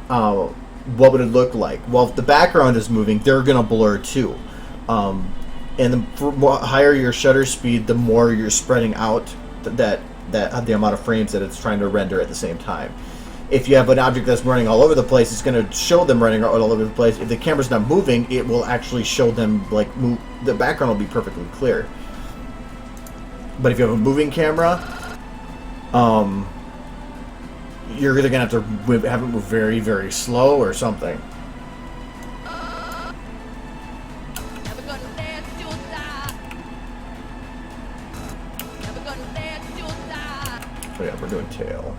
what would it look like? Well, if the background is moving, they're going to blur too. And the higher your shutter speed, the more you're spreading out the amount of frames that it's trying to render at the same time. If you have an object that's running all over the place, it's going to show them running all over the place. If the camera's not moving, it will actually show them like move. The background will be perfectly clear. But if you have a moving camera, you're either going to have to have it move very, very slow or something. Oh yeah, we're doing tail.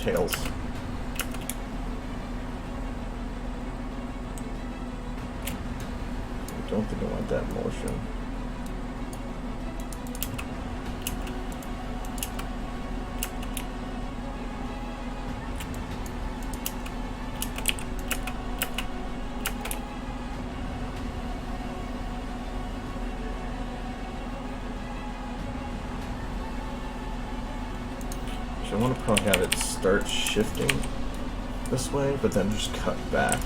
tails. I don't think I want that motion. So I want to probably have it start shifting this way, but then just cut back.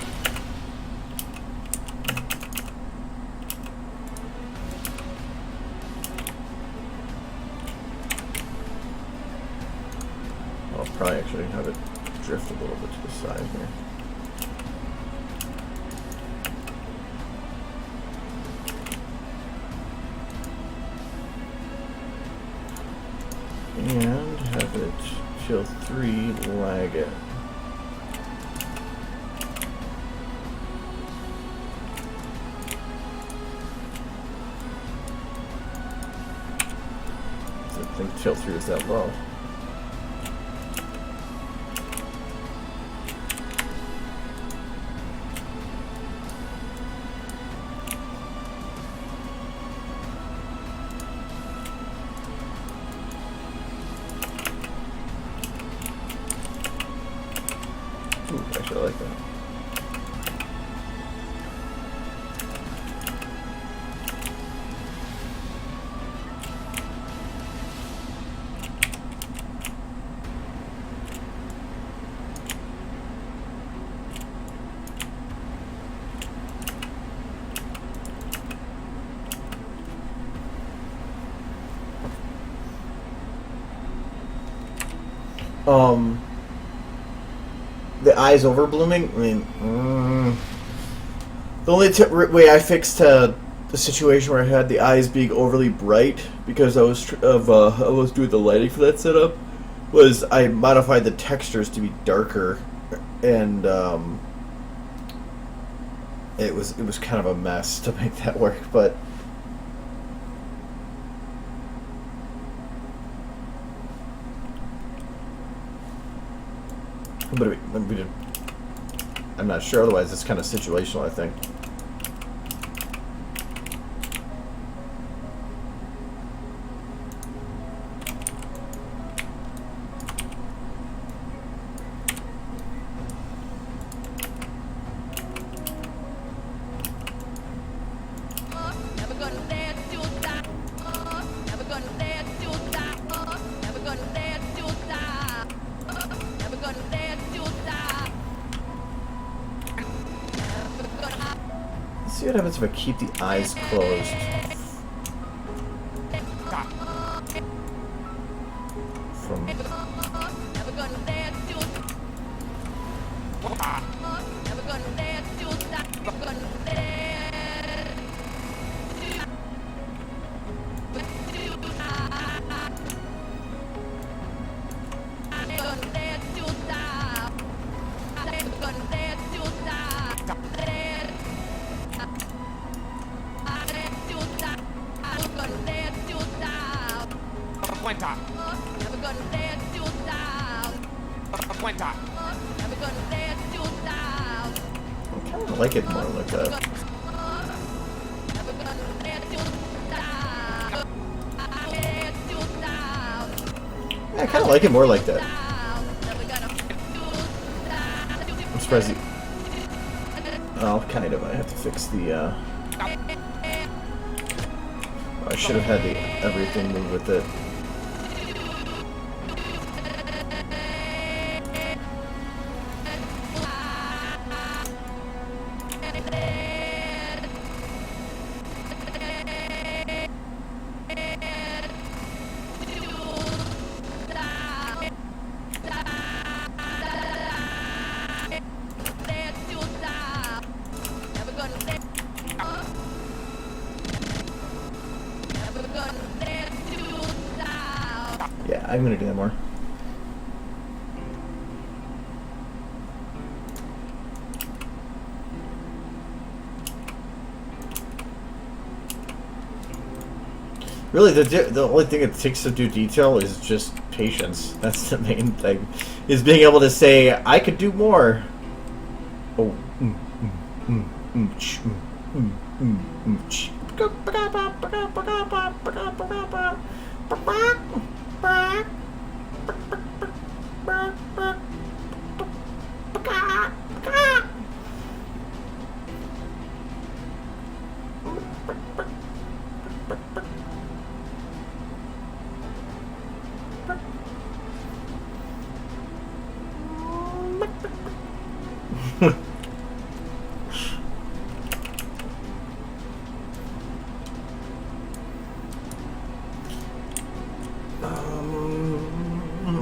I'll probably actually have it drift a little bit to the side here. And have it till 3 lag it. So I think till 3 is that low. Ooh, actually I like that. The eyes over blooming. I mean, the only way I fixed the situation where I had the eyes being overly bright because I was doing the lighting for that setup was I modified the textures to be darker, and it was kind of a mess to make that work, but. But I'm not sure. Otherwise, it's kind of situational, I think. Let's see what happens if I keep the eyes closed. From I kind of like it more like that. Yeah, I kind of like it more like that. I'm surprised he... Oh, kind of. I have to fix the, I should have had the everything move with it. Yeah, I'm gonna do that more. Really, the only thing it takes to do detail is just patience. That's the main thing. Is being able to say, I could do more. Oh.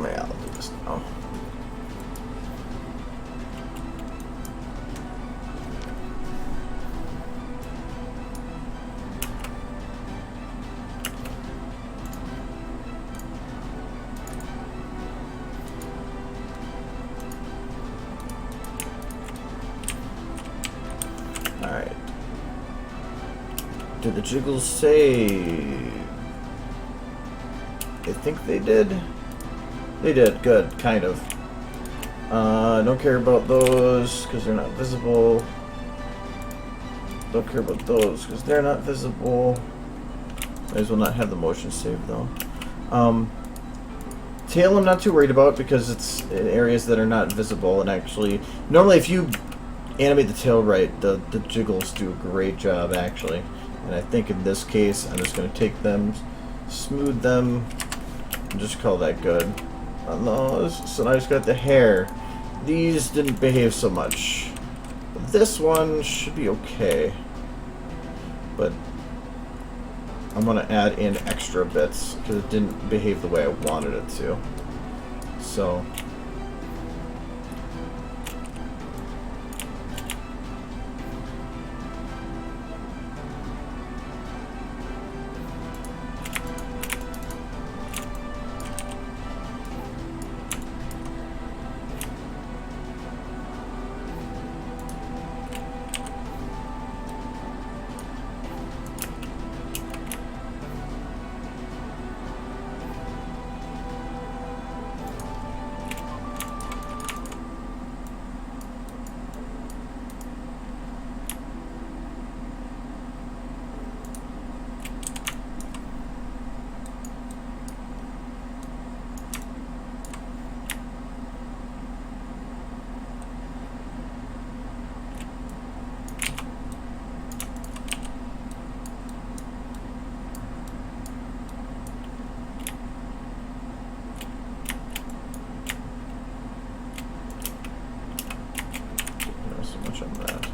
Yeah, I'll do this now. Alright. Did the jiggles save? I think they did. They did. Good. Kind of. Don't care about those because they're not visible. Don't care about those because they're not visible. Might as well not have the motion save though. Tail I'm not too worried about because it's in areas that are not visible, and actually normally if you animate the tail right, the jiggles do a great job actually. And I think in this case I'm just going to take them, smooth them, and just call that good on those. So now I just got the hair. These didn't behave so much. But this one should be okay. But I'm going to add in extra bits because it didn't behave the way I wanted it to. So not so much on that.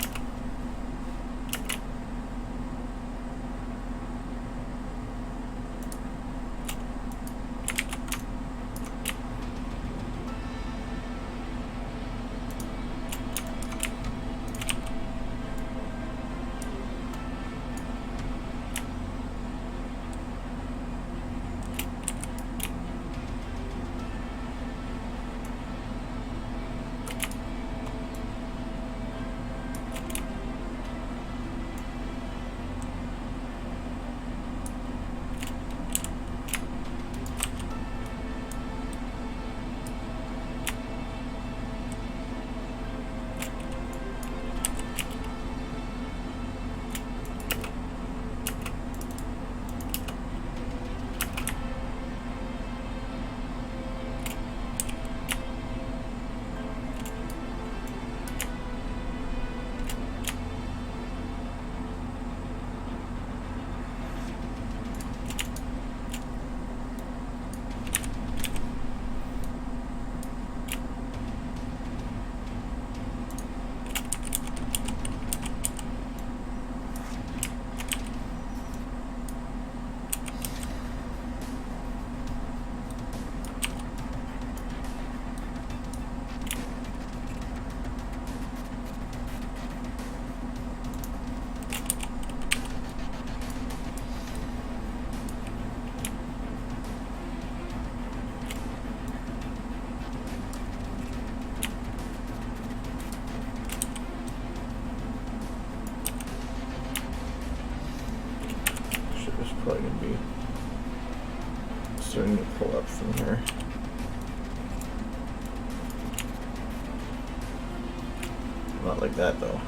Probably going to be starting to pull up from here. like that though.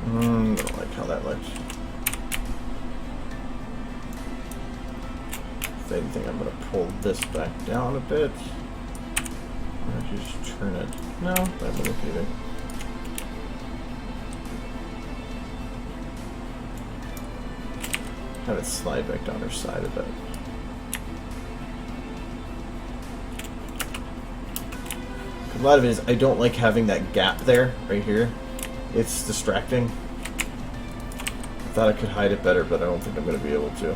I don't like how that looks. If anything, I'm going to pull this back down a bit. Or just turn it. No, that wouldn't look either. Have it slide back down her side a bit. A lot of it is I don't like having that gap there, right here. It's distracting. I thought I could hide it better, but I don't think I'm going to be able to.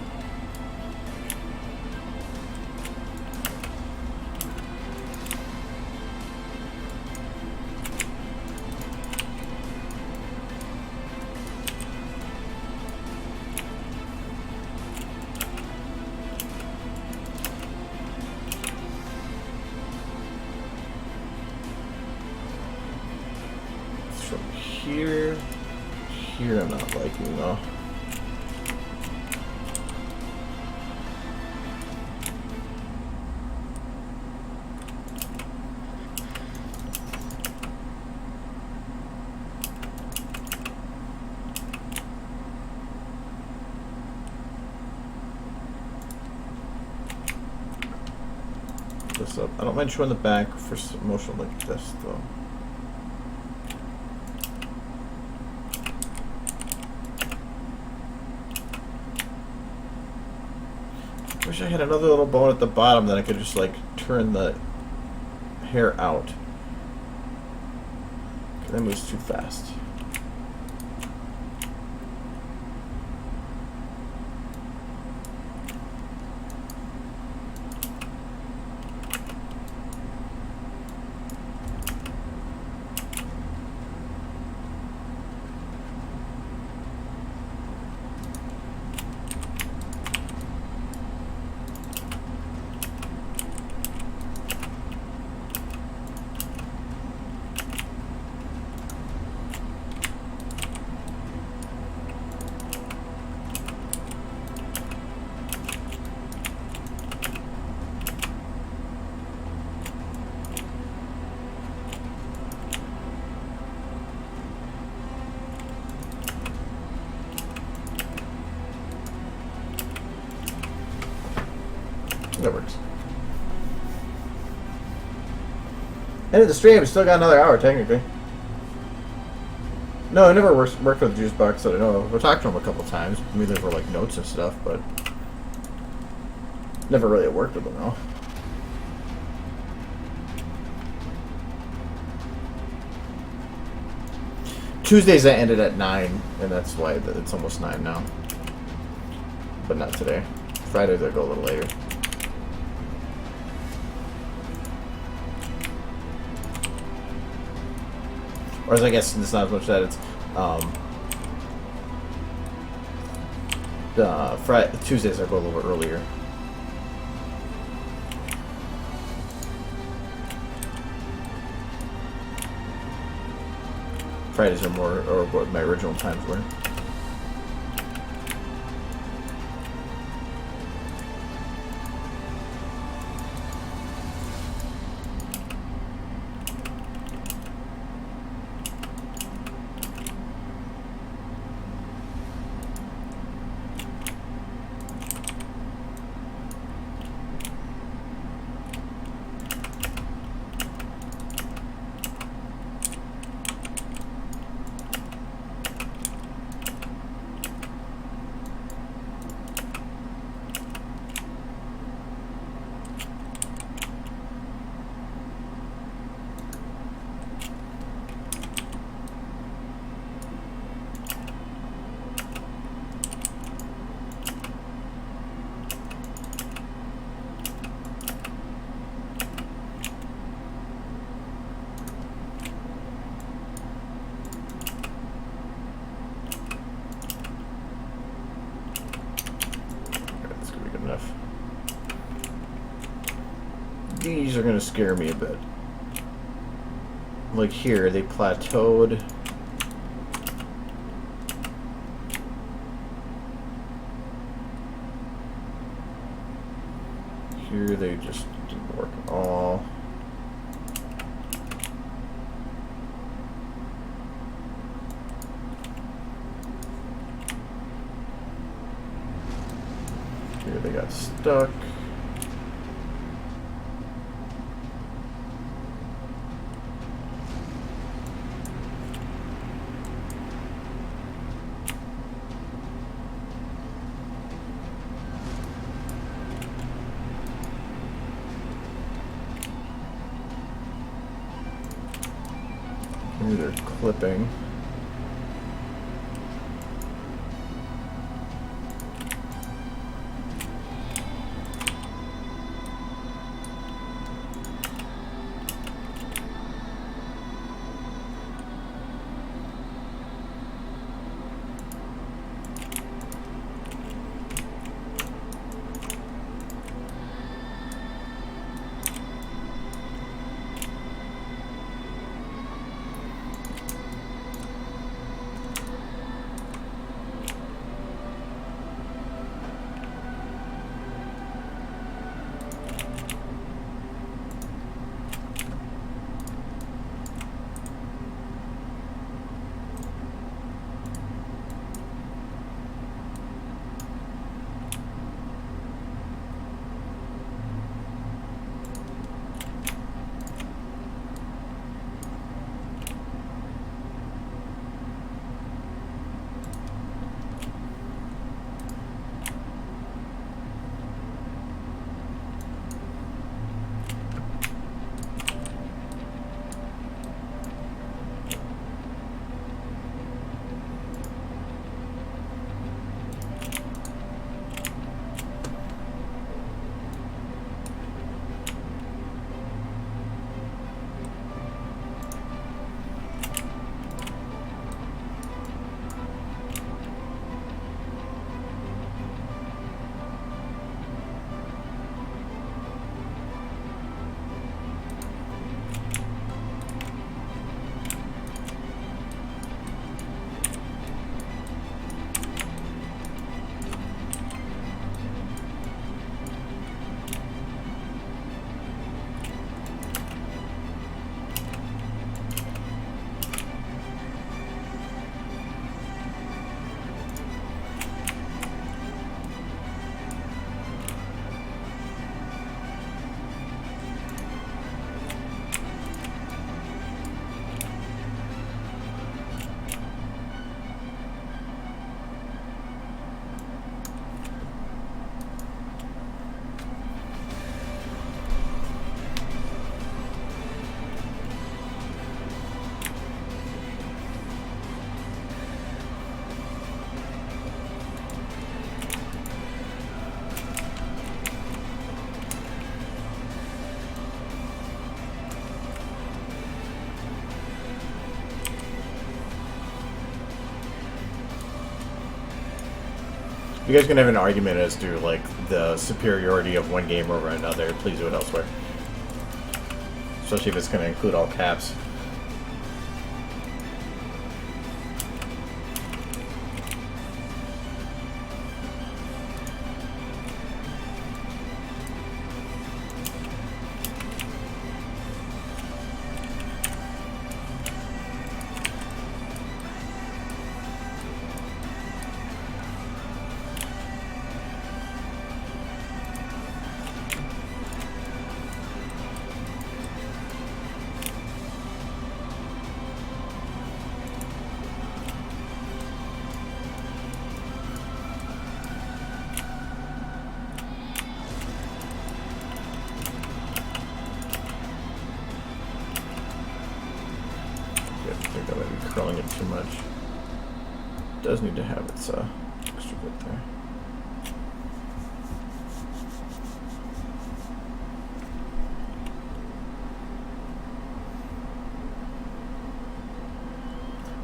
From here, I'm not liking though. This up. I don't mind showing the back for motion like this though. Wish I had another little bone at the bottom that I could just like turn the hair out. 'Cause that moves too fast. That works. End of the stream. Still got another hour, technically. No, I never worked with the juice box that I know of. We talked to him a couple times. Maybe there were like notes and stuff, but never really worked with him, though. Tuesdays I ended at 9, and that's why it's almost 9 now. But not today. Fridays I go a little later. Or as I guess it's not as much that it's Tuesdays I go a little bit earlier. Fridays are more, or what my original times were. are going to scare me a bit. Like here, they plateaued. Here they just didn't work at all. Here they got stuck. Here they're clipping. If you guys can have an argument as to like the superiority of one game over another, please do it elsewhere. Especially if it's going to include all caps. I think I might be curling it too much. It does need to have its extra bit there.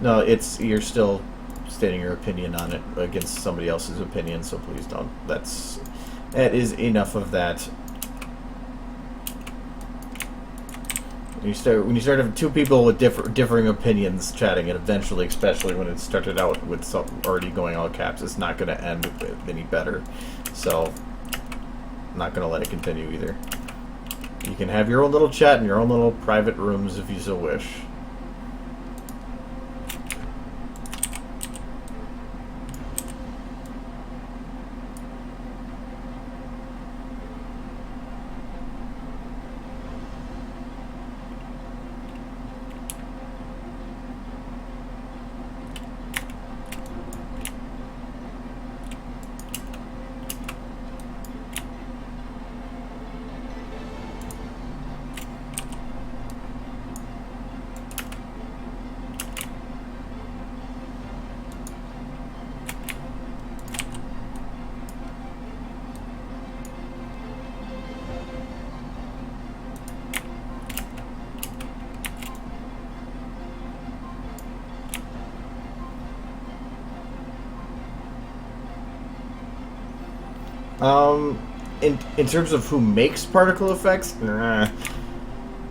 No, you're still stating your opinion on it against somebody else's opinion, so please don't. That is enough of that. When you start having two people with differing opinions chatting, and eventually, especially when it started out with some already going all caps, it's not going to end any better. So, I'm not going to let it continue either. You can have your own little chat in your own little private rooms if you so wish. In terms of who makes particle effects,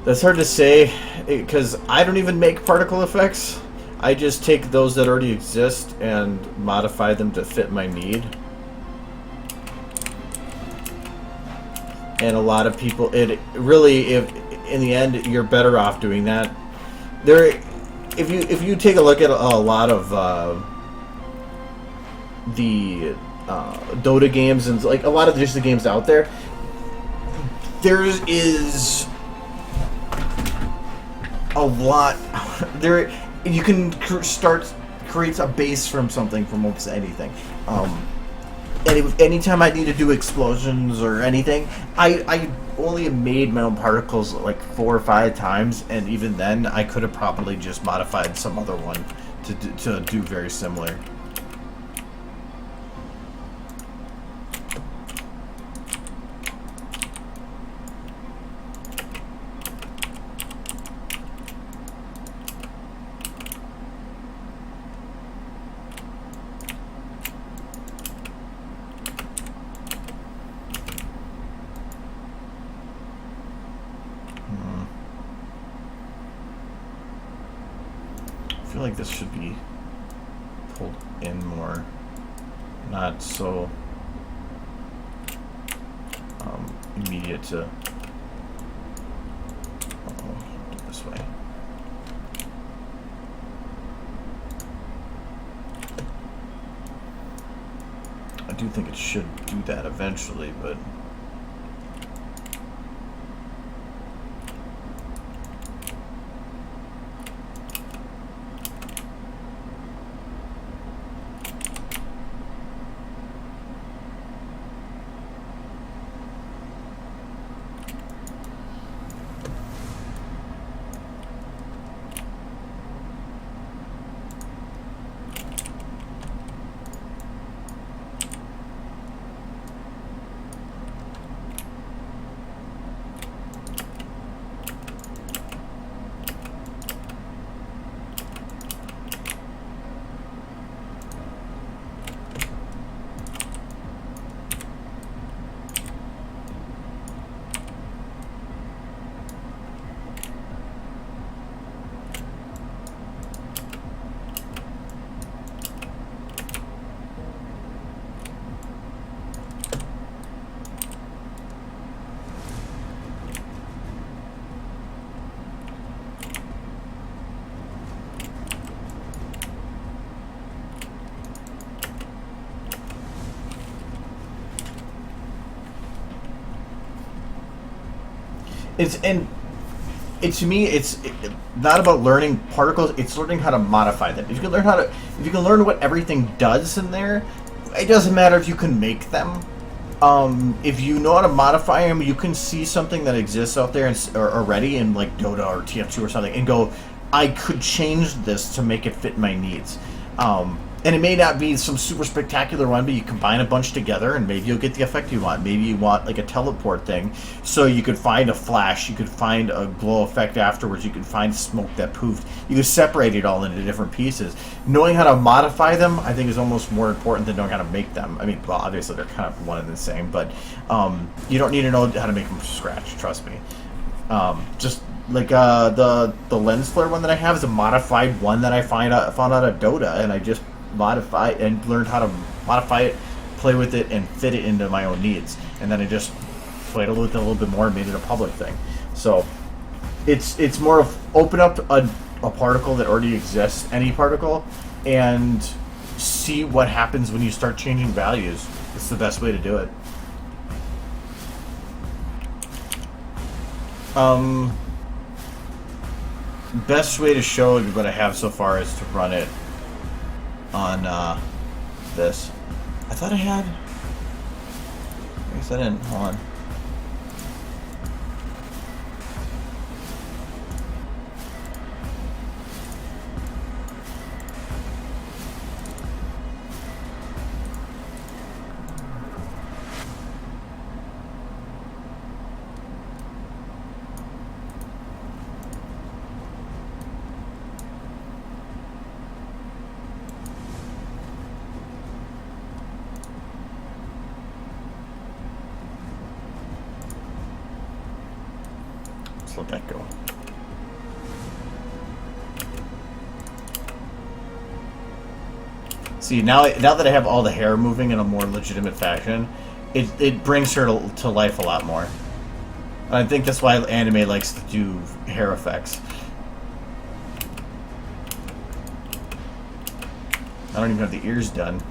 that's hard to say, because I don't even make particle effects. I just take those that already exist and modify them to fit my need. And a lot of people, it really, if in the end, you're better off doing that. If you take a look at a lot of the Dota games and like a lot of just the games out there, there is a lot there. You can create a base from something, from almost anything. And anytime I need to do explosions or anything, I only made my own particles like 4 or 5 times, and even then I could have probably just modified some other one to do very similar. I feel like this should be pulled in more, not so immediate to. Do it this way. I do think it should do that eventually, but. To me, it's not about learning particles. It's learning how to modify them. If you can learn what everything does in there, it doesn't matter if you can make them. If you know how to modify them, you can see something that exists out there already in like Dota or TF2 or something, and go, I could change this to make it fit my needs. And it may not be some super spectacular one, but you combine a bunch together and maybe you'll get the effect you want. Maybe you want like a teleport thing, so you could find a flash, you could find a glow effect afterwards, you could find smoke that poofed. You could separate it all into different pieces. Knowing how to modify them, I think, is almost more important than knowing how to make them. I mean, well, obviously they're kind of one and the same, but you don't need to know how to make them from scratch, trust me. Just Like the lens flare one that I have is a modified one that I found out of Dota, and I just modified and learned how to modify it, play with it, and fit it into my own needs. And then I just played with it a little bit more and made it a public thing. So it's more of open up a particle that already exists, any particle, and see what happens when you start changing values. It's the best way to do it. Best way to show what I have so far is to run it on this. I thought I had. I guess I didn't. Hold on. Let that go. See, now that I have all the hair moving in a more legitimate fashion, it brings her to life a lot more. And I think that's why anime likes to do hair effects. I don't even have the ears done.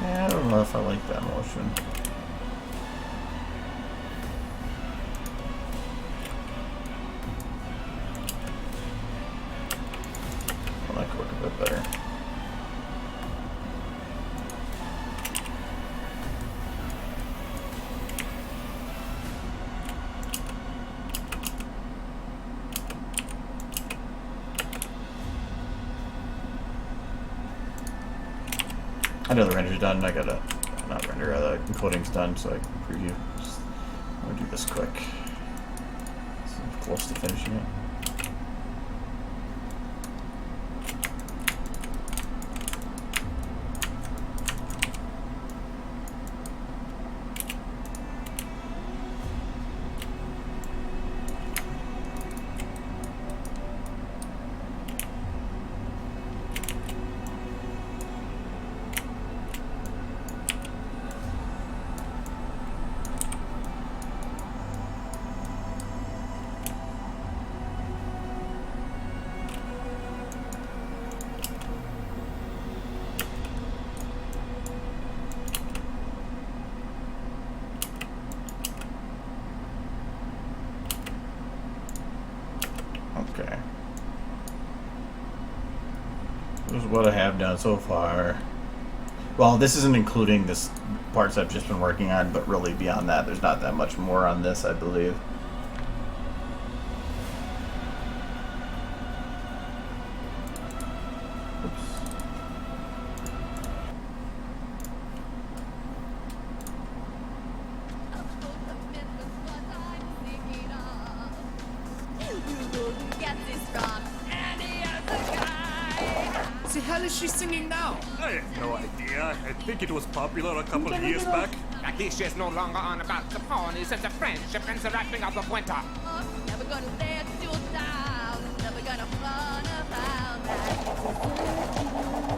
I don't know if I like that motion. Well, that could work a bit better. I know the render's done. I gotta not render. The encoding's done, so I can preview. I'm gonna do this quick. So I'm close to finishing it. This is what I have done so far. Well, this isn't including this parts I've just been working on, but really beyond that, there's not that much more on this, I believe. The hell is she singing now? I have no idea. I think it was popular a couple of years back. At least she's no longer on about the ponies and the friendship and the wrapping up of winter. Never gonna let you down. Never gonna run around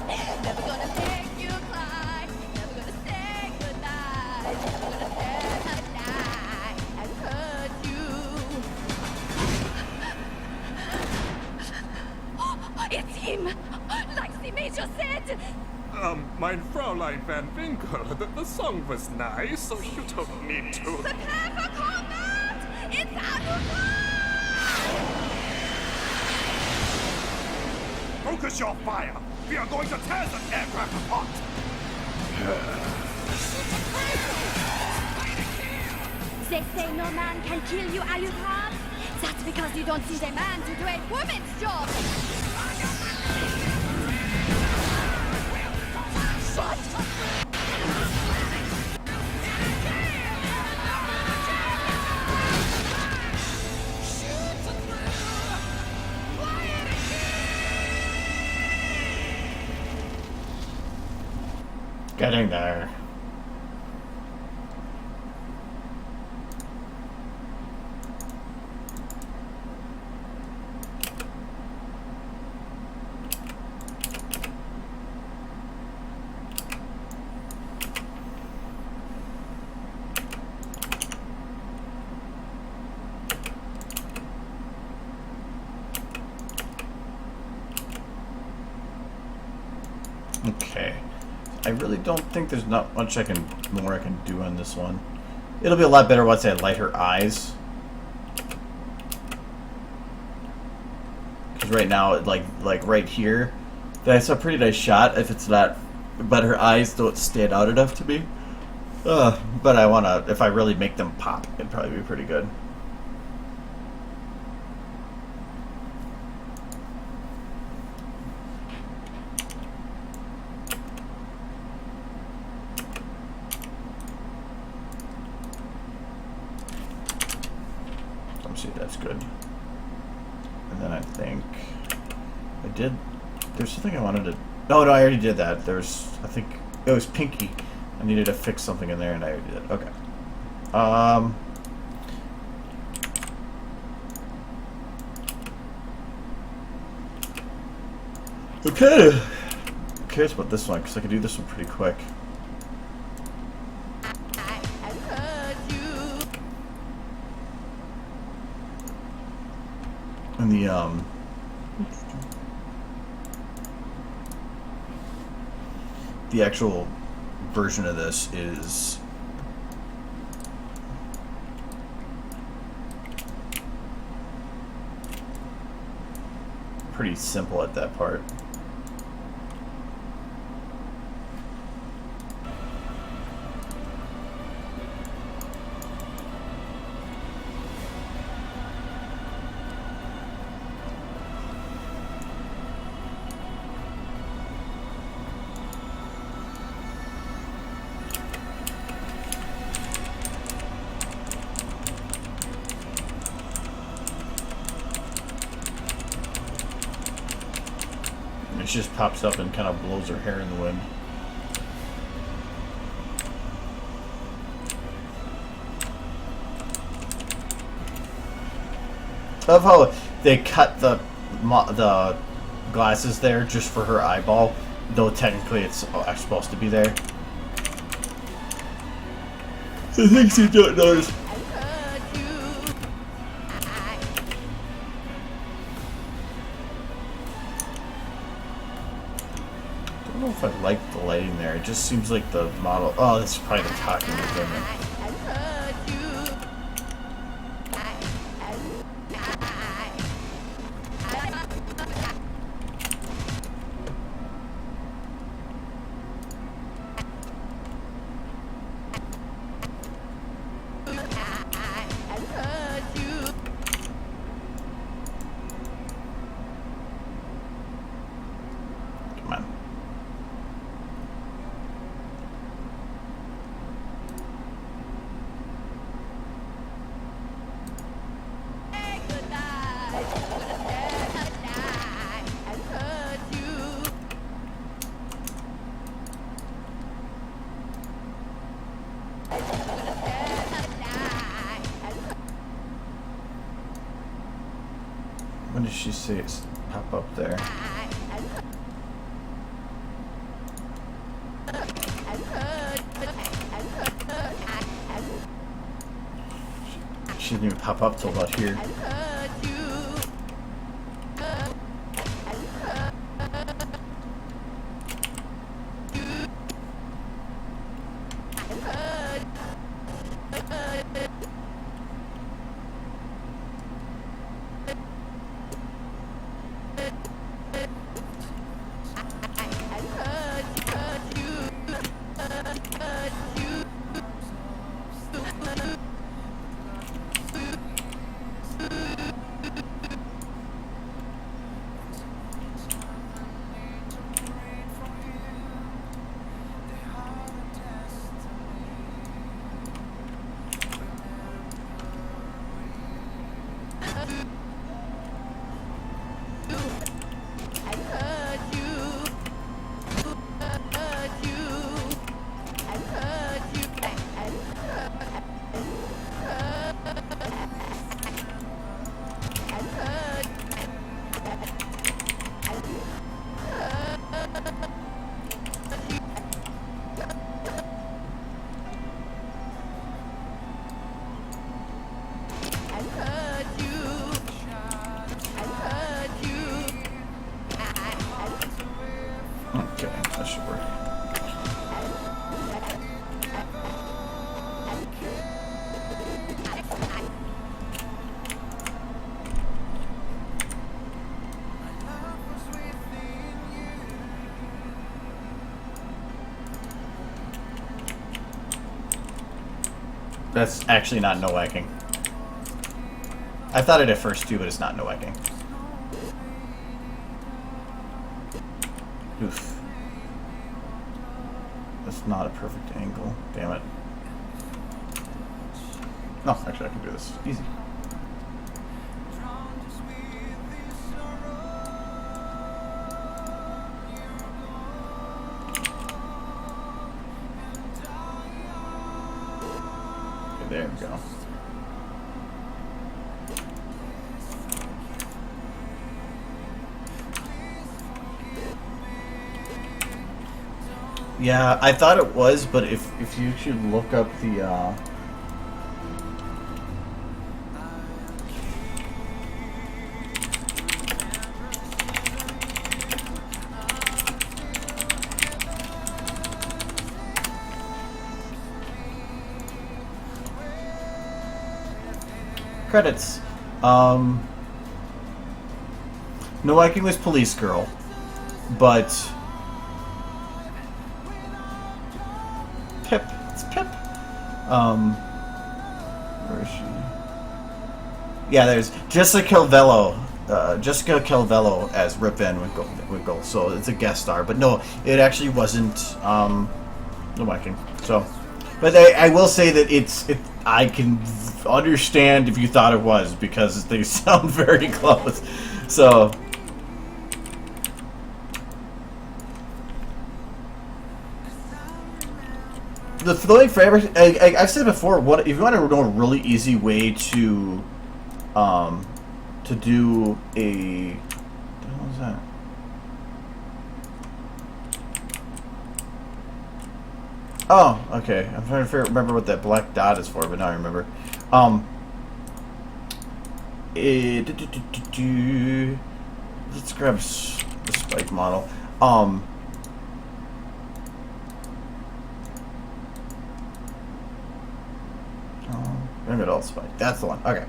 like never gonna make you cry. Never gonna say goodbye. Never gonna tell a lie and hurt you. It's him! Like the major said! Mein Fräulein Van Winkle, the song was nice, so you don't need to. The clever combat! It's Anuka! Focus your fire! We are going to tear the aircraft apart! They say no man can kill you, Ayuthard. That's because you don't see the man to do a woman's job. What? Getting there. Okay. I really don't think there's not much more I can do on this one. It'll be a lot better once I light her eyes. Because right now, like right here, that's a pretty nice shot if it's not, but her eyes don't stand out enough to me. But I wanna, if I really make them pop, it'd probably be pretty good. See, that's good. And then I think I did. There's something I wanted to. No, I already did that. There's, I think it was Pinky. I needed to fix something in there, and I already did. Okay. Okay. I'm curious about this one because I can do this one pretty quick. And the actual version of this is pretty simple at that part. It just pops up and kind of blows her hair in the wind. I love how they cut the glasses there just for her eyeball, though technically it's supposed to be there. The things you don't notice. I don't know if I like the lighting there. It just seems like the model. Oh, this is probably the talking equipment. just say it's pop up there. She didn't even pop up till about here. Okay, that should work. That's actually not no whacking. I thought it at first too, but it's not no whacking. Oof. That's not a perfect angle. Damn it. No, actually I can do this. Easy. Okay, there we go. Yeah, I thought it was, but if you should look up the credits. No Viking was Police Girl, but Pip. It's Pip. Where is she? Yeah, there's Jessica Calvello. Jessica Calvello as Rip Van Winkle. So it's a guest star, but no, it actually wasn't. No Viking. So, but I will say that I can understand if you thought it was because they sound very close. So. The flowing fabric, I've said before, if you want to know a really easy way to do a, what the hell is that? Oh, okay. I'm trying to remember what that black dot is for, but now I remember. Let's grab the spike model. Remember all spike. That's the one. Okay.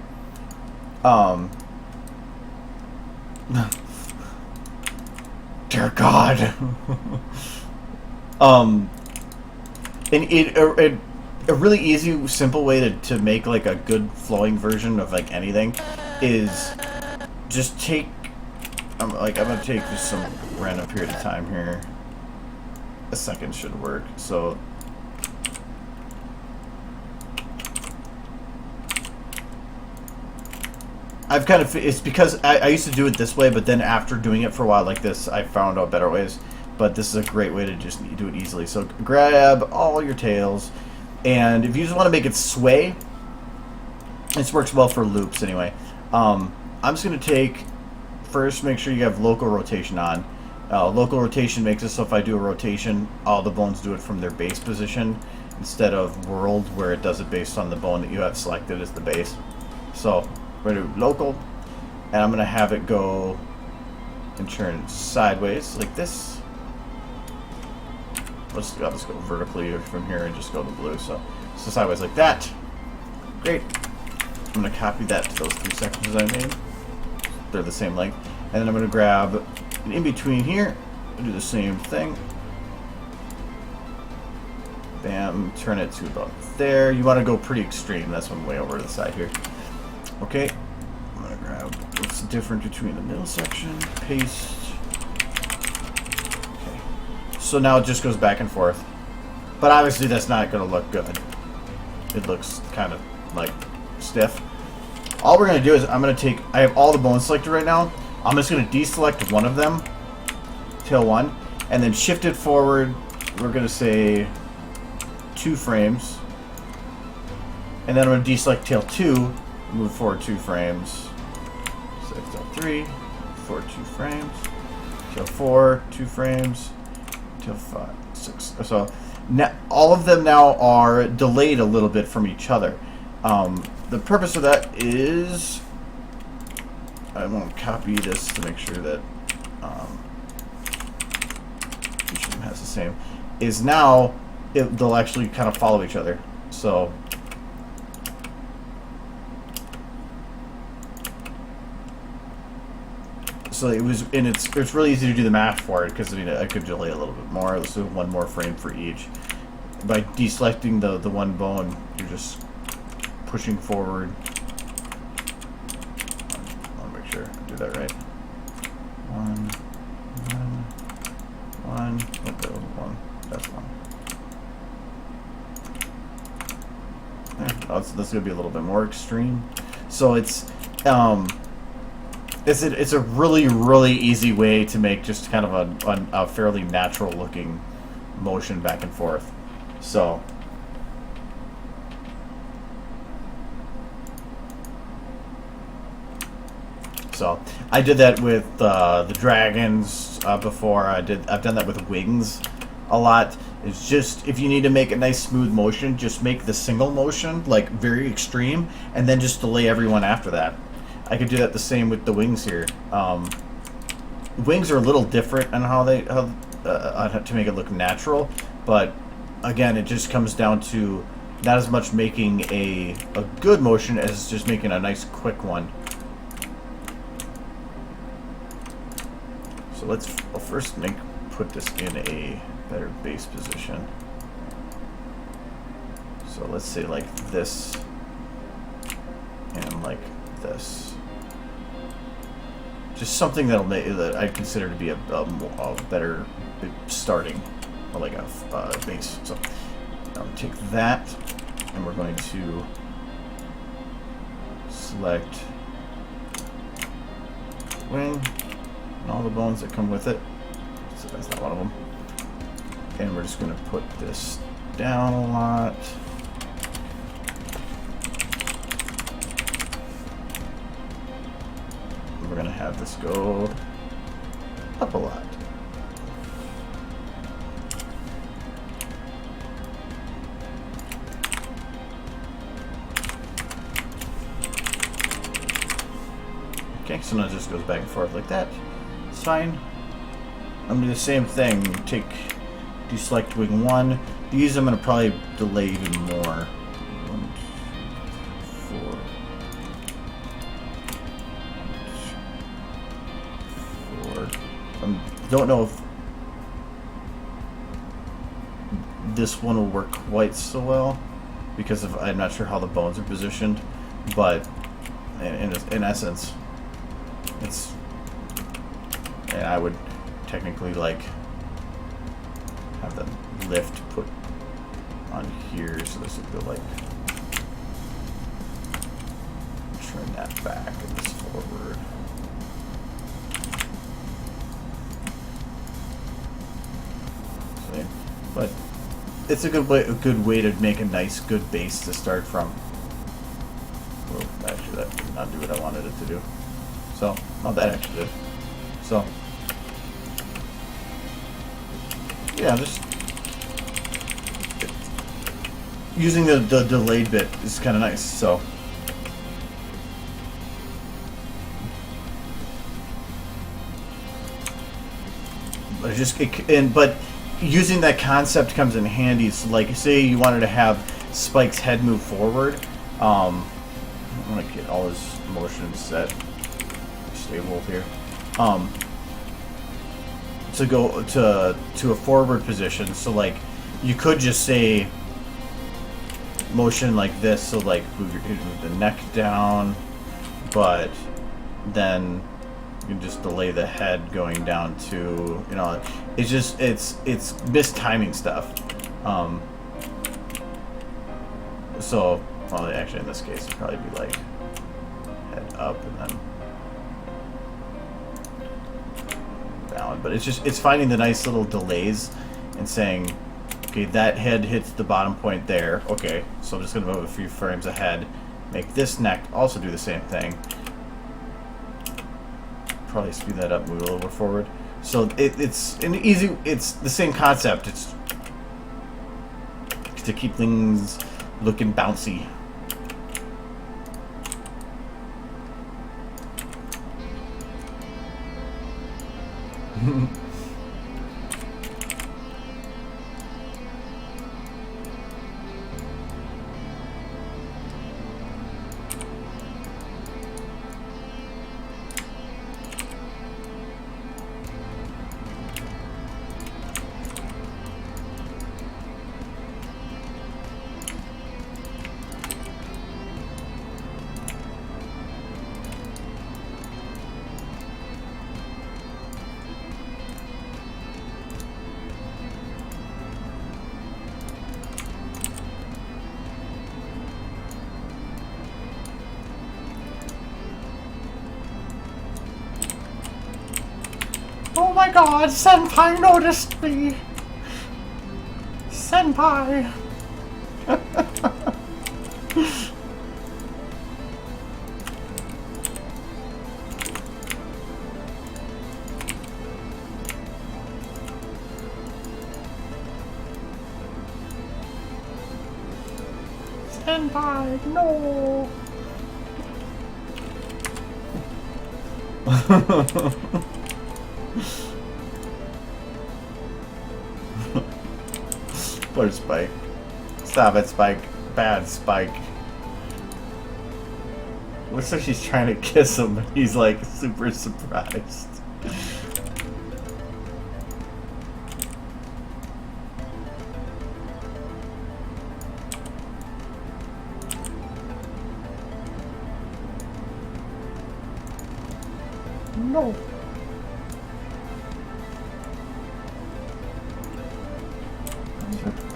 Dear God. And a really easy, simple way to make like a good flowing version of like anything is just take. I'm gonna take just some random period of time here. A second should work. So. I've kind of, it's because I used to do it this way, but then after doing it for a while like this, I found out better ways. But this is a great way to just do it easily. So grab all your tails, and if you just want to make it sway, this works well for loops anyway. I'm just going to take first make sure you have local rotation on. Local rotation makes it so if I do a rotation, all the bones do it from their base position instead of world, where it does it based on the bone that you have selected as the base. So we're going to do local, and I'm going to have it go and turn sideways like this. I'll just go vertically from here and just go to blue. So sideways like that. Great. I'm going to copy that to those 3 sections I made. They're the same length. And then I'm going to grab in between here and do the same thing. Bam. Turn it to about there. You want to go pretty extreme. That's one way over to the side here. Okay. I'm going to grab what's the difference between the middle section. Paste. Okay. So now it just goes back and forth. But obviously that's not going to look good. It looks kind of like stiff. All we're going to do is I'm going to take, I have all the bones selected right now. I'm just going to deselect one of them, tail 1, and then shift it forward. We're going to say 2 frames. And then I'm going to deselect tail 2, move forward 2 frames. Select tail 3, forward 2 frames. Tail 4, 2 frames. Tail 5, 6. So now, all of them now are delayed a little bit from each other. The purpose of that is, I want to copy this to make sure that each of them has the same, is now they'll actually kind of follow each other. So it was, and it's really easy to do the math for it, because I mean I could delay a little bit more. Let's do 1 more frame for each. By deselecting the one bone, you're just pushing forward. I want to make sure I do that right. 1. Oh, that was 1. That's 1. Yeah, this is gonna be a little bit more extreme. So it's a really easy way to make just kind of a fairly natural looking motion back and forth. So I did that with the dragons before. I've done that with wings a lot. It's just, if you need to make a nice smooth motion, just make the single motion like very extreme, and then just delay everyone after that. I could do that the same with the wings here. Wings are a little different on how to make it look natural, but again, it just comes down to not as much making a good motion as just making a nice quick one. So I'll first put this in a better base position. So let's say like this and like this. Just something that I consider to be a better starting, or like a base. So I'll take that, and we're going to select wing and all the bones that come with it. So that's not one of them. And we're just going to put this down a lot. And we're going to have this go up a lot. Okay, so now it just goes back and forth like that. It's fine. I'm going to do the same thing. Deselect wing 1. These I'm going to probably delay even more. 1, 2, 4. I don't know if this one will work quite so well, because I'm not sure how the bones are positioned, but in essence, and I would technically like have the lift put on here, so this would go like, turn that back and this forward. See? But it's a good way to make a nice, good base to start from. Well, actually, that did not do what I wanted it to do. So, not that actually did. So, yeah, just using the delayed bit is kind of nice. So, but using that concept comes in handy. So, like, say you wanted to have Spike's head move forward. I'm gonna get all his motions set stable here. To go to a forward position. So, like, you could just say motion like this. So, like, move the neck down, but then you can just delay the head going down to, you know, it's just it's mistiming stuff. So, well, actually in this case it'd probably be like head up and then down, but it's finding the nice little delays and saying, okay, that head hits the bottom point there. Okay, so I'm just gonna move a few frames ahead, make this neck also do the same thing. Probably speed that up, move a little bit forward. So it's an easy. It's the same concept. It's to keep things looking bouncy. Oh my god, Senpai noticed me! Senpai! Senpai, no! Poor Spike. Stop it, Spike. Bad Spike. Looks like she's trying to kiss him, but he's like super surprised. No.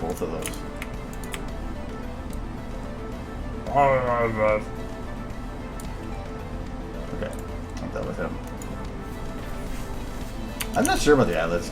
Both of those. Okay, I'm done with him. I'm not sure about the eyelids.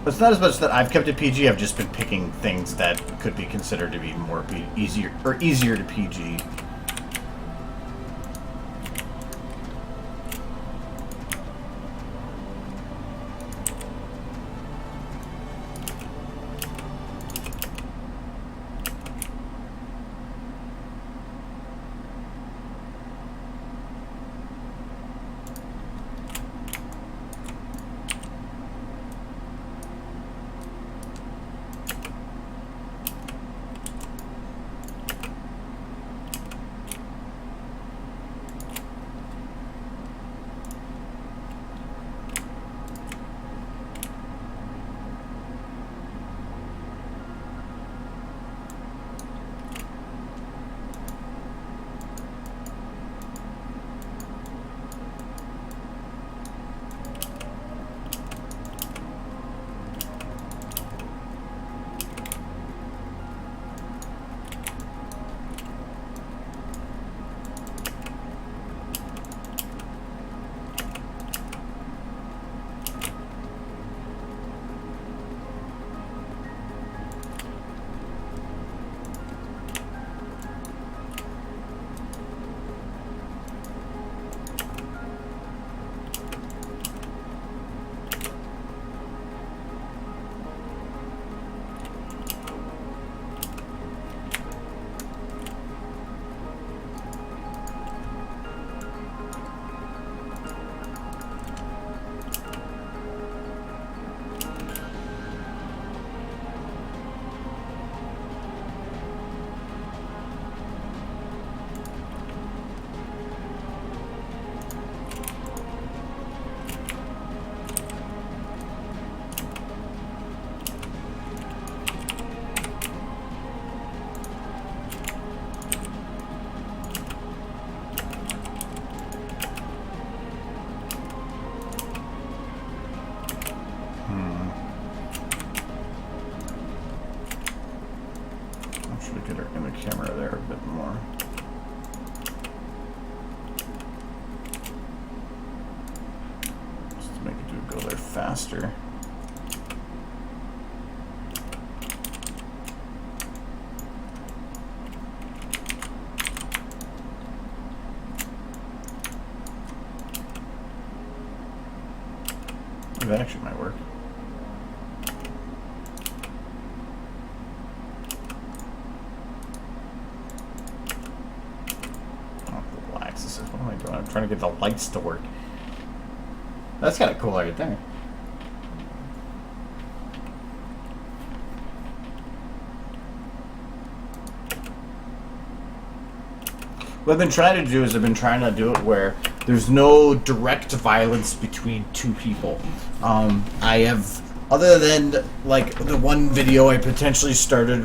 It's not as much that I've kept it PG. I've just been picking things that could be considered to be more easier to PG. Get her in the camera there a bit more. Just to make it go there faster. That actually might work. What am I doing? I'm trying to get the lights to work. That's kind of cool right there. What I've been trying to do is I've been trying to do it where there's no direct violence between two people. I have, other than like the one video I potentially started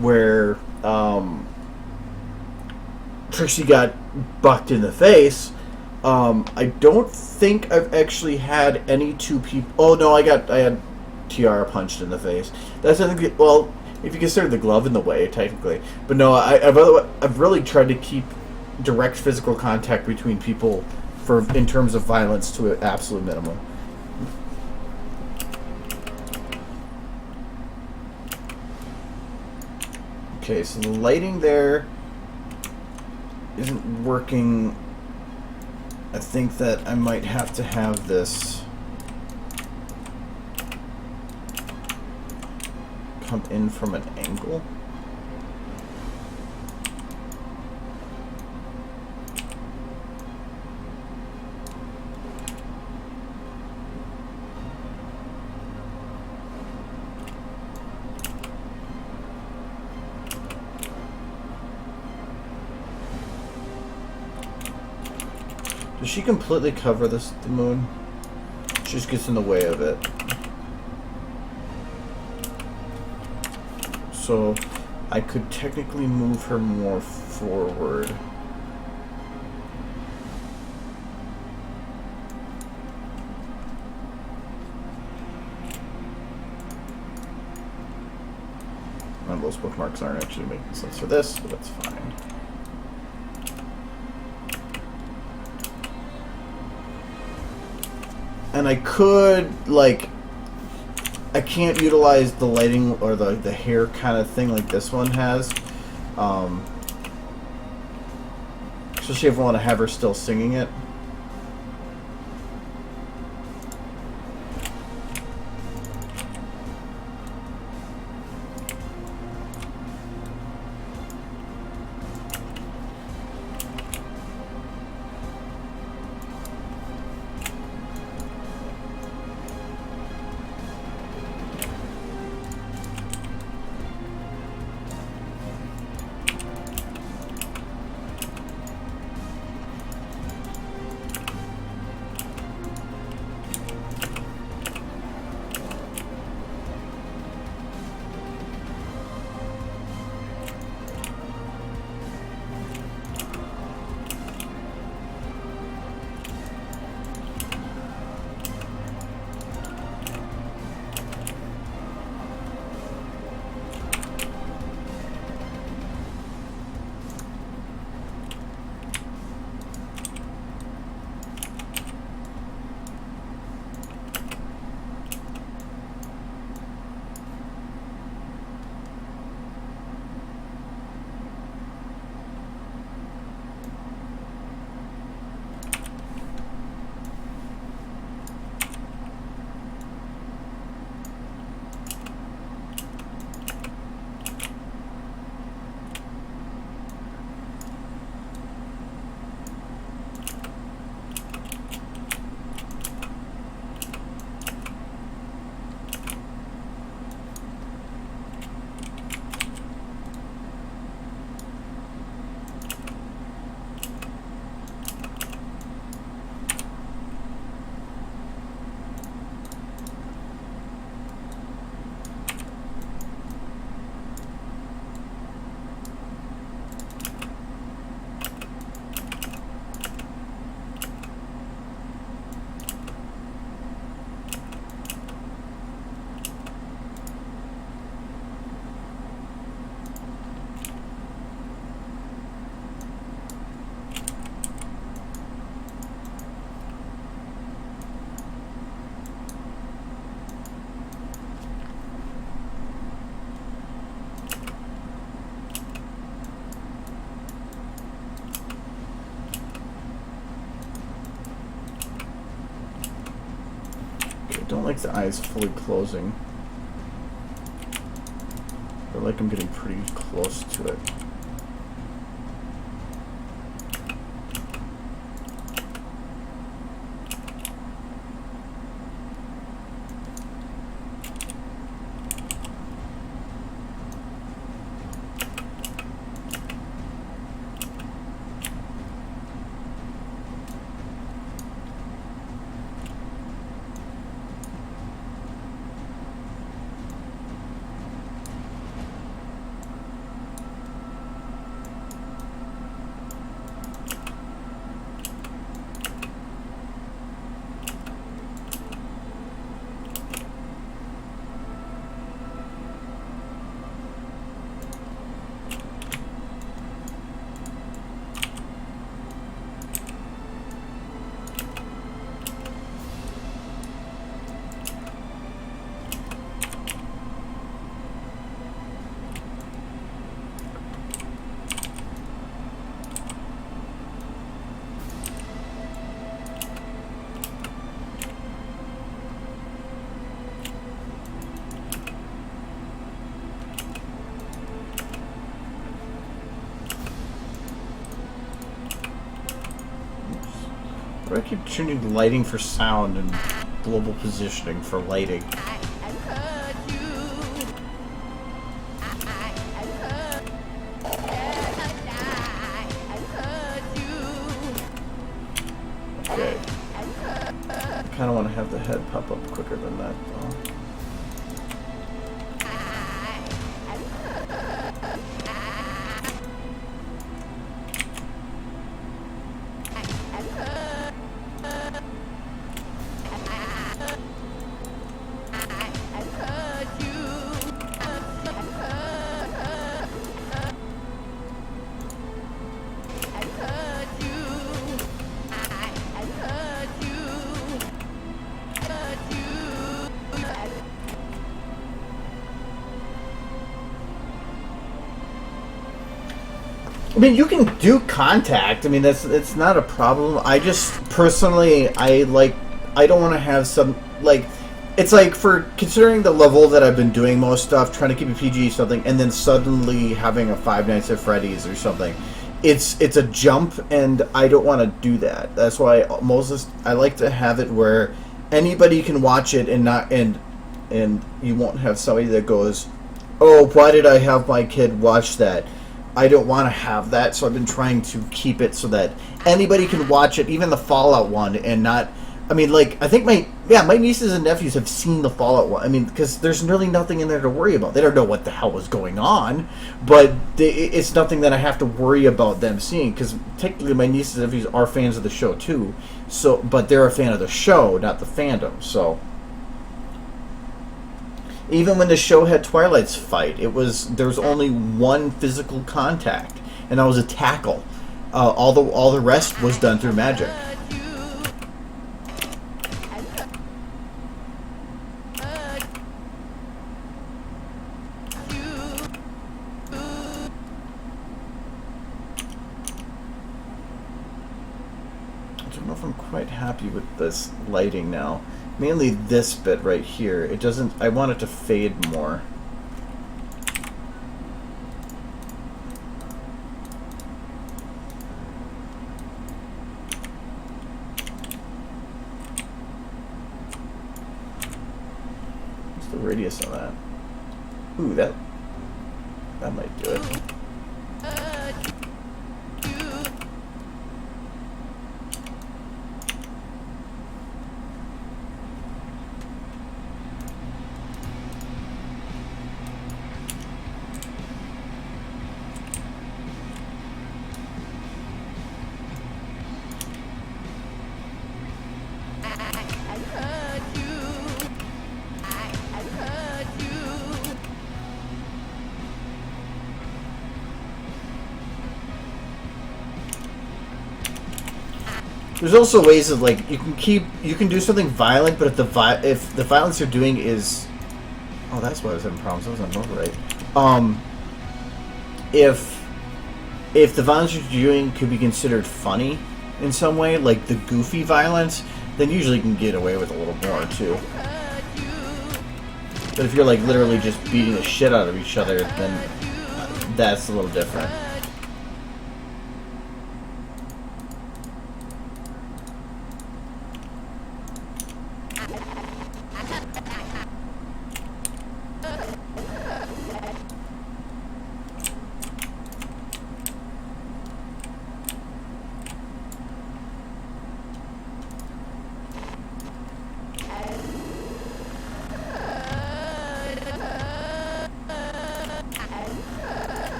where Trixie got bucked in the face. I don't think I've actually had any two people. Oh no, I had Tiara punched in the face. That's I think. Well, if you consider the glove in the way, technically. But no, I've really tried to keep direct physical contact between people in terms of violence to an absolute minimum. Okay, so the lighting there isn't working. I think that I might have to have this come in from an angle. Does she completely cover the moon? She just gets in the way of it. So I could technically move her more forward. And those bookmarks aren't actually making sense for this, but that's fine. And I could I can't utilize the lighting or the hair kind of thing like this one has. Especially if I want to have her still singing it. Don't like the eyes fully closing. I like I'm getting pretty close to it. Why do I keep tuning lighting for sound and global positioning for lighting? Okay. I kind of want to have the head pop up quicker than that, though. I mean, you can do contact. I mean, it's not a problem. I just personally, I don't want to have some like. It's like for considering the level that I've been doing most stuff, trying to keep it PG something, and then suddenly having a Five Nights at Freddy's or something. It's a jump, and I don't want to do that. That's why I like to have it where anybody can watch it and not and you won't have somebody that goes, oh, why did I have my kid watch that? I don't want to have that, so I've been trying to keep it so that anybody can watch it, even the Fallout one, and not... I mean, like, I think my nieces and nephews have seen the Fallout one. I mean, because there's really nothing in there to worry about. They don't know what the hell was going on, but it's nothing that I have to worry about them seeing, because technically my nieces and nephews are fans of the show, too. So, but they're a fan of the show, not the fandom, so... Even when the show had Twilight's fight, there was only one physical contact, and that was a tackle. All the rest was done through magic. I don't know if I'm quite happy with this lighting now. Mainly this bit right here. It doesn't... I want it to fade more. What's the radius on that? Ooh, that might do it. There's also ways of like you can do something violent, but if the violence you're doing is, oh, that's why I was having problems. I was on override. If the violence you're doing could be considered funny in some way, like the goofy violence, then usually you can get away with a little more too. But if you're like literally just beating the shit out of each other, then that's a little different.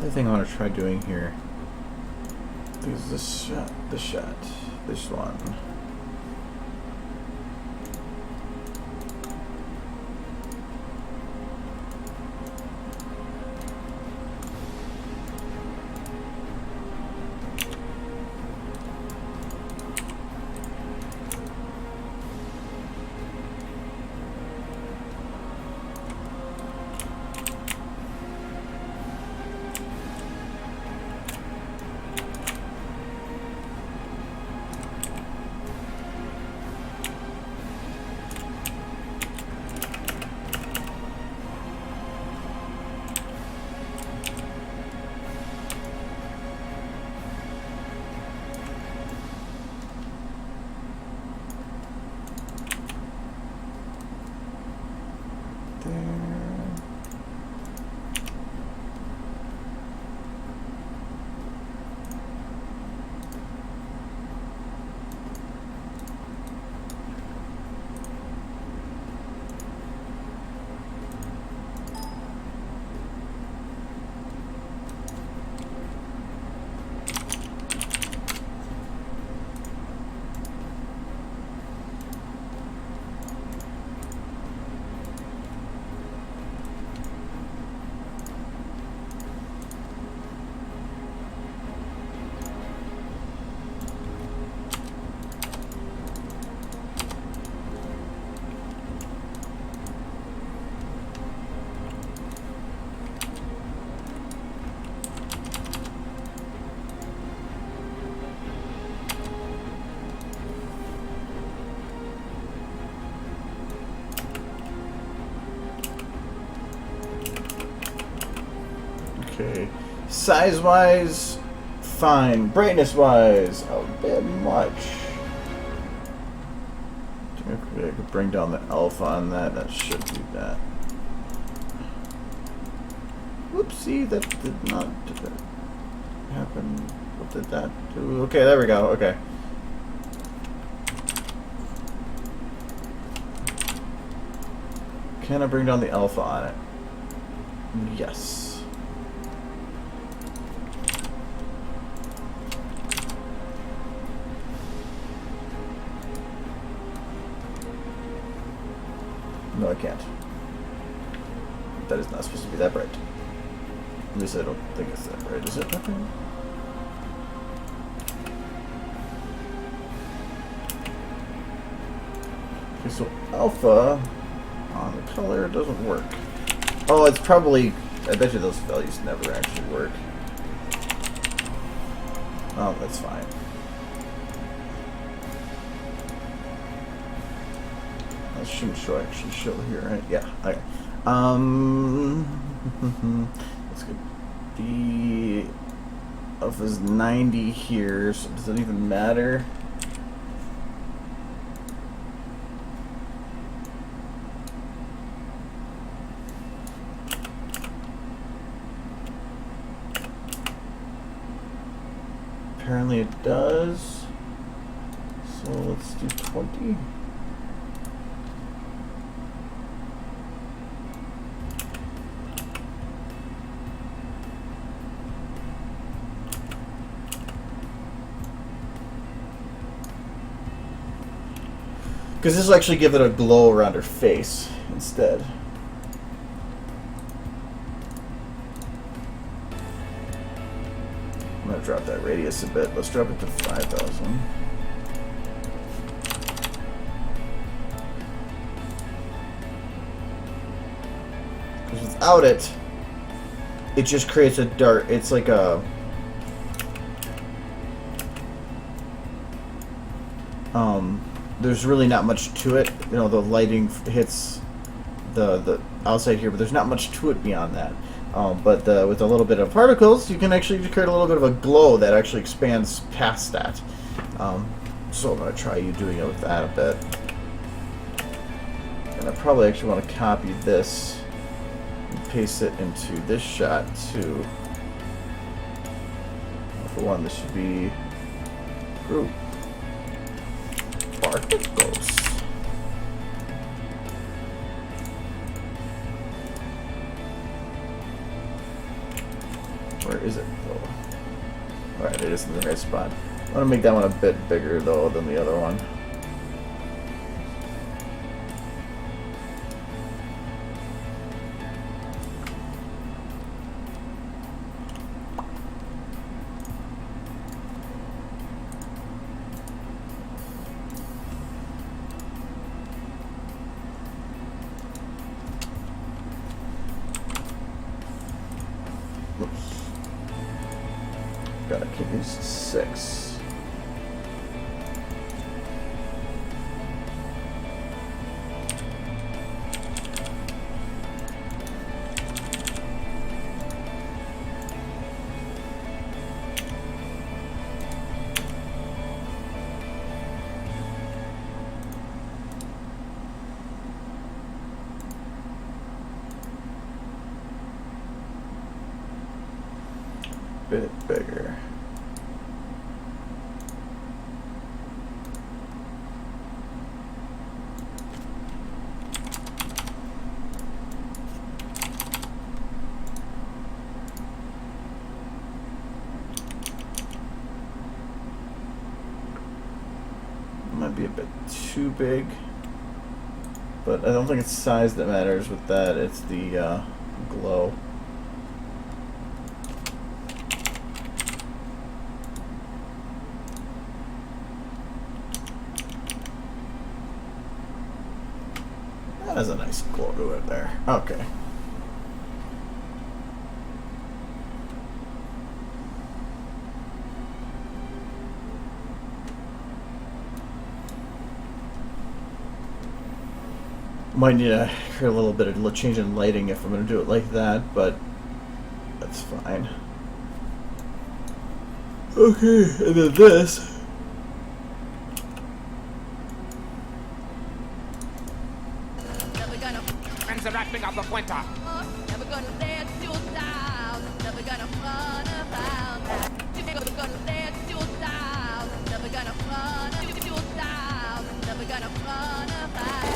other thing I want to try doing here is this shot, this one. Okay, size-wise, fine. Brightness-wise, a bit much. I could bring down the alpha on that. That should do that. Whoopsie, that did not happen. What did that do? Okay, there we go. Okay. Can I bring down the alpha on it? Yes. No, I can't. That is not supposed to be that bright. At least I don't think it's that bright. Is it? Okay. Okay, so alpha on the color doesn't work. Oh, it's probably... I bet you those values never actually work. Oh, that's fine. That shouldn't actually show here, right? Yeah. Okay. Let's get the alpha's 90 here, so does it even matter? Apparently it does. So let's do 20. Because this will actually give it a glow around her face instead. I'm going to drop that radius a bit. Let's drop it to 5,000. Because without it, it just creates a dark... It's like a... There's really not much to it. You know, the lighting hits the outside here, but there's not much to it beyond that. But with a little bit of particles, you can actually create a little bit of a glow that actually expands past that. So I'm going to try you doing it with that a bit. And I probably actually want to copy this and paste it into this shot too. For one, this should be group. Particles. Where is it though? Alright, it is in the right spot. I want to make that one a bit bigger though than the other one. Gotta keep these 6. Bit bigger. Might be a bit too big, but I don't think it's size that matters with that. It's the glow. That has a nice glow to it there. Okay. Might need to create a little bit of change in lighting if I'm going to do it like that, but that's fine. Okay, and then this. Never gonna, Friends are wrapping up the winter. never gonna let you down. Never gonna run around that. Never gonna let you down. Never gonna run you down. Never gonna run around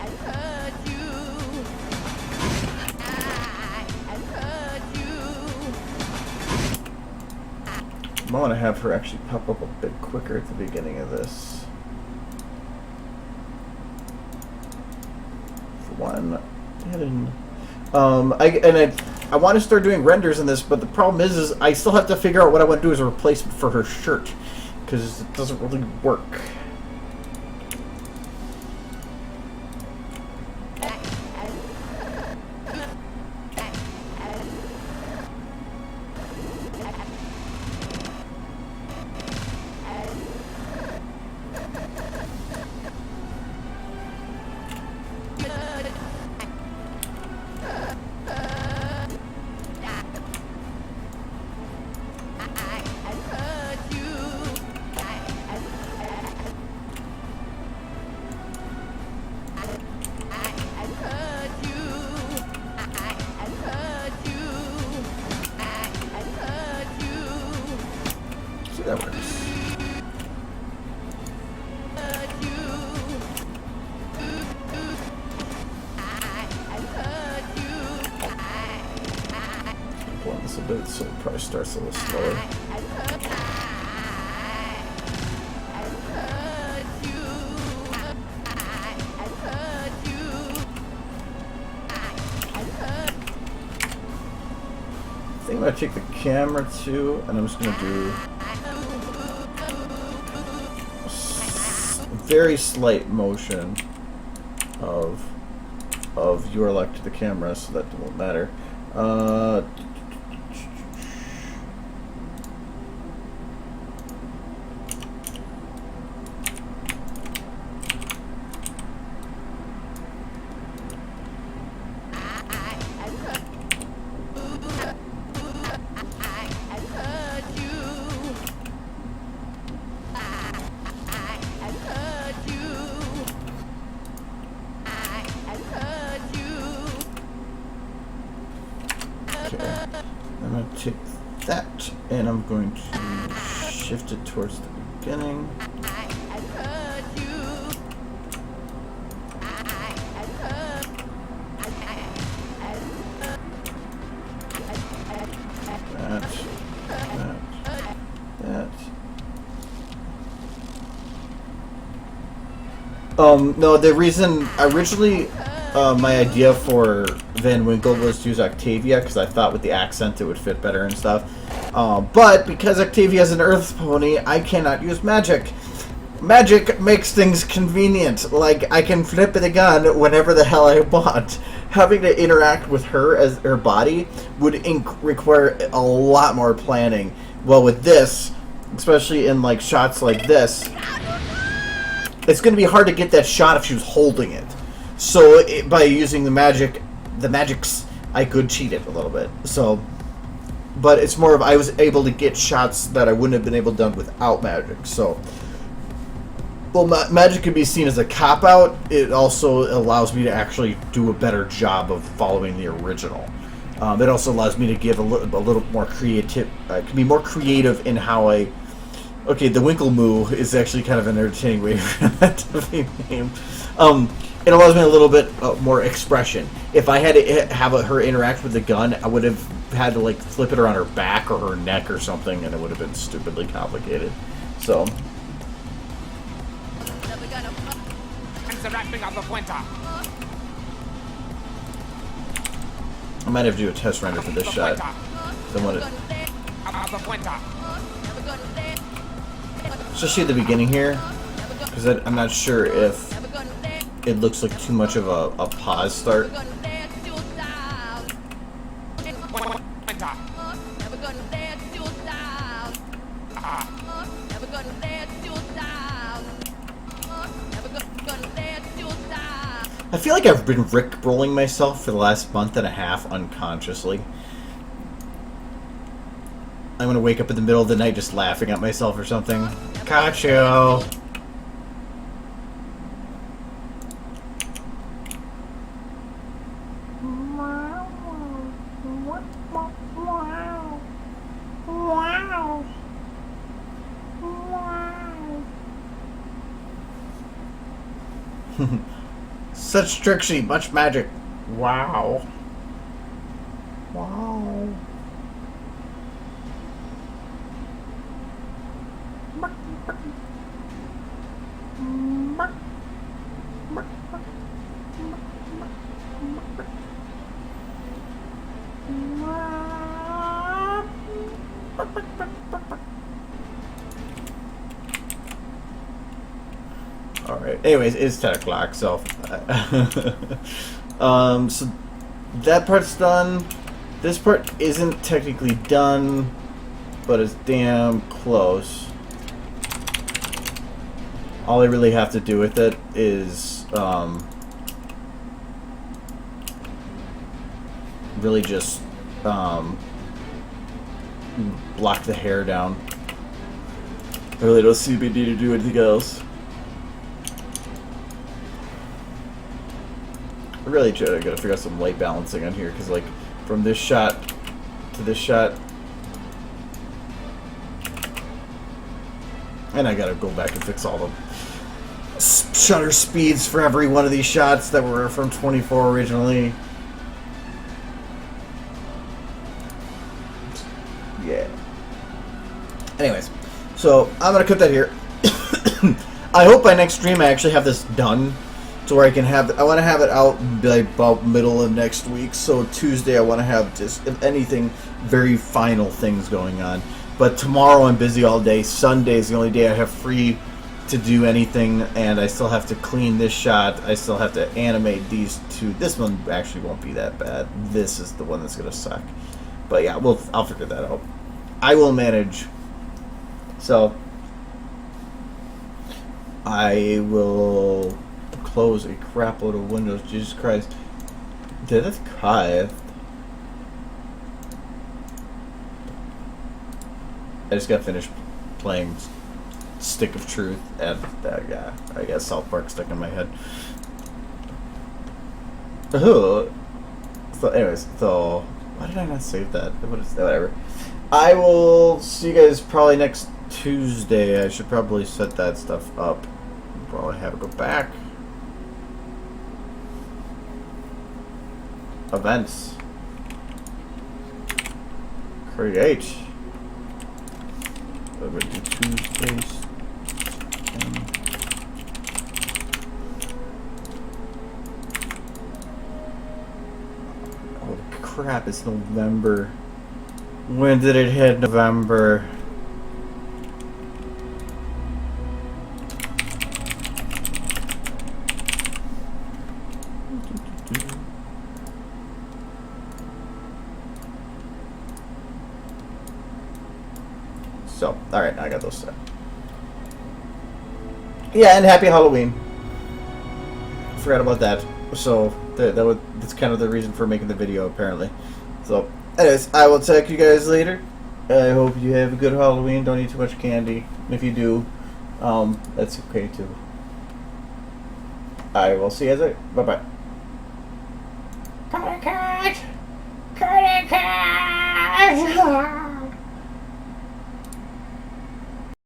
and hurt you. And hurt you. I want to have her actually pop up a bit quicker at the beginning of this. For one, I want to start doing renders in this, but the problem is I still have to figure out what I want to do as a replacement for her shirt, because it doesn't really work. That works. Pulling this a bit so it probably starts a little slower. I think I'm going to take the camera too, and I'm just going to do very slight motion of your luck to the camera, so that won't matter. I'm going to take that and I'm going to shift it towards the beginning. No, the reason originally my idea for Van Winkle was to use Octavia because I thought with the accent it would fit better and stuff. But because Octavia is an Earth pony, I cannot use magic. Magic makes things convenient. Like, I can flip the gun whenever the hell I want. Having to interact with her as her body would require a lot more planning. Well, with this, especially in like shots like this, it's going to be hard to get that shot if she was holding it. So by using the magics, I could cheat it a little bit. So, but it's more of I was able to get shots that I wouldn't have been able to done without magic. So. Well, magic can be seen as a cop-out. It also allows me to actually do a better job of following the original. It also allows me to give a little more creative, can be more creative in how I... Okay, the Winkle Moo is actually kind of an entertaining way for that to be named. It allows me a little bit more expression. If I had to have her interact with the gun, I would have had to like flip it around her back or her neck or something, and it would have been stupidly complicated. So... The wrapping of the winter. I might have to do a test render for this shot. Especially at the beginning here, because I'm not sure if it looks like too much of a pause start. I feel like I've been Rick-rolling myself for the last month and a half unconsciously. I'm gonna wake up in the middle of the night just laughing at myself or something. Cacho! Such tricksy, much magic. Wow. Wow. Alright, anyways, it's 10 o'clock, so... so that part's done. This part isn't technically done, but it's damn close. All I really have to do with it is, really just, block the hair down. I really don't see me need to do anything else. I really gotta figure out some light balancing on here, because like from this shot to this shot, and I gotta go back and fix all the shutter speeds for every one of these shots that were from 24 originally. Yeah. Anyways, so I'm gonna cut that here. I hope by next stream I actually have this done. So where I can have, I want to have it out by about middle of next week. So Tuesday I want to have just, if anything, very final things going on. But tomorrow I'm busy all day. Sunday is the only day I have free to do anything, and I still have to clean this shot. I still have to animate these two. This one actually won't be that bad. This is the one that's gonna suck. But yeah, I'll figure that out. I will manage. So I will close a crap load of windows. Jesus Christ. Did it cry? I just got finished playing Stick of Truth, and yeah, I guess South Park stuck in my head. So anyways, so why did I not save that? Whatever. I will see you guys probably next Tuesday. I should probably set that stuff up. Probably have it go back. Events. Create. Over to Tuesdays. crap, it's November. When did it hit November? So, alright, I got those set. Yeah, and happy Halloween. Forgot about that. So, that's kind of the reason for making the video, apparently. So, anyways, I will talk to you guys later. I hope you have a good Halloween. Don't eat too much candy. If you do, that's okay too. I will see you guys later. Bye-bye. Cut! Cut! Cut!